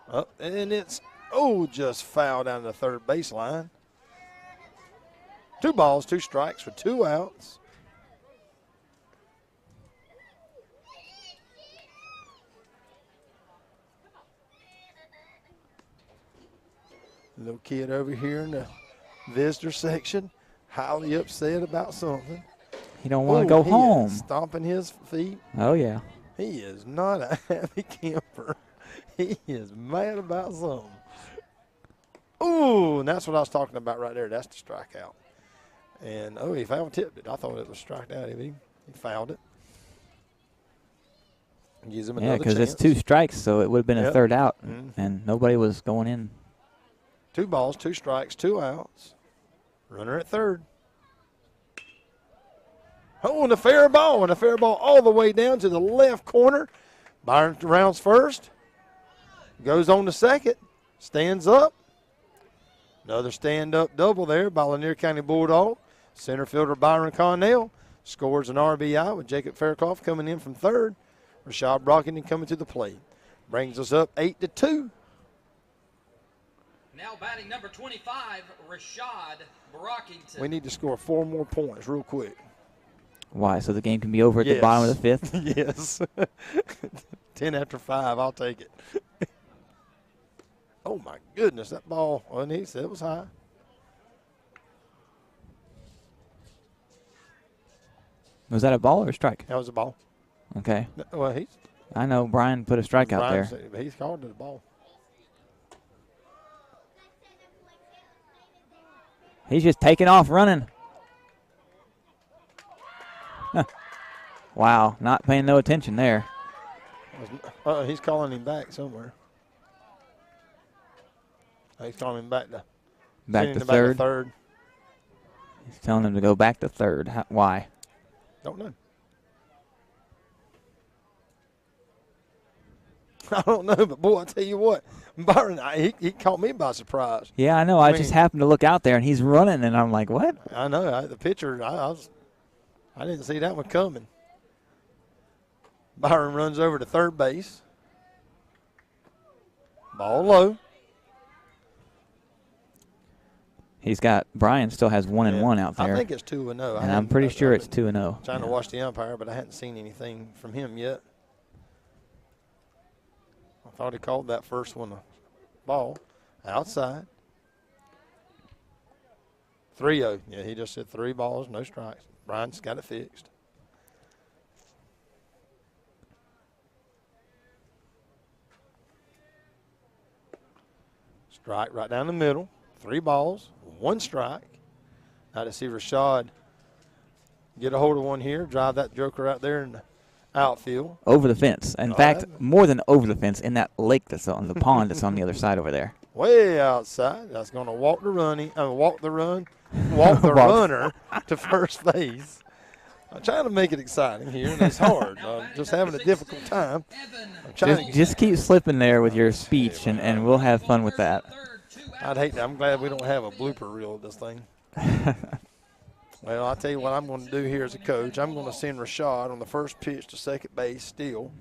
Up, and it's, just foul down to the third baseline. 2 balls, 2 strikes for 2 outs. Little kid over here in the visitor section, highly upset about something. He don't want to go home. Stomping his feet. Oh, yeah. He is not a happy camper. He is mad about something. Ooh, and that's what I was talking about right there. That's the strikeout. And, he foul tipped it. I thought it was striked out. He fouled it. Gives him another chance. Yeah, because it's 2 strikes, so it would have been a third out, Mm-hmm. and nobody was going in. 2 balls, 2 strikes, 2 outs. Runner at third. And a fair ball, all the way down to the left corner. Byron rounds first. Goes on to second. Stands up. Another stand-up double there by Lanier County Bulldog. Center fielder Byron Connell scores an RBI with Jacob Fairclough coming in from third. Rashad Brockington coming to the plate. Brings us up 8-2. Now batting number 25, Rashad Brockington. We need to score 4 more points real quick. Why? So the game can be over at the bottom of the 5th? Yes. 10 after 5, I'll take it. Oh, my goodness, that ball, he said it was high. Was that a ball or a strike? That was a ball. Okay. Well, I know Brian put a strike out there. He's called it a ball. He's just taking off running. Huh. Wow, not paying no attention there. He's calling him back somewhere. He's calling him back to third. He's telling him to go back to third. Why? Don't know. I don't know, but boy, I tell you what, Byron, he caught me by surprise. Yeah, I know. I just happened to look out there, and he's running, and I'm like, what? I know. The pitcher, I didn't see that one coming. Byron runs over to third base. Ball low. Brian still has 1-1 out there. I think it's 2-0. And I'm pretty sure it's 2-0. Trying to watch the umpire, but I hadn't seen anything from him yet. I thought he called that first one a ball. Outside. 3-0. Yeah, he just said 3 balls, no strikes. Brian's got it fixed. Strike right down the middle. 3 balls, 1 strike. Now to see Rashad get a hold of one here, drive that joker out there in the outfield. Over the fence. In fact, more than over the fence, in that lake that's on the pond that's on the other side over there. Way outside. That's going to walk the runner to first base. I'm trying to make it exciting here, and it's hard. I'm just having a difficult time. Just keep slipping there with your speech, and we'll have fun with that. I'd hate that. I'm glad we don't have a blooper reel of this thing. Well, I'll tell you what I'm going to do here as a coach. I'm going to send Rashad on the first pitch to second base still.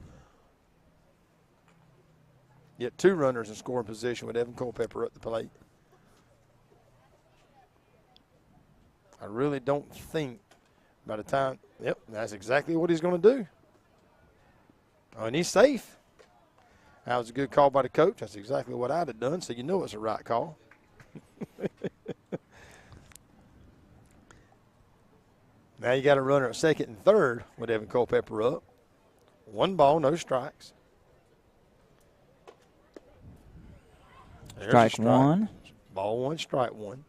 get 2 runners in scoring position with Evan Culpepper at the plate. I really don't think by the time, yep, that's exactly what he's going to do. Oh, and he's safe. That was a good call by the coach. That's exactly what I'd have done, so you know it's a right call. Now you got a runner at second and third with Evan Culpepper up. 1 ball, no strikes. There's Strike 1. Ball 1, strike 1.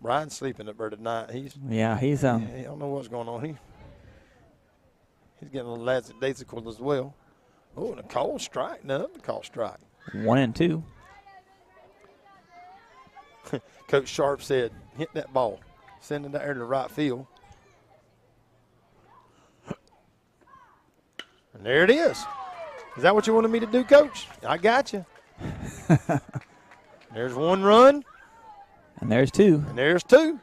Brian's sleeping up there tonight. He's I don't know what's going on. He's getting a little lackadaisical as well. Oh, and a call strike. No, the call strike. 1 and 2. Coach Sharp said, hit that ball. Send it there to right field. And there it is. Is that what you wanted me to do, Coach? I got you. There's 1 run. And there's 2. And there's 2.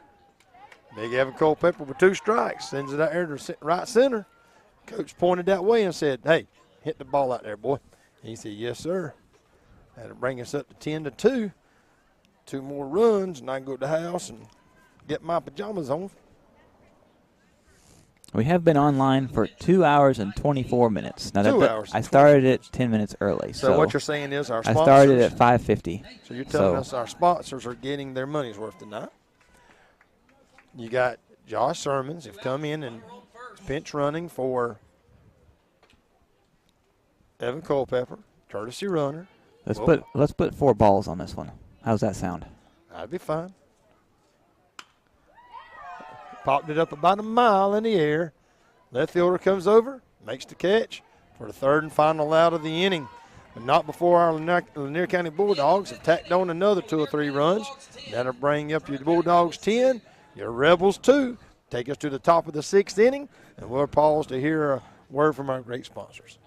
Big Evan Culpepper with 2 strikes. Sends it out there to right center. Coach pointed that way and said, hey, hit the ball out there, boy. And he said, yes, sir. That'll bring us up to 10-2. 2 more runs, and I can go to the house and get my pajamas on. We have been online for 2 hours and 24 minutes. Now 2 hours. I started it 10 minutes early. So what you're saying is our sponsors. I started at 5:50. So you're telling us our sponsors are getting their money's worth tonight. You got Josh Sermons have come in and pinch running for Evan Culpepper, courtesy runner. Let's put 4 balls on this one. How's that sound? That'd be fine. Popped it up about a mile in the air. Left fielder comes over, makes the catch for the 3rd and final out of the inning. But not before our Lanier County Bulldogs have tacked on another 2 or 3 runs. That'll bring up your Bulldogs 10, your Rebels 2. Take us to the top of the 6th inning, and we'll pause to hear a word from our great sponsors.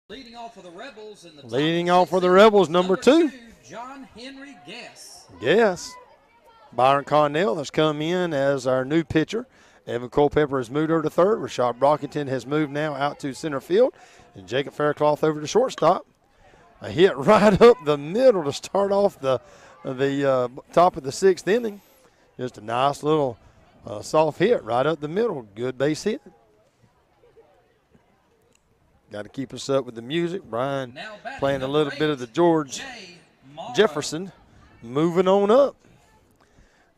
Leading off for the Rebels in the Leading off for the Rebels, number 2. John Henry Guess. Yes. Byron Connell has come in as our new pitcher. Evan Culpepper has moved over to third. Rashad Brockington has moved now out to center field. And Jacob Faircloth over to shortstop. A hit right up the middle to start off the top of the 6th inning. Just a nice little soft hit right up the middle. Good base hit. Got to keep us up with the music. Brian playing a little bit of the George Jefferson, moving on up.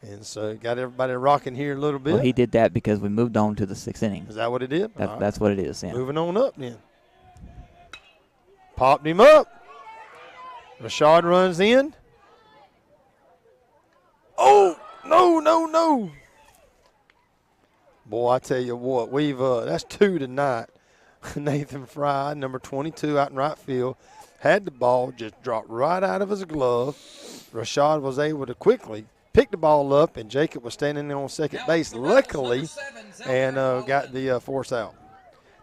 And so got everybody rocking here a little bit. Well, he did that because we moved on to the 6th inning. Is that what it did? That's what it is, yeah. Moving on up then. Popped him up. Rashad runs in. Oh, no. Boy, I tell you what, we've that's 2 tonight. Nathan Fry, number 22, out in right field, had the ball, just dropped right out of his glove. Rashad was able to quickly pick the ball up, and Jacob was standing there on second base, luckily, and got the force out.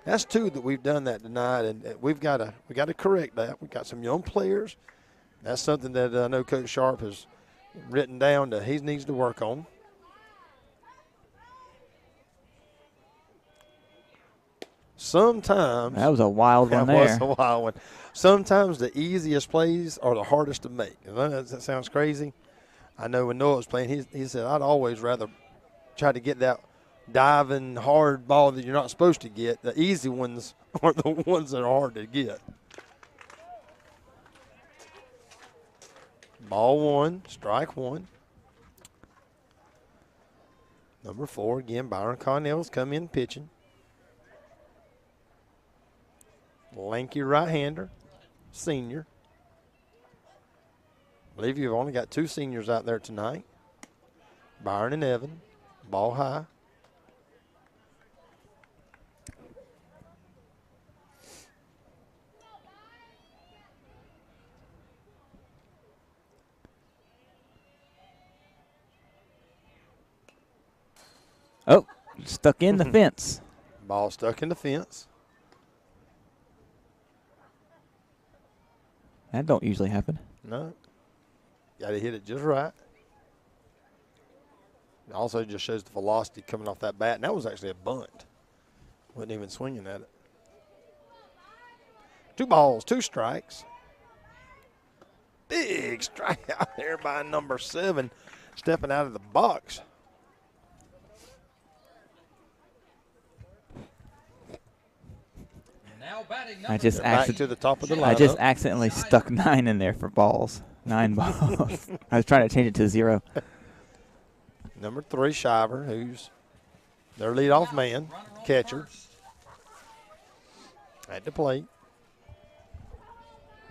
That's 2 that we've done that tonight, and we got to correct that. We've got some young players. That's something that I know Coach Sharp has written down that he needs to work on. Sometimes that was a wild one there. That was a wild one. Sometimes the easiest plays are the hardest to make. That sounds crazy. I know when Noah was playing, he said, I'd always rather try to get that diving hard ball that you're not supposed to get. The easy ones are the ones that are hard to get. Ball 1, strike 1. Number 4, again, Byron Connell's come in pitching. Lanky right-hander, senior. I believe you've only got 2 seniors out there tonight. Byron and Evan, ball high. Oh, stuck in the fence. Ball stuck in the fence. That don't usually happen. No. Got to hit it just right. It also just shows the velocity coming off that bat. And that was actually a bunt. Wasn't even swinging at it. 2 balls, 2 strikes. Big strike out there by number 7, stepping out of the box. I just to the top of the lineup. I just accidentally stuck 9 in there for balls. 9 balls. I was trying to change it to 0. Number 3, Shiver, who's their leadoff man, catcher, at the plate.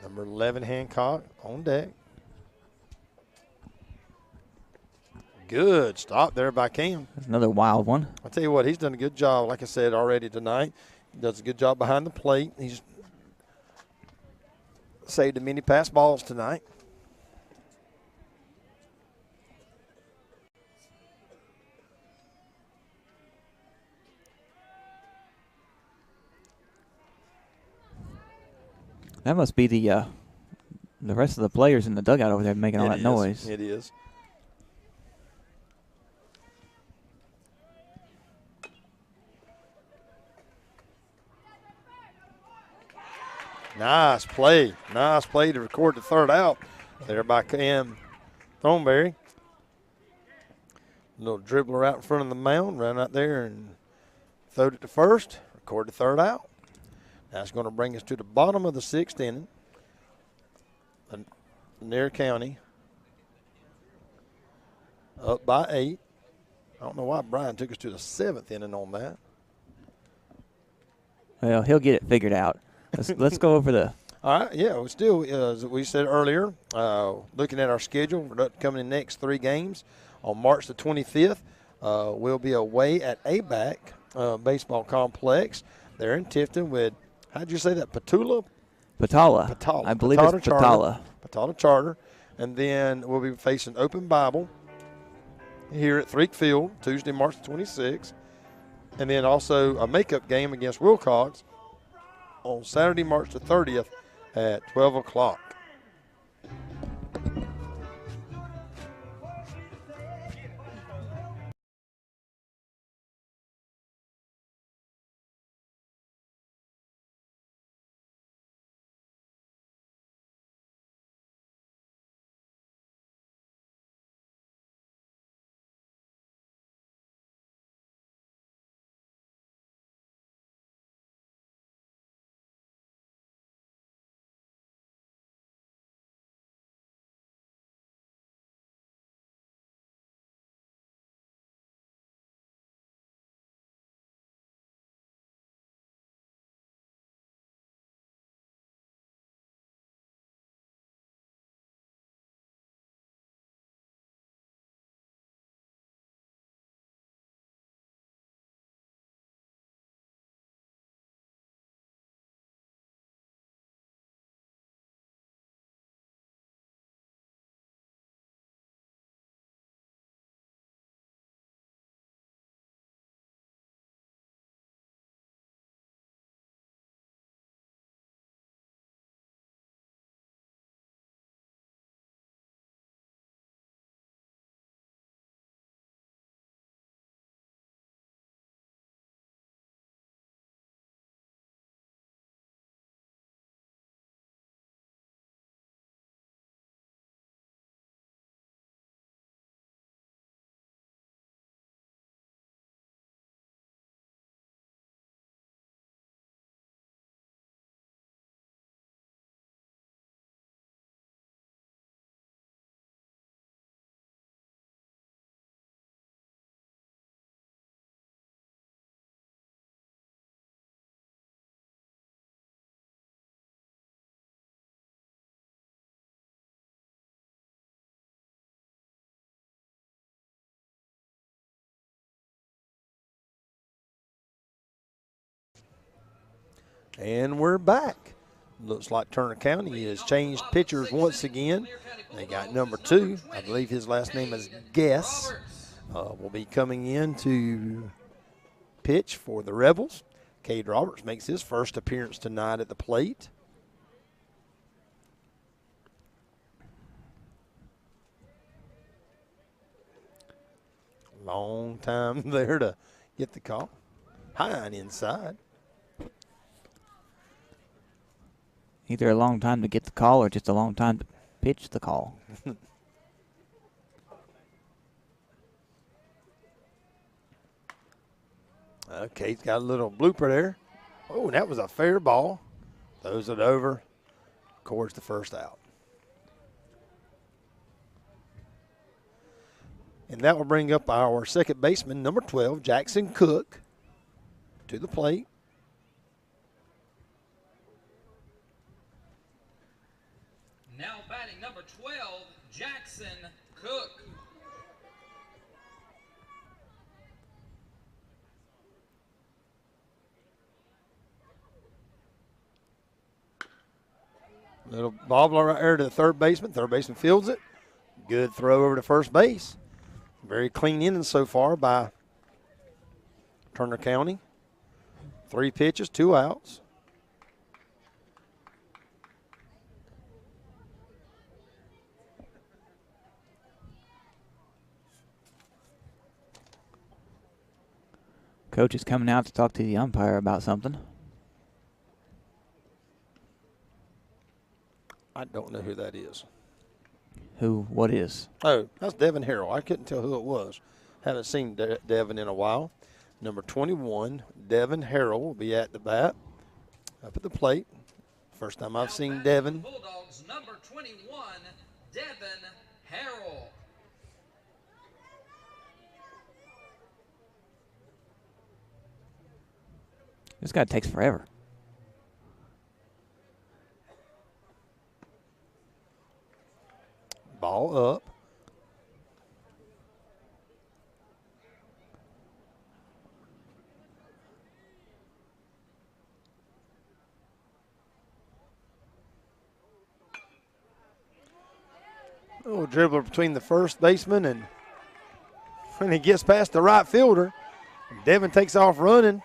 Number 11, Hancock, on deck. Good stop there by Cam. That's another wild one. I'll tell you what, he's done a good job, like I said, already tonight. He does a good job behind the plate. He's saved many pass balls tonight. That must be the rest of the players in the dugout over there making all that noise. It is. Nice play. Nice play to record the 3rd out there by Cam Thornberry. Little dribbler out in front of the mound, ran out there and throwed it to first, record the 3rd out. That's going to bring us to the bottom of the 6th inning. Lanier County up by 8. I don't know why Brian took us to the 7th inning on that. Well, he'll get it figured out. Let's go over the. All right, yeah, we still, as we said earlier, looking at our schedule for the upcoming next 3 games. On March the 25th, we'll be away at ABAC Baseball Complex. They're in Tifton with, how'd you say that, Patala? Patala. I believe it's Patala. Patala Charter. And then we'll be facing Open Bible here at Threek Field, Tuesday, March the 26th. And then also a makeup game against Wilcox on Saturday, March the 30th at 12 o'clock. And we're back. Looks like Turner County has changed pitchers once again. They got number 2. I believe his last name is Guess. Will be coming in to pitch for the Rebels. Cade Roberts makes his first appearance tonight at the plate. Long time there to get the call. High and inside. Either a long time to get the call or just a long time to pitch the call. Okay, he's got a little blooper there. Oh, that was a fair ball. Throws it over. Records the first out. And that will bring up our second baseman, number 12, Jackson Cook, to the plate. Now batting number 12, Jackson Cook. Little bobbler right there to the third baseman. Third baseman fields it. Good throw over to first base. Very clean inning so far by Turner County. 3 pitches, 2 outs. Coach is coming out to talk to the umpire about something. I don't know who that is. What is? Oh, that's Devin Harrell. I couldn't tell who it was. Haven't seen Devin in a while. Number 21, Devin Harrell will be at the bat, up at the plate. First time I've seen Devin. Bulldogs number 21, Devin Harrell. This guy takes forever. Ball up. Little dribbler between the first baseman, and when he gets past the right fielder, Devin takes off running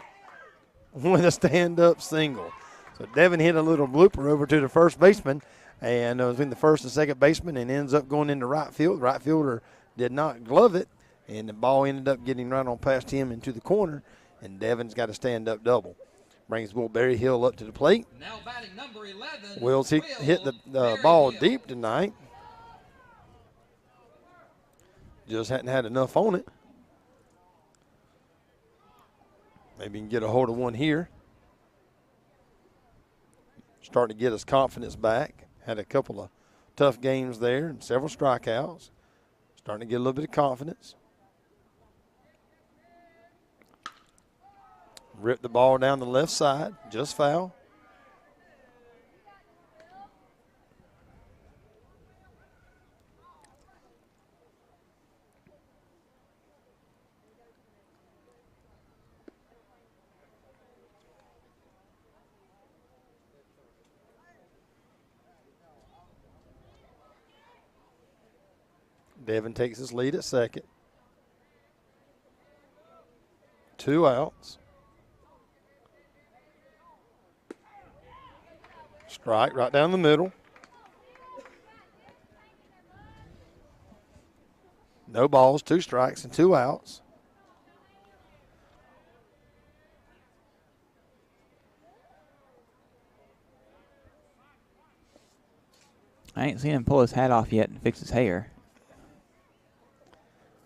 with a stand-up single. So Devin hit a little blooper over to the first baseman, and it was between the first and second baseman, and ends up going into right field. The right fielder did not glove it, and the ball ended up getting right on past him into the corner, and Devin's got a stand-up double. Brings Will Berryhill up to the plate. Now batting number 11. Will's hit the ball deep tonight. Just hadn't had enough on it. Maybe he can get a hold of one here. Starting to get his confidence back. Had a couple of tough games there and several strikeouts. Starting to get a little bit of confidence. Ripped the ball down the left side, just foul. Devin takes his lead at second. 2 outs. Strike right down the middle. No balls, 2 strikes, and 2 outs. I ain't seen him pull his hat off yet and fix his hair.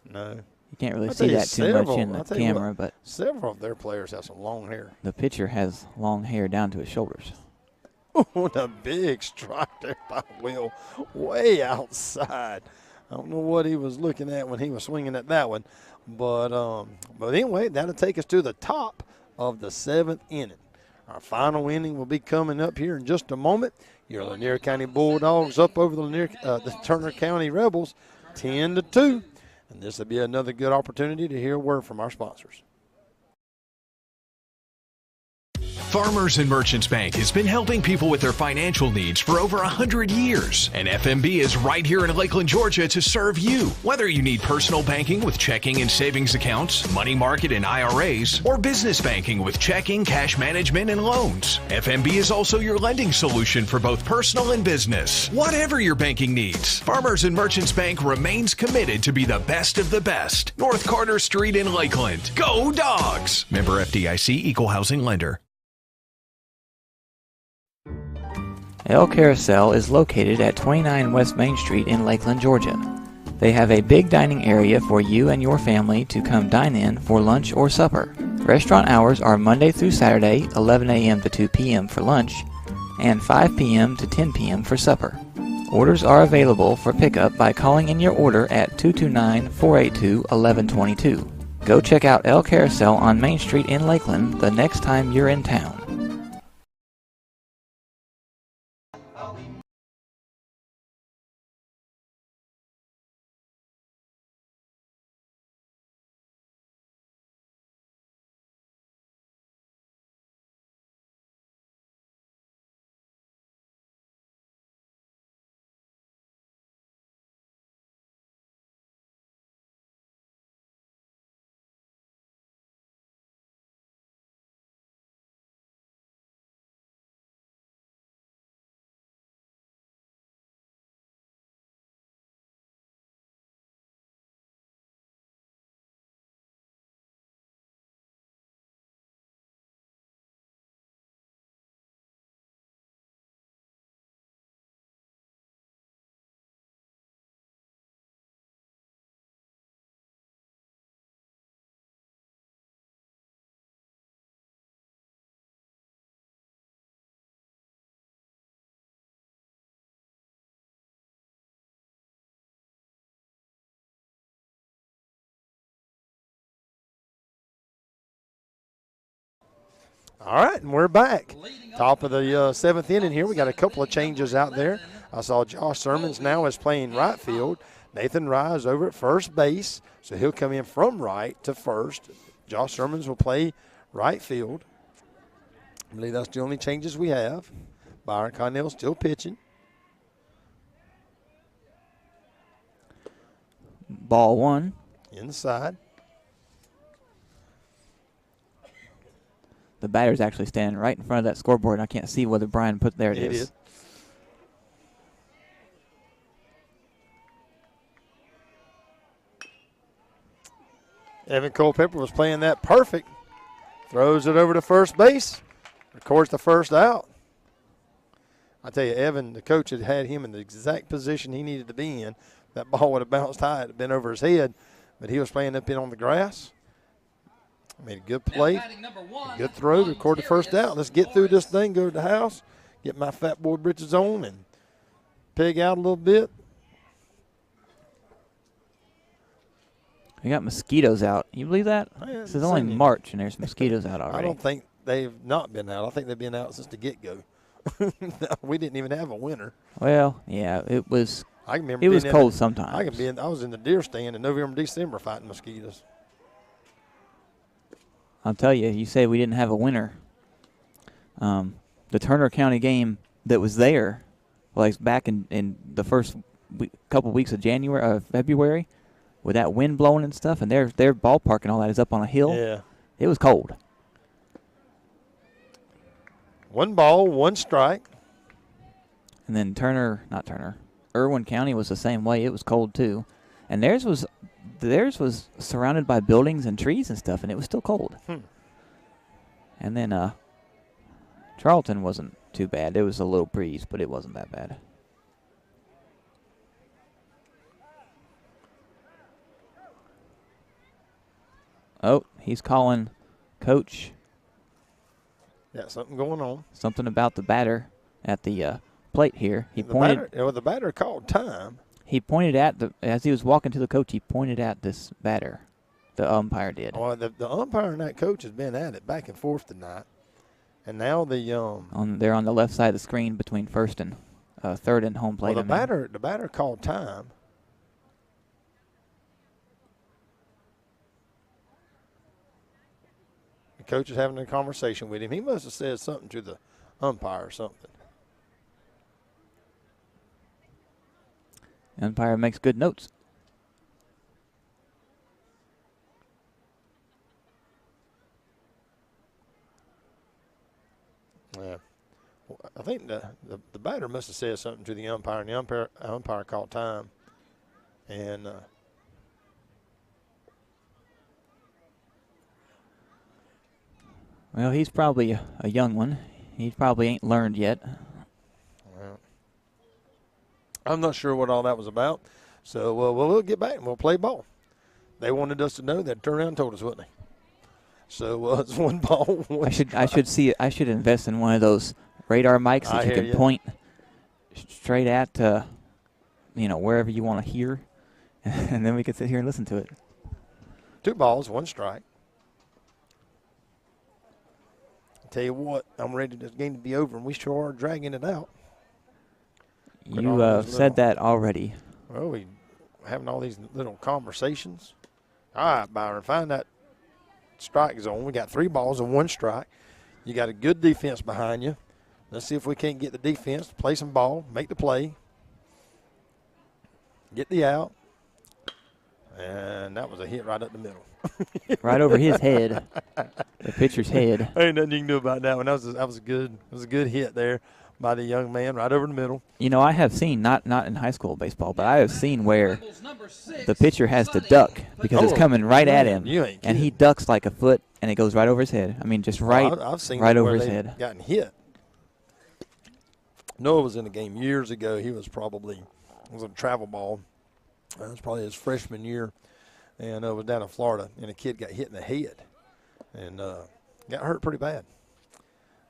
No. You can't really see that too much in the camera, but several of their players have some long hair. The pitcher has long hair down to his shoulders. Oh, a big strike there by Will, way outside. I don't know what he was looking at when he was swinging at that one, but anyway, that'll take us to the top of the 7th inning. Our final inning will be coming up here in just a moment. Your Lanier County Bulldogs up over the Turner County Rebels, 10-2. And this will be another good opportunity to hear a word from our sponsors. Farmers and Merchants Bank has been helping people with their financial needs for over 100 years. And FMB is right here in Lakeland, Georgia to serve you. Whether you need personal banking with checking and savings accounts, money market and IRAs, or business banking with checking, cash management, and loans, FMB is also your lending solution for both personal and business. Whatever your banking needs, Farmers and Merchants Bank remains committed to be the best of the best. North Carter Street in Lakeland. Go Dogs! Member FDIC, Equal Housing Lender. El Carousel is located at 29 West Main Street in Lakeland, Georgia. They have a big dining area for you and your family to come dine in for lunch or supper. Restaurant hours are Monday through Saturday, 11 a.m. to 2 p.m. for lunch, and 5 p.m. to 10 p.m. for supper. Orders are available for pickup by calling in your order at 229-482-1122. Go check out El Carousel on Main Street in Lakeland the next time you're in town. All right, and we're back. Top of the seventh inning here. We got a couple of changes out there. I saw Josh Sermons now is playing right field. Nathan Rye is over at first base, so he'll come in from right to first. Josh Sermons will play right field. I believe that's the only changes we have. Byron Connell still pitching. Ball one. Inside. The batter's actually standing right in front of that scoreboard, and I can't see whether Brian put there. It is. Evan Culpepper was playing that perfect. Throws it over to first base. Records the first out. I tell you, Evan, the coach had him in the exact position he needed to be in. That ball would have bounced high. It had been over his head, but he was playing up in on the grass. Made a good play, a good throw, record the first out. Let's get through this thing, go to the house, get my fat boy britches on, and peg out a little bit. We got mosquitoes out. You believe that? This is only seen it. March, and there's mosquitoes out already. I don't think they've not been out. I think they've been out since the get-go. We didn't even have a winter. Well, yeah, it was. I can remember it was cold sometimes. I was in the deer stand in November, December fighting mosquitoes. I'll tell you, you say we didn't have a winter. The Turner County game that was there, like back in the first couple weeks of February, with that wind blowing and stuff, and their ballpark and all that is up on a hill. Yeah. It was cold. 1 ball, 1 strike. And then Irwin County was the same way. It was cold too. And theirs was surrounded by buildings and trees and stuff, and it was still cold. And then Charlton wasn't too bad. There was a little breeze, but it wasn't that bad. Oh, he's calling Coach. Yeah, something going on. Something about the batter at the plate here. The batter called time. He pointed at as he was walking to the coach, he pointed at this batter. The umpire did. Well, the umpire and that coach has been at it back and forth tonight. And now they're on the left side of the screen between first and third and home plate. Well, the batter called time. The coach is having a conversation with him. He must have said something to the umpire or something. The umpire makes good notes. Yeah. Well, I think the batter must have said something to the umpire, and the umpire caught time. And well, he's probably a young one. He probably ain't learned yet. well, I'm not sure what all that was about. So we'll get back and we'll play ball. They wanted us to know that. Turned around and told us, wouldn't they? So it's 1 ball. I should invest in one of those radar mics that you can point straight at, wherever you want to hear, and then we could sit here and listen to it. 2 balls, 1 strike. Tell you what, I'm ready for this game to be over, and we sure are dragging it out. You said that already. Well, we having all these little conversations. All right, Byron, find that strike zone. We got 3 balls and 1 strike. You got a good defense behind you. Let's see if we can't get the defense to play some ball, make the play, get the out. And that was a hit right up the middle. Right over his head, the pitcher's head. Ain't nothing you can do about that one. That was a good hit there by the young man right over the middle. I have seen, not in high school baseball, but I have seen where the pitcher has to duck because it's coming right at him, and he ducks like a foot, and it goes right over his head. I mean, just I've seen right where over his they've head. gotten hit. Noah was in the game years ago. It was a travel ball. That was probably his freshman year, and was down in Florida, and a kid got hit in the head and got hurt pretty bad.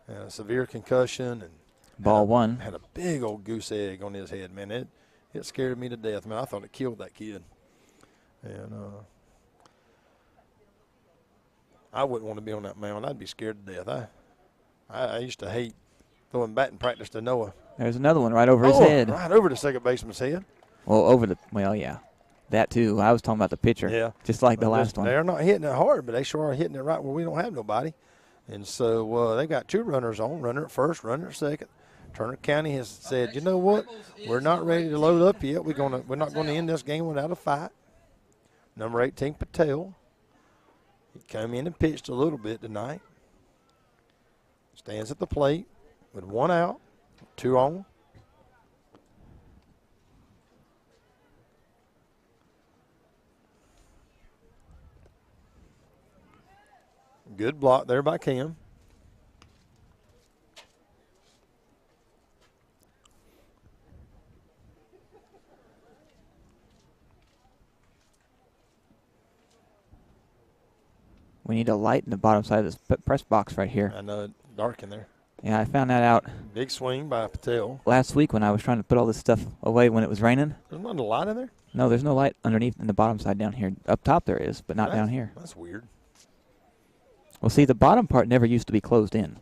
And a severe concussion and Ball 1. Had a big old goose egg on his head, man. It scared me to death, man. I thought it killed that kid. And I wouldn't want to be on that mound. I'd be scared to death. I used to hate throwing batting practice to Noah. There's another one right over his head. Right over the second baseman's head. Well, yeah. That too. I was talking about the pitcher. Yeah. Just like the last one. They're not hitting it hard, but they sure are hitting it right where we don't have nobody. And so they got 2 runners on, runner at first, runner at second. Turner County has said, you know what, we're not ready to load up yet. We're not going to end this game without a fight. Number 18, Patel. He came in and pitched a little bit tonight. Stands at the plate with 1 out, 2 on. Good block there by Cam. We need a light in the bottom side of this press box right here. I know it's dark in there. Yeah, I found that out Big swing by Patel. last week when I was trying to put all this stuff away when it was raining. There's not a light in there? No, there's no light underneath in the bottom side down here. Up top there is, but not down here. That's weird. Well, see, the bottom part never used to be closed in.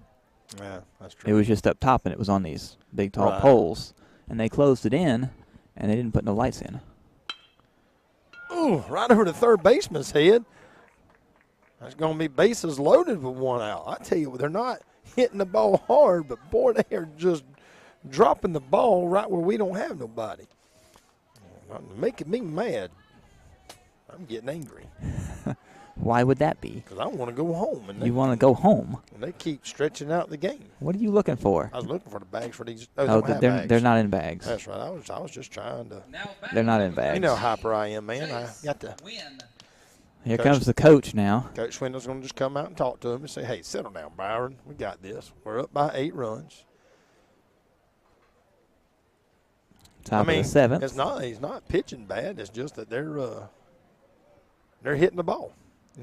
Yeah, that's true. It was just up top, and it was on these big, tall Right. poles. And they closed it in, and they didn't put no lights in. Ooh, right over the third baseman's head. That's going to be bases loaded with 1 out. I tell you, they're not hitting the ball hard, but, boy, they are just dropping the ball right where we don't have nobody. Making me mad. I'm getting angry. Why would that be? Because I want to go home. And You want to go home. and they keep stretching out the game. What are you looking for? I was looking for the bags for these. Oh, they don't have bags. they're not in bags. That's right. I was just trying to. They're not in bags. You know how hyper I am, man. I got to. Here Coach- comes the coach now. Coach Swindle's going to just come out and talk to him and say, hey, settle down, Byron. We got this. We're up by 8 runs. Top of the 7th. He's not pitching bad. It's just that they're hitting the ball.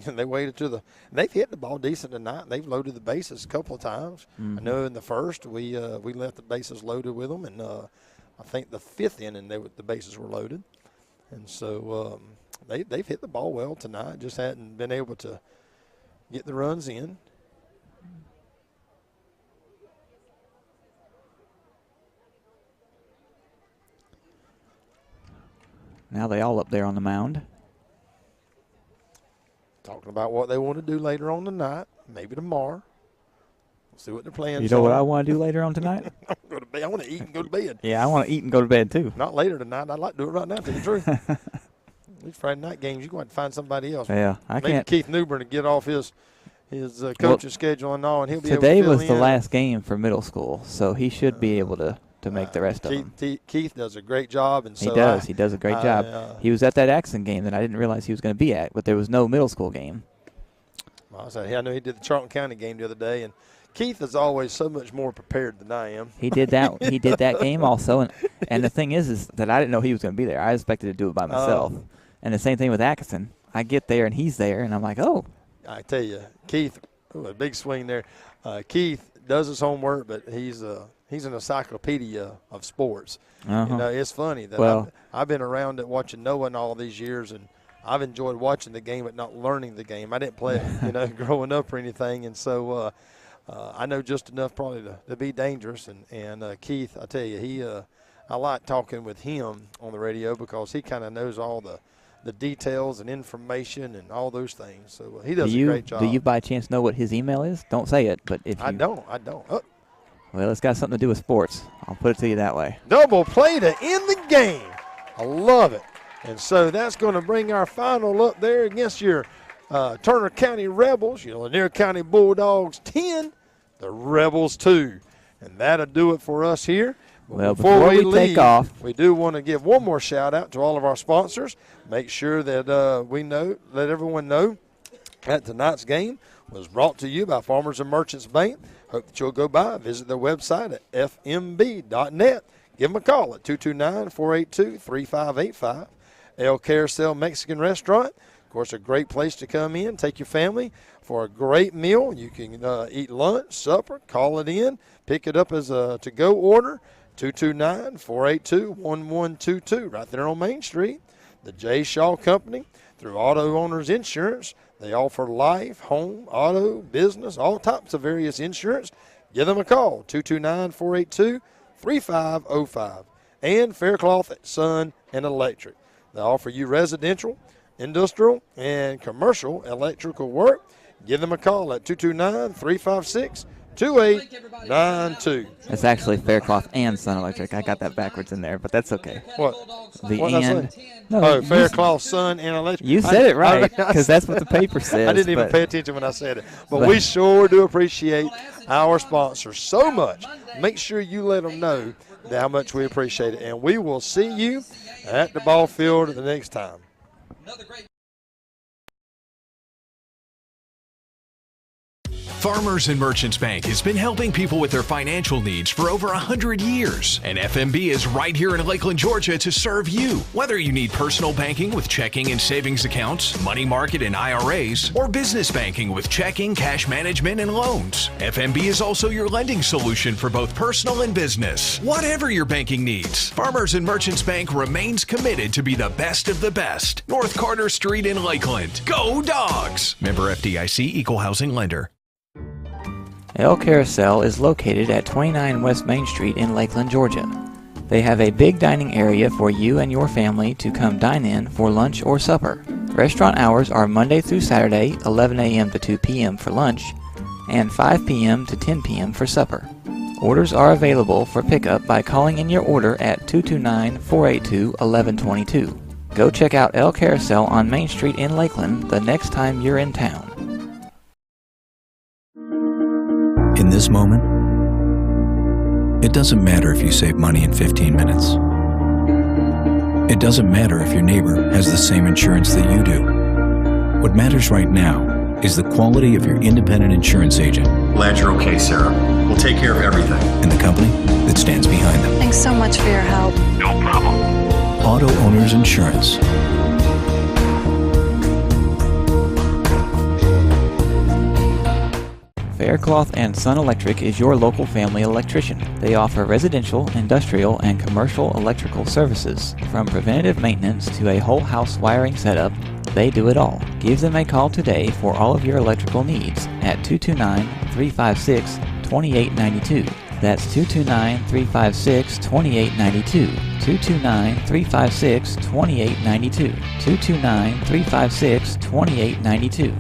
And they've hit the ball decent tonight. They've loaded the bases a couple of times. Mm-hmm. I know in the first we left the bases loaded with them, and I think the 5th inning the bases were loaded. And so they've hit the ball well tonight. Just hadn't been able to get the runs in. Now they all up there on the mound. Talking about what they want to do later on tonight. maybe tomorrow. We'll see what their plans are. You know what I want to do later on tonight? Go to bed. I want to eat and go to bed. Yeah, I want to eat and go to bed too. Not later tonight. I'd like to do it right now, to tell you the truth. These Friday night games, you're going to have to find somebody else. Yeah, I Maybe can't. Keith Newbern to get off his coaching schedule and all, and he'll be able to Today fill was the in. last game for middle school, so he should be able to make the rest of them. Keith does a great job, and so He does a great job. He was at that Axon game that I didn't realize he was going to be at, but there was no middle school game. I know he did the Charlton County game the other day, and Keith is always so much more prepared than I am. He did that. He did that game also, and the thing is that I didn't know he was going to be there. I expected to do it by myself. And the same thing with Atkinson. I get there and he's there, and I'm like, oh. I tell you, Keith, a big swing there. Keith does his homework, but he's an encyclopedia of sports. Uh-huh. It's funny that I've been around it watching Noah all these years, and I've enjoyed watching the game but not learning the game. I didn't play it, growing up or anything, and so I know just enough probably to be dangerous. And Keith, I tell you, I like talking with him on the radio because he kind of knows all the details and information and all those things. So he does a great job. Do you by chance know what his email is? Don't say it, but if you... I don't. Oh. Well, it's got something to do with sports. I'll put it to you that way. Double play to end the game. I love it. And so that's going to bring our final up there against your Turner County Rebels, your Lanier County Bulldogs 10, the Rebels 2. And that'll do it for us here. Well, before we leave, take off, we do want to give one more shout out to all of our sponsors. Make sure that let everyone know that tonight's game was brought to you by Farmers and Merchants Bank. Hope that you'll go by and visit their website at fmb.net. Give them a call at 229-482-3585. El Carousel Mexican Restaurant. Of course, a great place to come in. Take your family for a great meal. You can eat lunch, supper, call it in, pick it up as a to-go order. 229-482-1122 right there on Main Street. The J. Shaw Company through Auto Owners Insurance. They offer life, home, auto, business, all types of various insurance. Give them a call, 229-482-3505. And Faircloth Sun and Electric. They offer you residential, industrial, and commercial electrical work. Give them a call at 229-356-2892. It's actually Faircloth and Sun Electric. I got that backwards in there, but that's okay. What? The what and. No, Faircloth, Sun, and Electric. You said it right, because that's what the paper says. I didn't even pay attention when I said it. But we sure do appreciate our sponsors so much. Make sure you let them know how much we appreciate it. And we will see you at the ball field the next time. Farmers and Merchants Bank has been helping people with their financial needs for over 100 years. And FMB is right here in Lakeland, Georgia to serve you. Whether you need personal banking with checking and savings accounts, money market and IRAs, or business banking with checking, cash management, and loans, FMB is also your lending solution for both personal and business. Whatever your banking needs, Farmers and Merchants Bank remains committed to be the best of the best. North Carter Street in Lakeland. Go Dogs! Member FDIC, Equal Housing Lender. El Carousel is located at 29 West Main Street in Lakeland, Georgia. They have a big dining area for you and your family to come dine in for lunch or supper. Restaurant hours are Monday through Saturday, 11 a.m. to 2 p.m. for lunch, and 5 p.m. to 10 p.m. for supper. Orders are available for pickup by calling in your order at 229-482-1122. Go check out El Carousel on Main Street in Lakeland the next time you're in town. In this moment, it doesn't matter if you save money in 15 minutes. It doesn't matter if your neighbor has the same insurance that you do. What matters right now is the quality of your independent insurance agent. Glad you're okay, Sarah. We'll take care of everything. And the company that stands behind them. Thanks so much for your help. No problem. Auto Owners Insurance. Faircloth and Sun Electric is your local family electrician. They offer residential, industrial, and commercial electrical services. From preventative maintenance to a whole house wiring setup, they do it all. Give them a call today for all of your electrical needs at 229-356-2892. That's 229-356-2892. 229-356-2892. 229-356-2892.